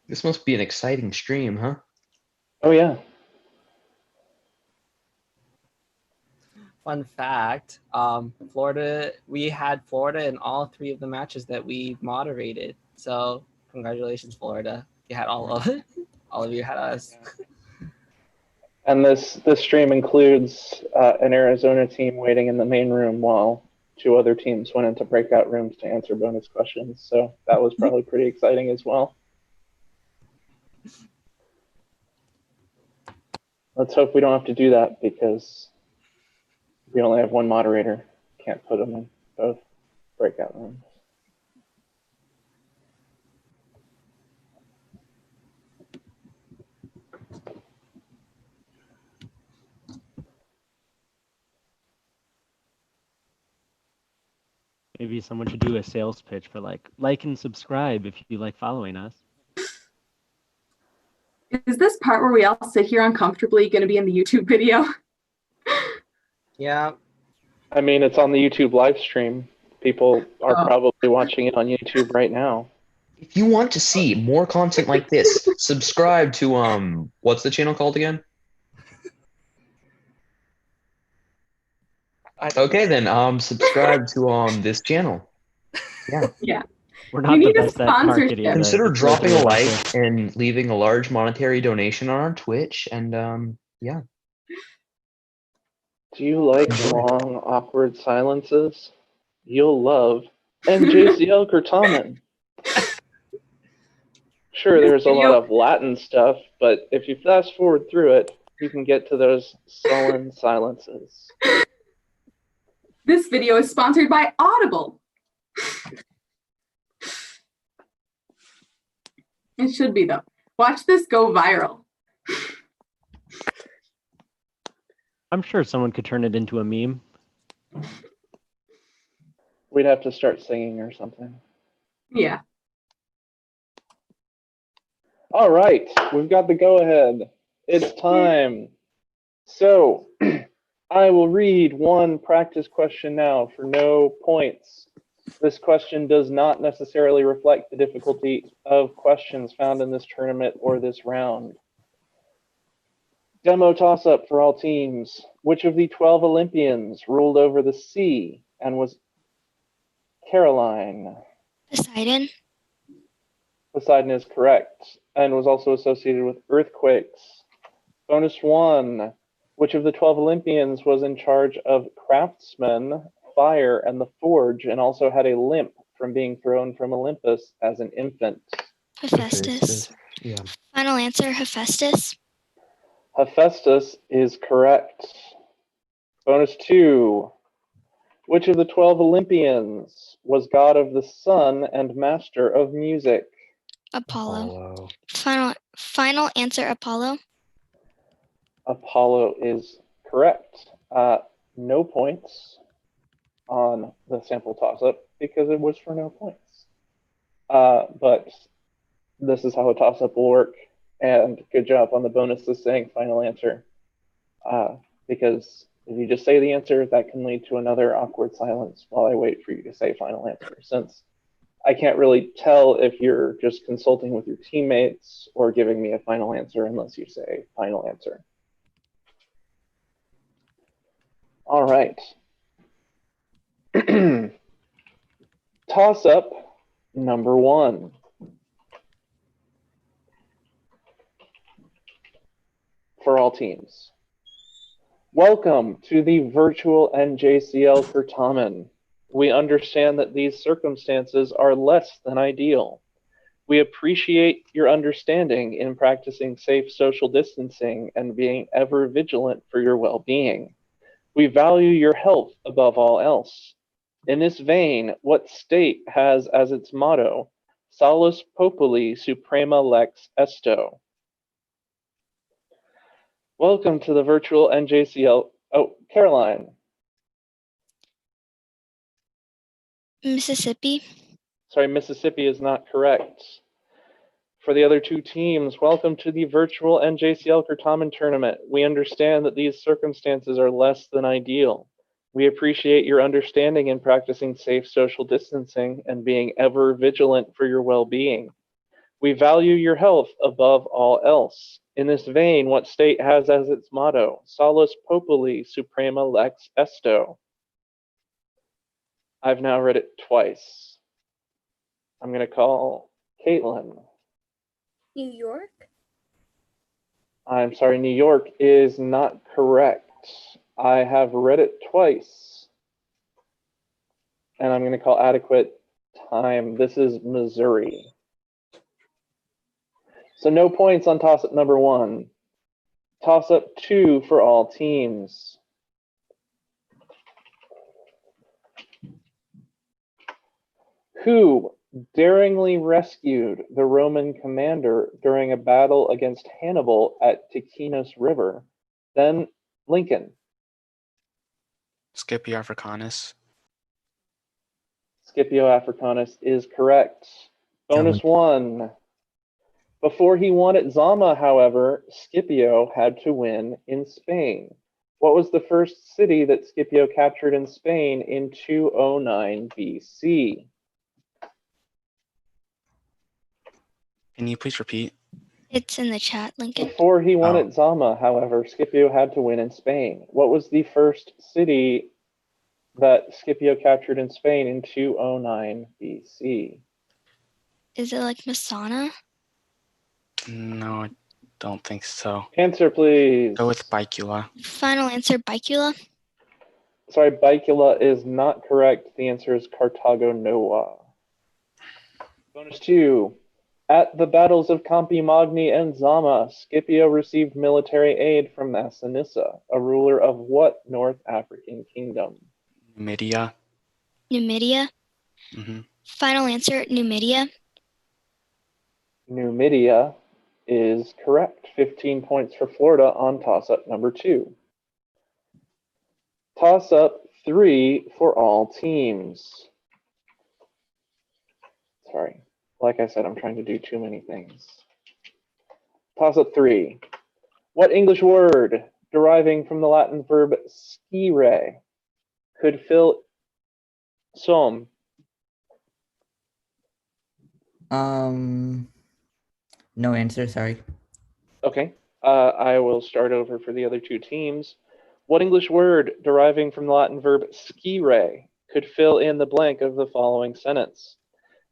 This must be an exciting stream, huh? Oh yeah. Fun fact, Florida, we had Florida in all 3 of the matches that we moderated. So congratulations, Florida. You had all of it. All of you had us. And this stream includes an Arizona team waiting in the main room while 2 other teams went into breakout rooms to answer bonus questions. So that was probably pretty exciting as well. Let's hope we don't have to do that because we only have 1 moderator. Can't put them in both breakout rooms. Maybe someone should do a sales pitch for like and subscribe if you like following us. Is this part where we all sit here uncomfortably going to be in the YouTube video? Yeah. I mean, it's on the YouTube live stream. People are probably watching it on YouTube right now. If you want to see more content like this, subscribe to what's the channel called again? Okay then, subscribe to this channel. Yeah. Yeah. We're not the best at marketing. Consider dropping a like and leaving a large monetary donation on our Twitch, and yeah. Do you like long, awkward silences? You'll love NJCL Certamen. Sure, there's a lot of Latin stuff, but if you fast forward through it, you can get to those sullen silences. This video is sponsored by Audible. It should be, though. Watch this go viral. I'm sure someone could turn it into a meme. We'd have to start singing or something. Yeah. All right, we've got the go-ahead. It's time. So, I will read 1 practice question now for no points. This question does not necessarily reflect the difficulty of questions found in this tournament or this round. Demo toss-up for all teams. Which of the 12 Olympians ruled over the sea and was Caroline? Poseidon. Poseidon is correct and was also associated with earthquakes. Bonus 1. Which of the 12 Olympians was in charge of craftsmen, fire, and the forge, and also had a limp from being thrown from Olympus as an infant? Hephaestus. Yeah. Final answer, Hephaestus. Hephaestus is correct. Bonus 2. Which of the 12 Olympians was god of the sun and master of music? Apollo. Final answer, Apollo. Apollo is correct. No points on the sample toss-up because it was for no points. But this is how a toss-up will work. And good job on the bonuses saying final answer. Because if you just say the answer, that can lead to another awkward silence while I wait for you to say final answer. Since I can't really tell if you're just consulting with your teammates or giving me a final answer unless you say final answer. All right. Toss-up number 1. For all teams. Welcome to the virtual NJCL Certamen. We understand that these circumstances are less than ideal. We appreciate your understanding in practicing safe social distancing and being ever vigilant for your well-being. We value your health above all else. In this vein, what state has as its motto, Salus Populi Suprema Lex Esto? Welcome to the virtual NJCL. Oh, Caroline. Mississippi. Sorry, Mississippi is not correct. For the other 2 teams, welcome to the virtual NJCL Certamen tournament. We understand that these circumstances are less than ideal. We appreciate your understanding in practicing safe social distancing and being ever vigilant for your well-being. We value your health above all else. In this vein, what state has as its motto, Salus Populi Suprema Lex Esto? I've now read it twice. I'm going to call Caitlin. New York? I'm sorry, New York is not correct. I have read it twice. And I'm going to call adequate time. This is Missouri. So no points on toss-up number 1. Toss-up 2 for all teams. Who daringly rescued the Roman commander during a battle against Hannibal at Ticinus River? Then Lincoln. Scipio Africanus. Scipio Africanus is correct. Bonus 1. Before he won at Zama, however, Scipio had to win in Spain. What was the first city that Scipio captured in Spain in 209 BC? Can you please repeat? It's in the chat, Lincoln. Before he won at Zama, however, Scipio had to win in Spain. What was the first city that Scipio captured in Spain in 209 BC? Is it like Masana? No, I don't think so. Answer, please. Go with Bicula. Final answer, Bicula. Sorry, Bicula is not correct. The answer is Carthago Nova. Bonus 2. At the battles of Campimagni and Zama, Scipio received military aid from Massinissa, a ruler of what North African kingdom? Numidia. Numidia. Mm-hmm. Final answer, Numidia. Numidia is correct. 15 points for Florida on toss-up number 2. Toss-up 3 for all teams. Sorry. Like I said, I'm trying to do too many things. Toss-up 3. What English word, deriving from the Latin verb scire, could fill som? No answer, sorry. Okay. I will start over for the other 2 teams. What English word, deriving from the Latin verb scire, could fill in the blank of the following sentence?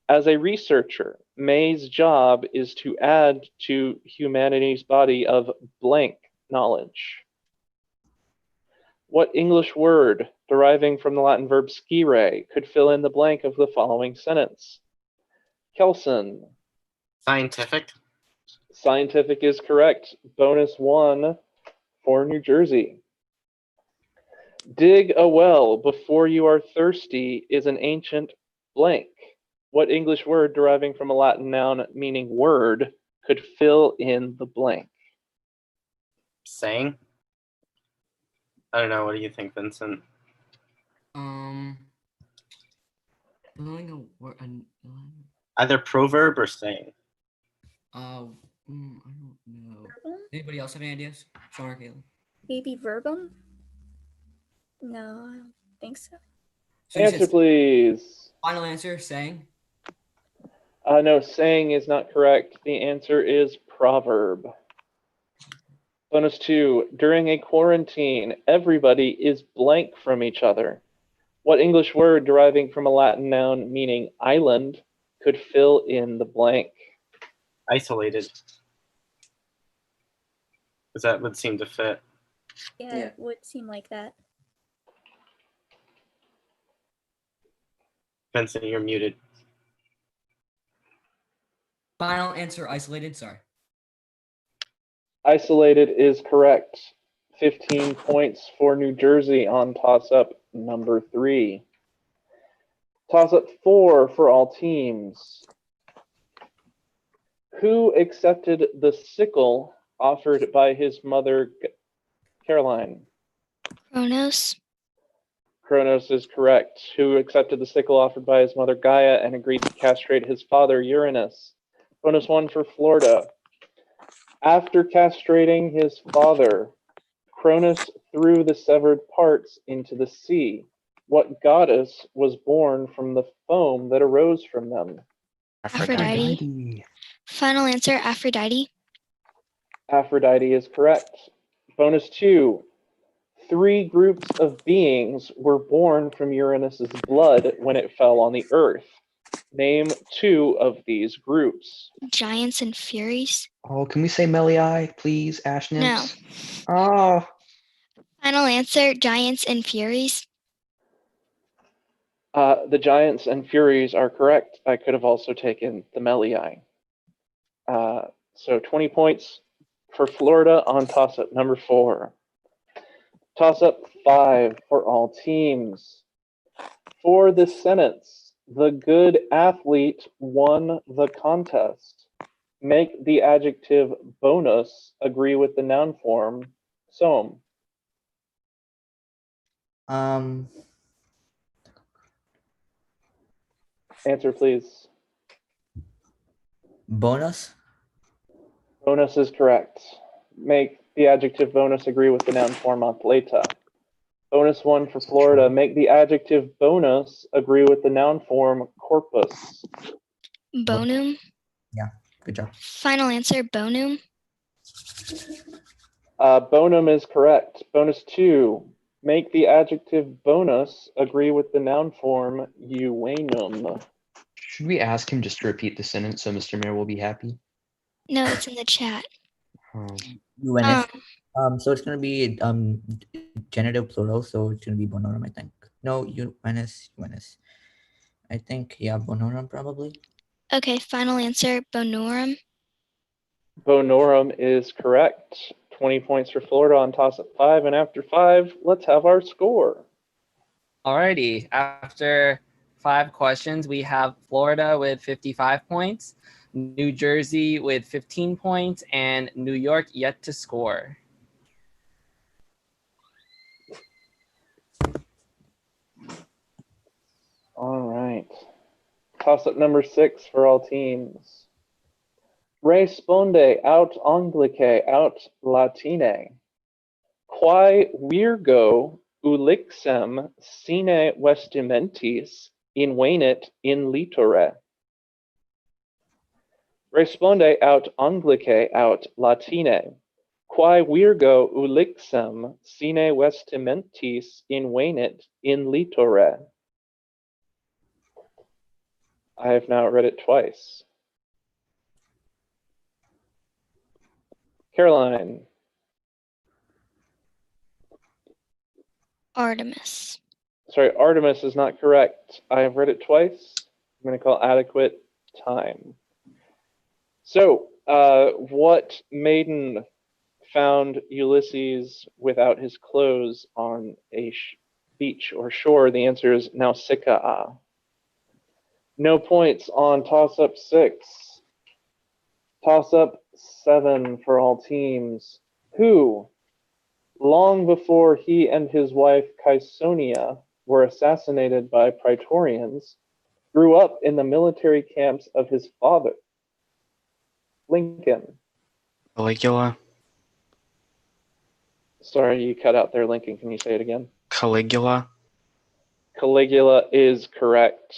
As a researcher, May's job is to add to humanity's body of blank knowledge. What English word, deriving from the Latin verb scire, could fill in the blank of the following sentence? Kelson. Scientific. Scientific is correct. Bonus 1 for New Jersey. Dig a well before you are thirsty is an ancient blank. What English word deriving from a Latin noun meaning word could fill in the blank? Saying. I don't know. What do you think, Vincent? Either proverb or saying. I don't know. Anybody else have any ideas? Sean or Caitlin? Maybe verbum? No, I don't think so. So you Answer, said please. final answer, saying? No, saying is not correct. The answer is proverb. Bonus 2. During a quarantine, everybody is blank from each other. What English word deriving from a Latin noun meaning island could fill in the blank? Isolated. Because that would seem to fit. Yeah, it would seem like that. Vincent, you're muted. Final answer, isolated. Sorry. Isolated is correct. 15 points for New Jersey on toss-up number 3. Toss-up 4 for all teams. Who accepted the sickle offered by his mother, Caroline? Kronos. Kronos is correct. Who accepted the sickle offered by his mother, Gaia, and agreed to castrate his father, Uranus? Bonus 1 for Florida. After castrating his father, Cronus threw the severed parts into the sea. What goddess was born from the foam that arose from them? Aphrodite. Final answer, Aphrodite. Aphrodite is correct. Bonus 2. 3 groups of beings were born from Uranus's blood when it fell on the Earth. Name 2 of these groups. Giants and Furies. Oh, can we say Melii, please? Ash No. nymphs? Oh. Final answer, Giants and Furies. The Giants and Furies are correct. I could have also taken the Melii. So 20 points for Florida on toss-up number 4. Toss-up 5 for all teams. For this sentence, the good athlete won the contest. Make the adjective bonus agree with the noun form som. Answer, please. Bonus? Bonus is correct. Make the adjective bonus agree with the noun form athleta. Bonus 1 for Florida. Make the adjective bonus agree with the noun form corpus. Bonum. Yeah, good job. Final answer, bonum. Bonum is correct. Bonus 2. Make the adjective bonus agree with the noun form euenum. Should we ask him just to repeat the sentence so Mr. Mayor will be happy? No, it's in the chat. Uranus. So it's gonna be genitive plural, so it's gonna be bonorum, I think. No, Uranus. I think, yeah, bonorum probably. Okay, final answer, bonorum. Bonorum is correct. 20 points for Florida on toss-up 5, and after 5, let's have our score. Alrighty, after 5 questions, we have Florida with 55 points, New Jersey with 15 points, and New York yet to score. All right. Toss-up number 6 for all teams. Responde aut Anglice aut Latine. Quae virgo ulixem sine vestimentis invenit in litore. Responde aut Anglice aut Latine. Quae virgo ulixem sine vestimentis invenit in litore. I have now read it twice. Caroline. Artemis. Sorry, Artemis is not correct. I have read it twice. I'm going to call adequate time. So, what maiden found Ulysses without his clothes on a beach or shore? The answer is Nausicaa. No points on toss-up 6. Toss-up 7 for all teams. Who, long before he and his wife Caesonia were assassinated by Praetorians, grew up in the military camps of his father, Lincoln? Caligula. Sorry, you cut out there, Lincoln. Can you say it again? Caligula. Caligula is correct.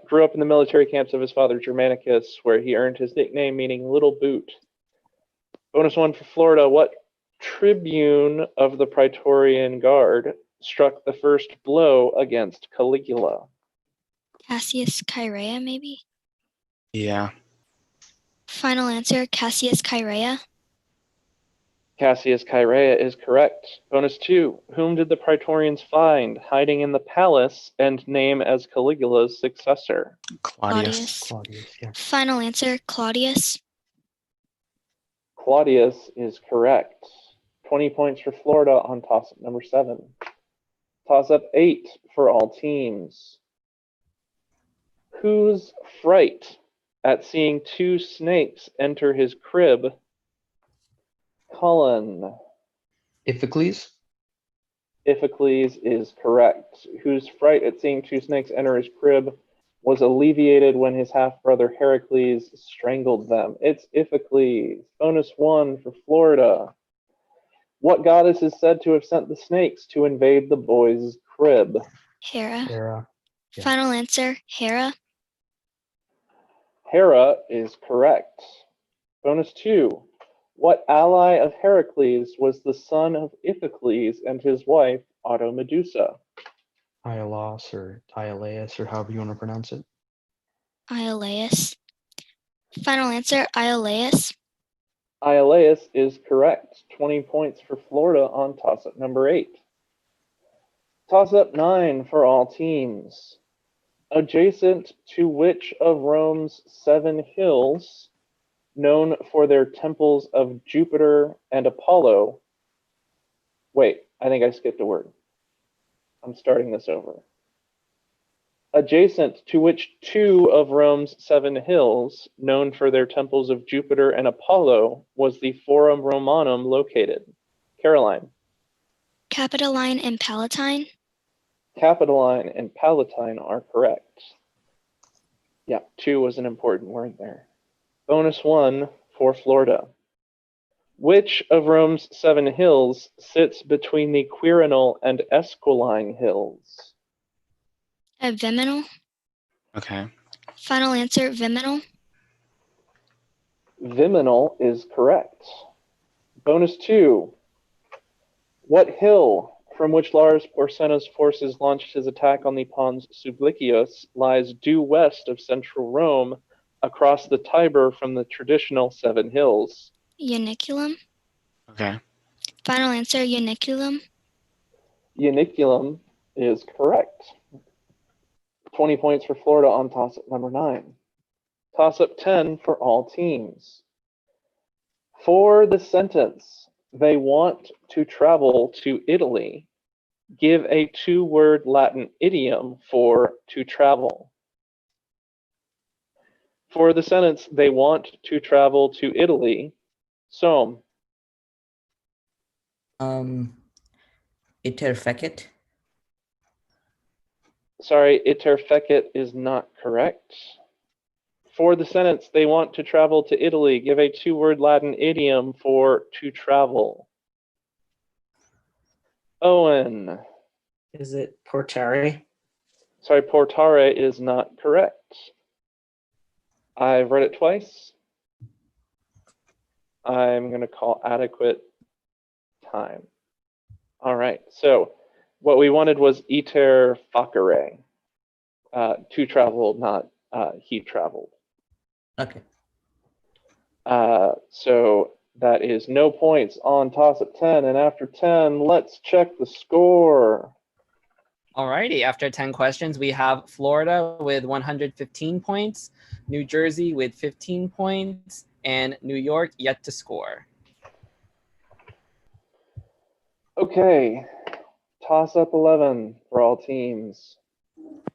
Grew up in the military camps of his father, Germanicus, where he earned his nickname meaning Little Boot. Bonus 1 for Florida. What tribune of the Praetorian Guard struck the first blow against Caligula? Cassius Chaerea, maybe? Yeah. Final answer, Cassius Chaerea. Cassius Chaerea is correct. Bonus 2. Whom did the Praetorians find hiding in the palace and name as Caligula's successor? Claudius. Yeah. Final answer, Claudius. Claudius is correct. 20 points for Florida on toss-up number 7. Toss-up 8 for all teams. Whose fright at seeing 2 snakes enter his crib? Cullen. Iphicles? Iphicles is correct. Whose fright at seeing 2 snakes enter his crib was alleviated when his half-brother Heracles strangled them. It's Iphicles. Bonus 1 for Florida. What goddess is said to have sent the snakes to invade the boys' crib? Hera. Hera. Final answer, Hera. Hera is correct. Bonus 2. What ally of Heracles was the son of Iphicles and his wife, Automedusa? Iolaus or Iolaus or however you want to pronounce it. Iolaus. Final answer, Iolaus. Iolaus is correct. 20 points for Florida on toss-up number 8. Toss-up 9 for all teams. Adjacent to which of Rome's 7 hills, known for their temples of Jupiter and Apollo? Wait, I think I skipped a word. I'm starting this over. Adjacent to which 2 of Rome's 7 hills, known for their temples of Jupiter and Apollo, was the Forum Romanum located? Caroline. Capitoline and Palatine. Capitoline and Palatine are correct. Yeah, 2 was an important word there. Bonus 1 for Florida. Which of Rome's 7 hills sits between the Quirinal and Esquiline hills? Viminal. Okay. Final answer, Viminal. Viminal is correct. Bonus 2. What hill from which Lars Porsena's forces launched his attack on the Pons Sublicius lies due west of central Rome across the Tiber from the traditional 7 hills? Ianiculum. Okay. Final answer, Ianiculum. Ianiculum is correct. 20 points for Florida on toss-up number 9. Toss-up 10 for all teams. For the sentence, they want to travel to Italy, give a 2-word Latin idiom for to travel. For the sentence, they want to travel to Italy, Soam. Iter fecit. Sorry, iter fecit is not correct. For the sentence, they want to travel to Italy, give a 2-word Latin idiom for to travel. Owen. Is it portare? Sorry, portare is not correct. I've read it twice. I'm going to call adequate time. All right, so what we wanted was iter facere, to travel, not he traveled. Okay. So that is no points on toss at 10, and after 10, let's check the score. Alrighty, after 10 questions, we have Florida with 115 points, New Jersey with 15 points, and New York yet to score. Okay, toss up 11 for all teams.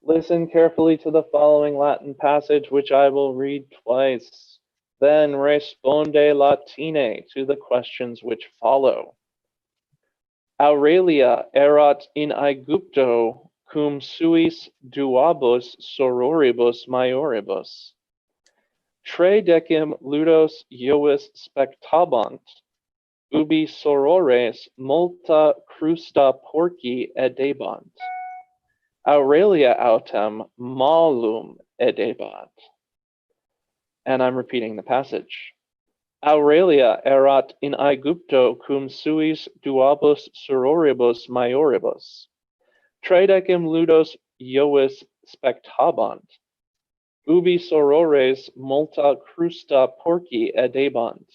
Listen carefully to the following Latin passage, which I will read twice. Then responde latine to the questions which follow. Aurelia erat in Aegypto cum suis duabus sororibus maioribus. Tre decim ludos Iovis spectabant, ubi sorores multa crusta porci edebant. Aurelia autem malum edebant. And I'm repeating the passage. Aurelia erat in Aegypto cum suis duabus sororibus maioribus. Tre decim ludos Iovis spectabant. Ubi sorores multa crusta porci edebant.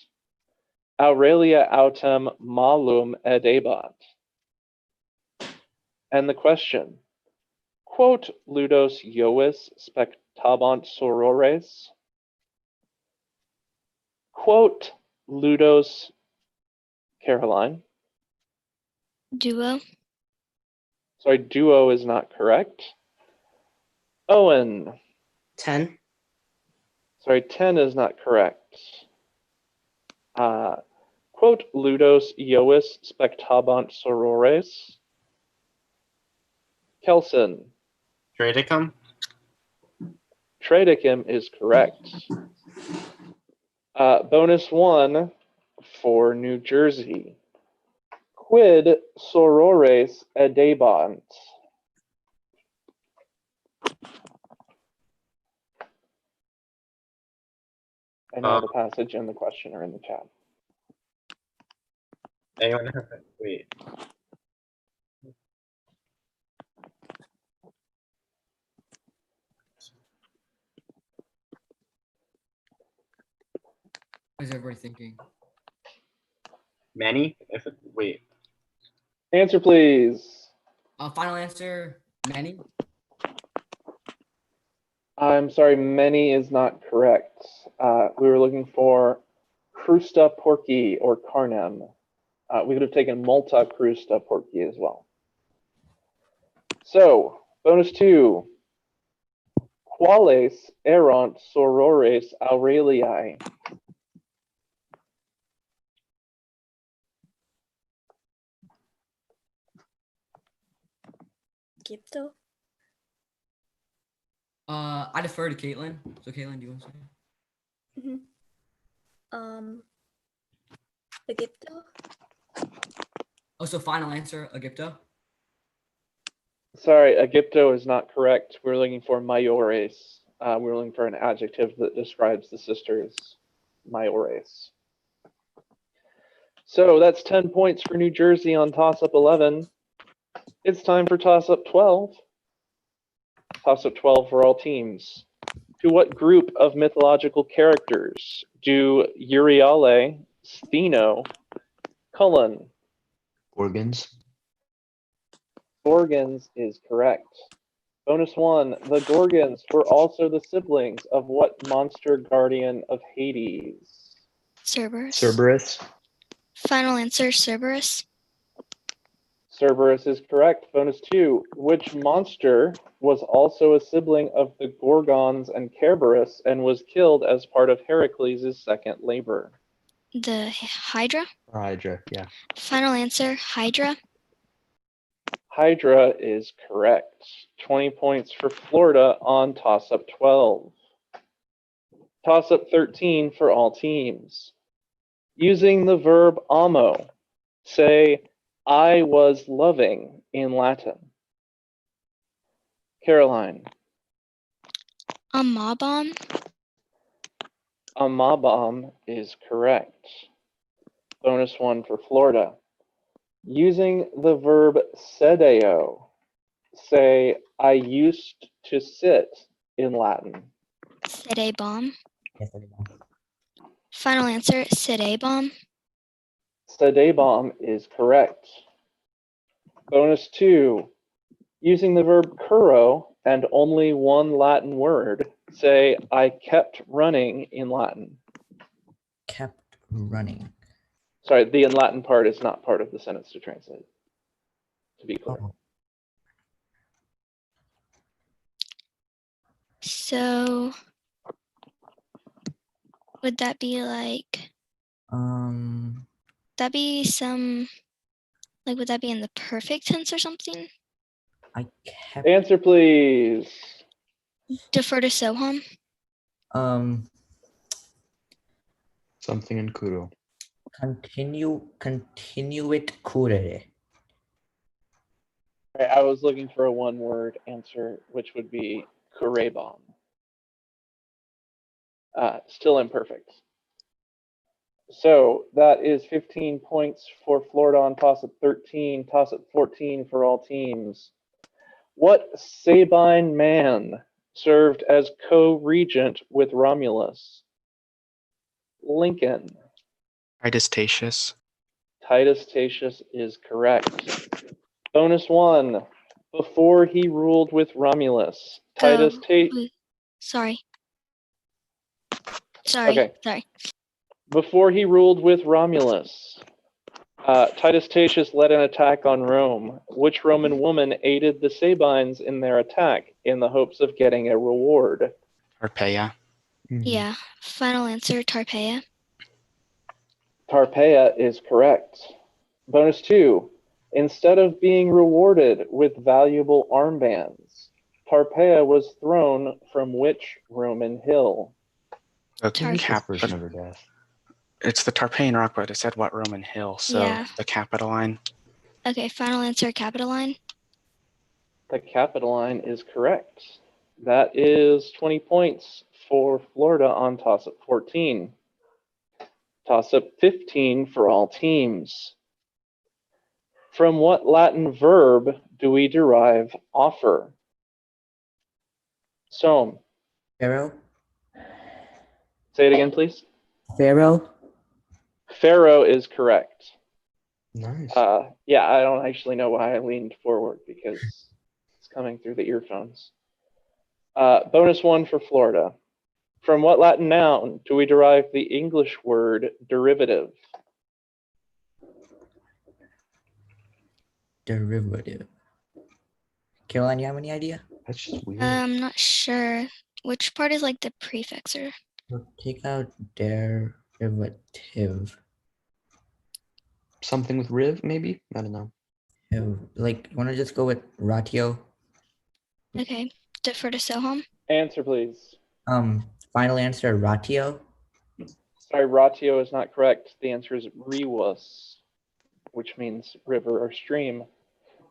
Aurelia autem malum edebant. And the question, quote ludos Iovis spectabant sorores? Quote ludos, Caroline. Duo. Sorry, duo is not correct. Owen. 10. Sorry, 10 is not correct. Quote ludos Iovis spectabant sorores? Kelson. Tradicum? Tradicum is correct. Bonus 1 for New Jersey. Quid sorores edebant? And now the passage and the question are in the chat. Anyone have it? Wait. What is everybody thinking? Many? Wait. Answer, please. Final answer, many. I'm sorry, many is not correct. We were looking for crusta porci or carnem. We could have taken multa crusta porci as well. So, bonus 2. Quales erant sorores Aureliae? Gipto? I defer to Caitlin. So Caitlin, do you want to say? Egipto? Oh, so final answer, Egypto? Sorry, Egypto is not correct. We're looking for mayores. We're looking for an adjective that describes the sisters, mayores. So that's 10 points for New Jersey on toss-up 11. It's time for toss-up 12. Toss-up 12 for all teams. To what group of mythological characters do Euryale, Stheno, Cullen? Organs. Gorgons is correct. Bonus 1. The Gorgons were also the siblings of what monster guardian of Hades? Cerberus. Cerberus. Final answer, Cerberus. Cerberus is correct. Bonus 2. Which monster was also a sibling of the Gorgons and Cerberus and was killed as part of Heracles' second labor? The Hydra. Or Hydra, yeah. Final answer, Hydra. Hydra is correct. 20 points for Florida on toss-up 12. Toss-up 13 for all teams. Using the verb amo, say, I was loving in Latin. Caroline. Amabom. Amabom is correct. Bonus 1 for Florida. Using the verb sedeo, say, I used to sit in Latin. Sedebom. Final answer, Sedebom. Sedebom is correct. Bonus 2. Using the verb curro and only one Latin word, say, I kept running in Latin. Kept running. Sorry, the in Latin part is not part of the sentence to translate, to be clear. Oh. So, would that be like, that be some, like, would that be in the perfect tense or something? I kept. Answer, please. Defer to Soham. Something in Kuro. Continuit curere. Right, I was looking for a one-word answer, which would be kurebom. Still imperfect. So that is 15 points for Florida on toss-up 13, toss-up 14 for all teams. What Sabine man served as co-regent with Romulus? Lincoln. Titus Tatius. Titus Tatius is correct. Bonus 1. Before he ruled with Romulus, Titus Tatius. Sorry. Okay. Before he ruled with Romulus, Titus Tatius led an attack on Rome. Which Roman woman aided the Sabines in their attack in the hopes of getting a reward? Tarpeia. Yeah. Final answer, Tarpeia. Tarpeia is correct. Bonus 2. Instead of being rewarded with valuable armbands, Tarpeia was thrown from which Roman hill? Version of her death. It's the Tarpeian Rock, but it said what Roman hill, so Yeah. the Capitoline. Okay, final answer, Capitoline. The Capitoline is correct. That is 20 points for Florida on toss-up 14. Toss-up 15 for all teams. From what Latin verb do we derive offer? Soam. Pharaoh. Say it again, please. Pharaoh. Pharaoh is correct. Nice. Yeah, I don't actually know why I leaned forward because it's coming through the earphones. Bonus 1 for Florida. From what Latin noun do we derive the English word derivative? Derivative. Caroline, you have any idea? That's just weird. I'm not sure. Which part is like the prefixer? We'll take out derivative. Something with riv, maybe? I don't know. Like, you want to just go with ratio? Okay. Defer to Soham. Answer, please. Final answer, ratio. Sorry, ratio is not correct. The answer is rius, which means river or stream.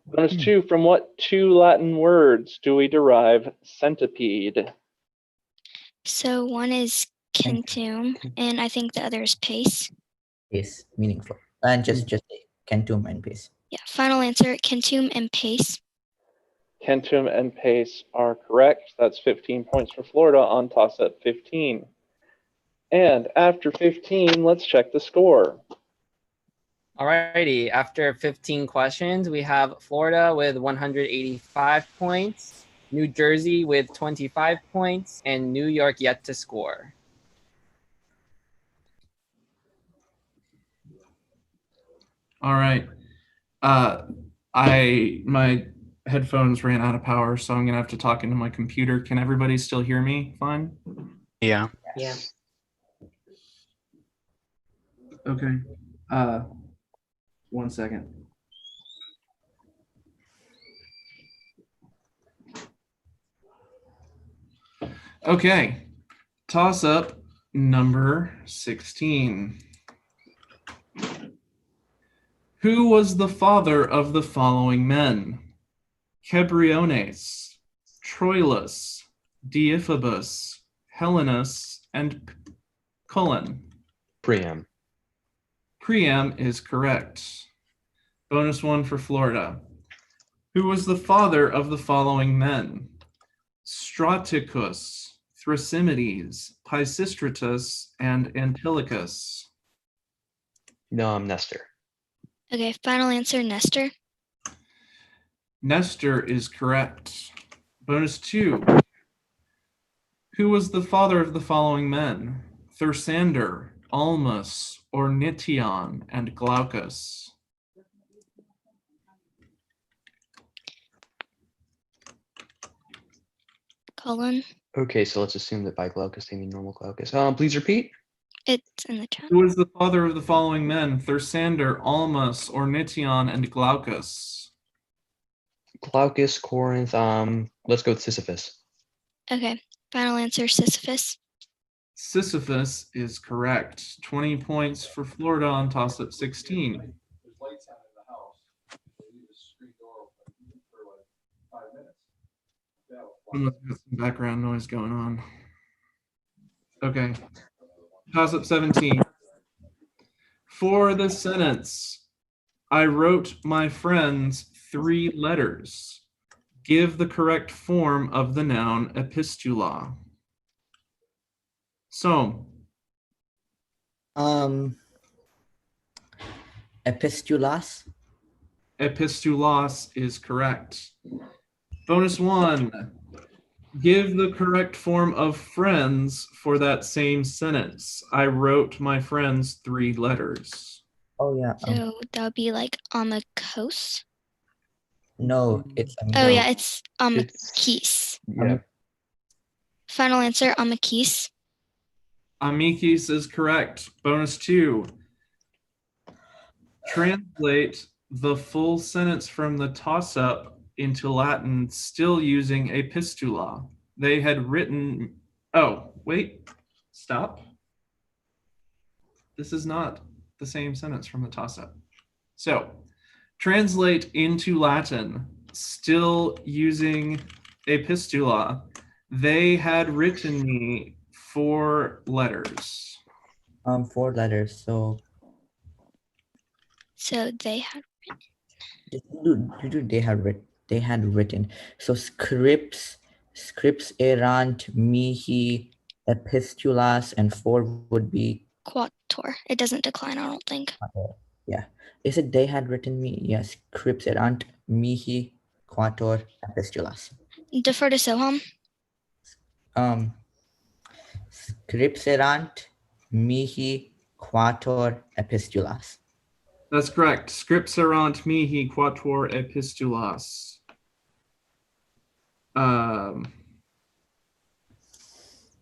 Bonus 2, from what 2 Latin words do we derive centipede? So one is centum, and I think the other is pace. Pace, meaningful. And just centum and pace. Yeah, final answer, centum and pace. Centum and pace are correct. That's 15 points for Florida on toss-up 15. And after 15, let's check the score. Alrighty, after 15 questions, we have Florida with 185 points, New Jersey with 25 points, and New York yet to score. All right. My headphones ran out of power, so I'm gonna have to talk into my computer. Can everybody still hear me fine? Yeah. Yeah. Okay. 1 second. Okay. Toss up number 16. Who was the father of the following men? Cebriones, Troilus, Deiphobus, Helenus, and Cullen. Priam. Priam is correct. Bonus 1 for Florida. Who was the father of the following men? Straticus, Thrasymedes, Pisistratus, and Antilochus. No, I'm Nestor. Okay, final answer, Nestor. Nestor is correct. Bonus 2. Who was the father of the following men? Thersander, Almus, Ornithion, and Glaucus. Cullen. Okay, so let's assume that by Glaucus they mean normal Glaucus. Please repeat. It's in the chat. Who was the father of the following men? Thersander, Almus, Ornithion, and Glaucus. Glaucus, Corinth. Let's go with Sisyphus. Okay, final answer, Sisyphus. Sisyphus is correct. 20 points for Florida on toss-up 16. Someone's got some background noise going on. Okay. Toss-up 17. For the sentence, I wrote my friends 3 letters. Give the correct form of the noun epistula. So, Epistulas. Epistulas is correct. Bonus 1. Give the correct form of friends for that same sentence. I wrote my friends 3 letters. Oh yeah. So that would be like amicus. No, it's Oh yeah, it's amicis. Yeah. Final answer, amicis. Amicis is correct. Bonus 2. Translate the full sentence from the toss-up into Latin, still using epistula. They had written... Oh, wait. Stop. This is not the same sentence from the toss-up. So, translate into Latin, still using epistula. They had written me 4 letters. 4 letters. So they had they had written. So scripts erant mihi epistulas, and 4 would be quator. It doesn't decline, I don't think. yeah. Is it they had written me? Yes. Scripts erant mihi quator epistulas. Defer to Soham. Scripts erant mihi quator epistulas. That's correct. Scripts erant mihi quator epistulas.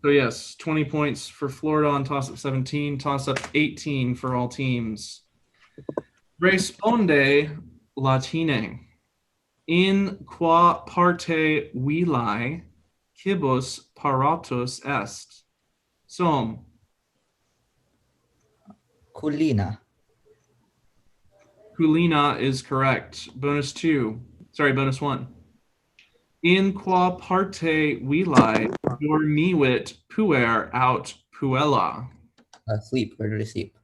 So yes, 20 points for Florida on toss-up 17, toss-up 18 for all teams. Responde Latine. In qua parte vili cibus paratus est. Som. Culina. Culina is correct. Bonus 1. In qua parte vili dormivit puer aut puella. Sleep. Where do they sleep?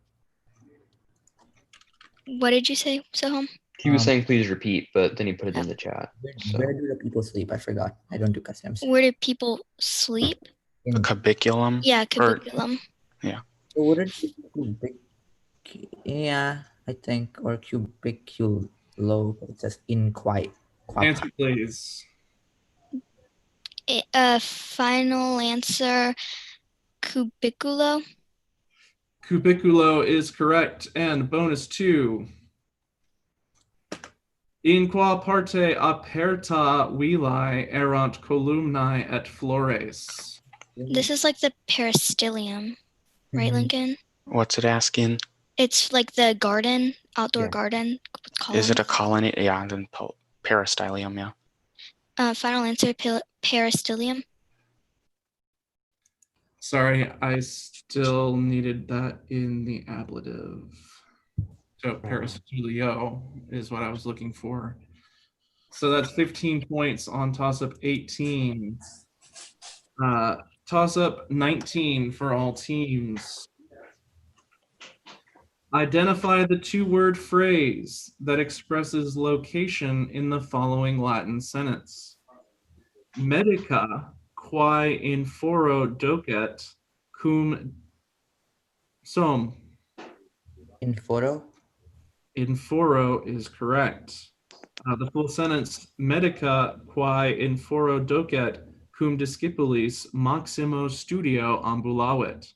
What did you say, Soham? He was saying please repeat, but then he put it in the chat. Where do the people sleep? I forgot. I don't do customs. Where do people sleep? The cubiculum? Yeah, cubiculum. Yeah. So would it be yeah, I think, or cubiculo. It says in quite. Answer, please. Final answer, cubiculo. Cubiculo is correct. And bonus 2. In qua parte aperta vili erant columnae et flores. This is like the peristylium, right, Lincoln? What's it asking? It's like the garden, outdoor garden. Is it a colony? Yeah, then peristylium, yeah. Final answer, peristylium. Sorry, I still needed that in the ablative. So peristylio is what I was looking for. So that's 15 points on toss-up 18. Toss-up 19 for all teams. Identify the 2-word phrase that expresses location in the following Latin sentence. Medica quae in foro docet cum som. In foro? In foro is correct. The full sentence, medica quae in foro docet cum discipulis maximo studio ambulavit.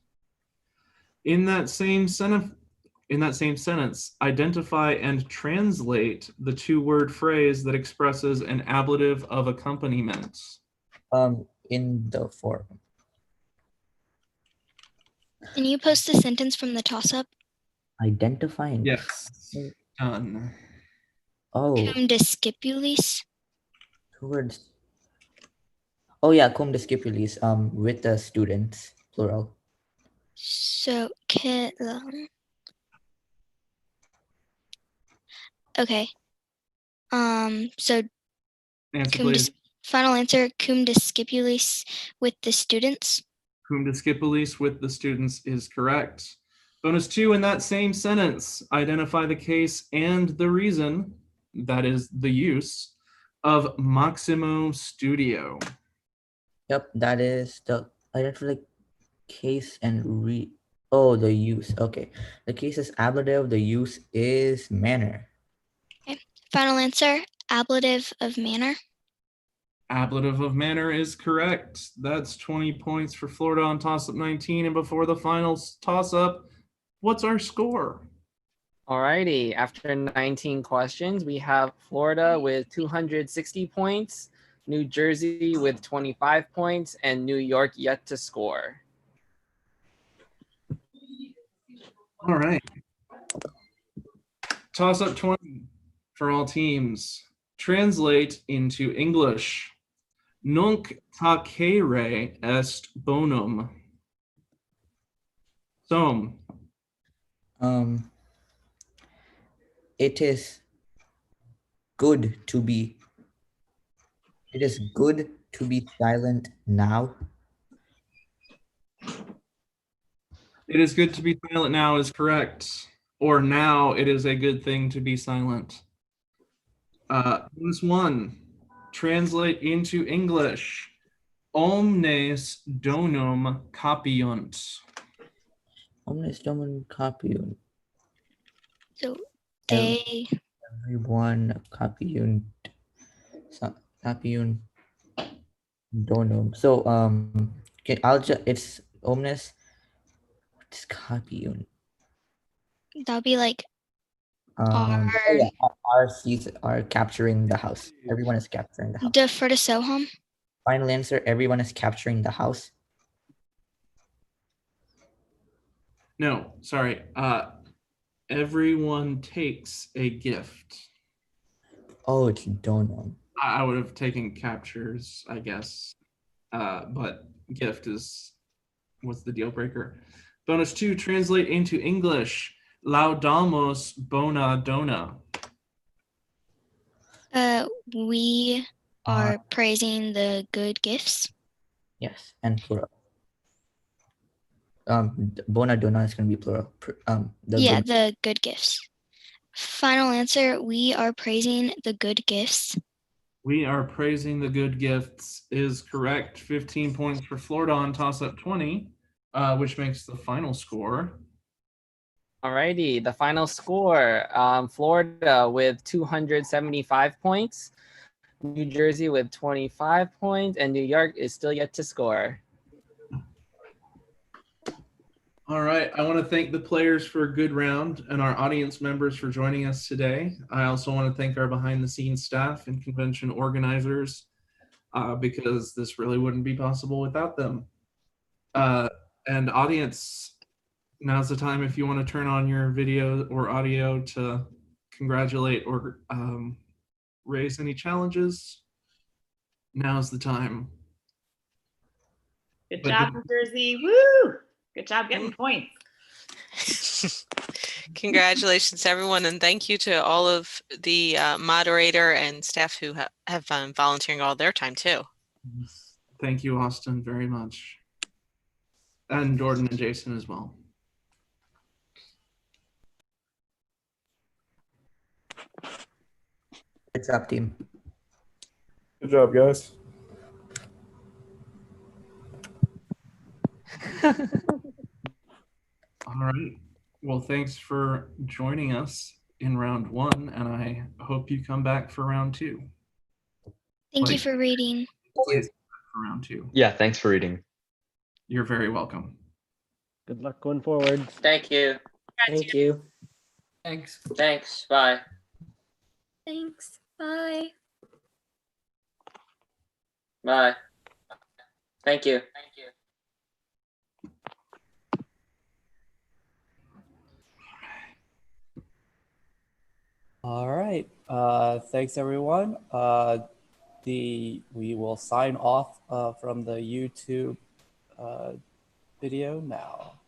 In that same sentence, identify and translate the 2-word phrase that expresses an ablative of accompaniment. In the form. Can you post the sentence from the toss-up? Identifying. Yes. Done. Oh. Cum discipulis. 2 words. Oh yeah, cum discipulis. With the students, plural. So okay. So answer, please. Final answer, cum discipulis with the students. Cum discipulis with the students is correct. Bonus 2, in that same sentence, identify the case and the reason, that is the use, of Maximo Studio. Yep, that is the identify case and the use. Okay. The case is ablative, the use is manner. Okay. Final answer, ablative of manner. Ablative of manner is correct. That's 20 points for Florida on toss-up 19. And before the final toss-up, what's our score? Alrighty, after 19 questions, we have Florida with 260 points, New Jersey with 25 points, and New York yet to score. All right. Toss-up 20 for all teams. Translate into English. Nunc tacere est bonum. Som. It is good to be silent now. It is good to be silent now is correct. Or now it is a good thing to be silent. Bonus 1. Translate into English. Omnes donum capiunt. Omnes donum capiunt. So they. Everyone capiunt. Capiunt donum. So okay, it's omnes. What's capiunt? That'll be like Oh yeah, our seats are capturing the house. Everyone is capturing the house. the for the Soham. Final answer, everyone is capturing the house. No, sorry. Everyone takes a gift. Oh, it's donum. I would have taken captures, I guess. But gift was the deal breaker. Bonus 2, translate into English. Laudamos bona dona. We are praising the good gifts. Yes, and plural. Bona dona is going to be plural. The good gifts. Final answer, we are praising the good gifts. We are praising the good gifts is correct. 15 points for Florida on toss-up 20, which makes the final score. Alrighty, the final score. Florida with 275 points. New Jersey with 25 points. And New York is still yet to score. All right. I want to thank the players for a good round and our audience members for joining us today. I also want to thank our behind-the-scenes staff and convention organizers because this really wouldn't be possible without them. And audience, now's the time if you want to turn on your video or audio to congratulate or raise any challenges. Now's the time. Good job, New Jersey. Woo! Good job getting points. Congratulations, everyone, and thank you to all of the moderator and staff who have been volunteering all their time too. Thank you, Austin, very much. And Jordan and Jason as well. Good job, team. Good job, guys. All right. Well, thanks for joining us in round 1, and I hope you come back for round 2. Thank you for reading. Please for round 2. Yeah, thanks for reading. You're very welcome. Good luck going forward. Thank you. Thank you. Thanks. Thanks. Bye. Thanks. Bye. Bye. Thank you. Thank you. All right. Thanks, everyone. We will sign off from the YouTube video now.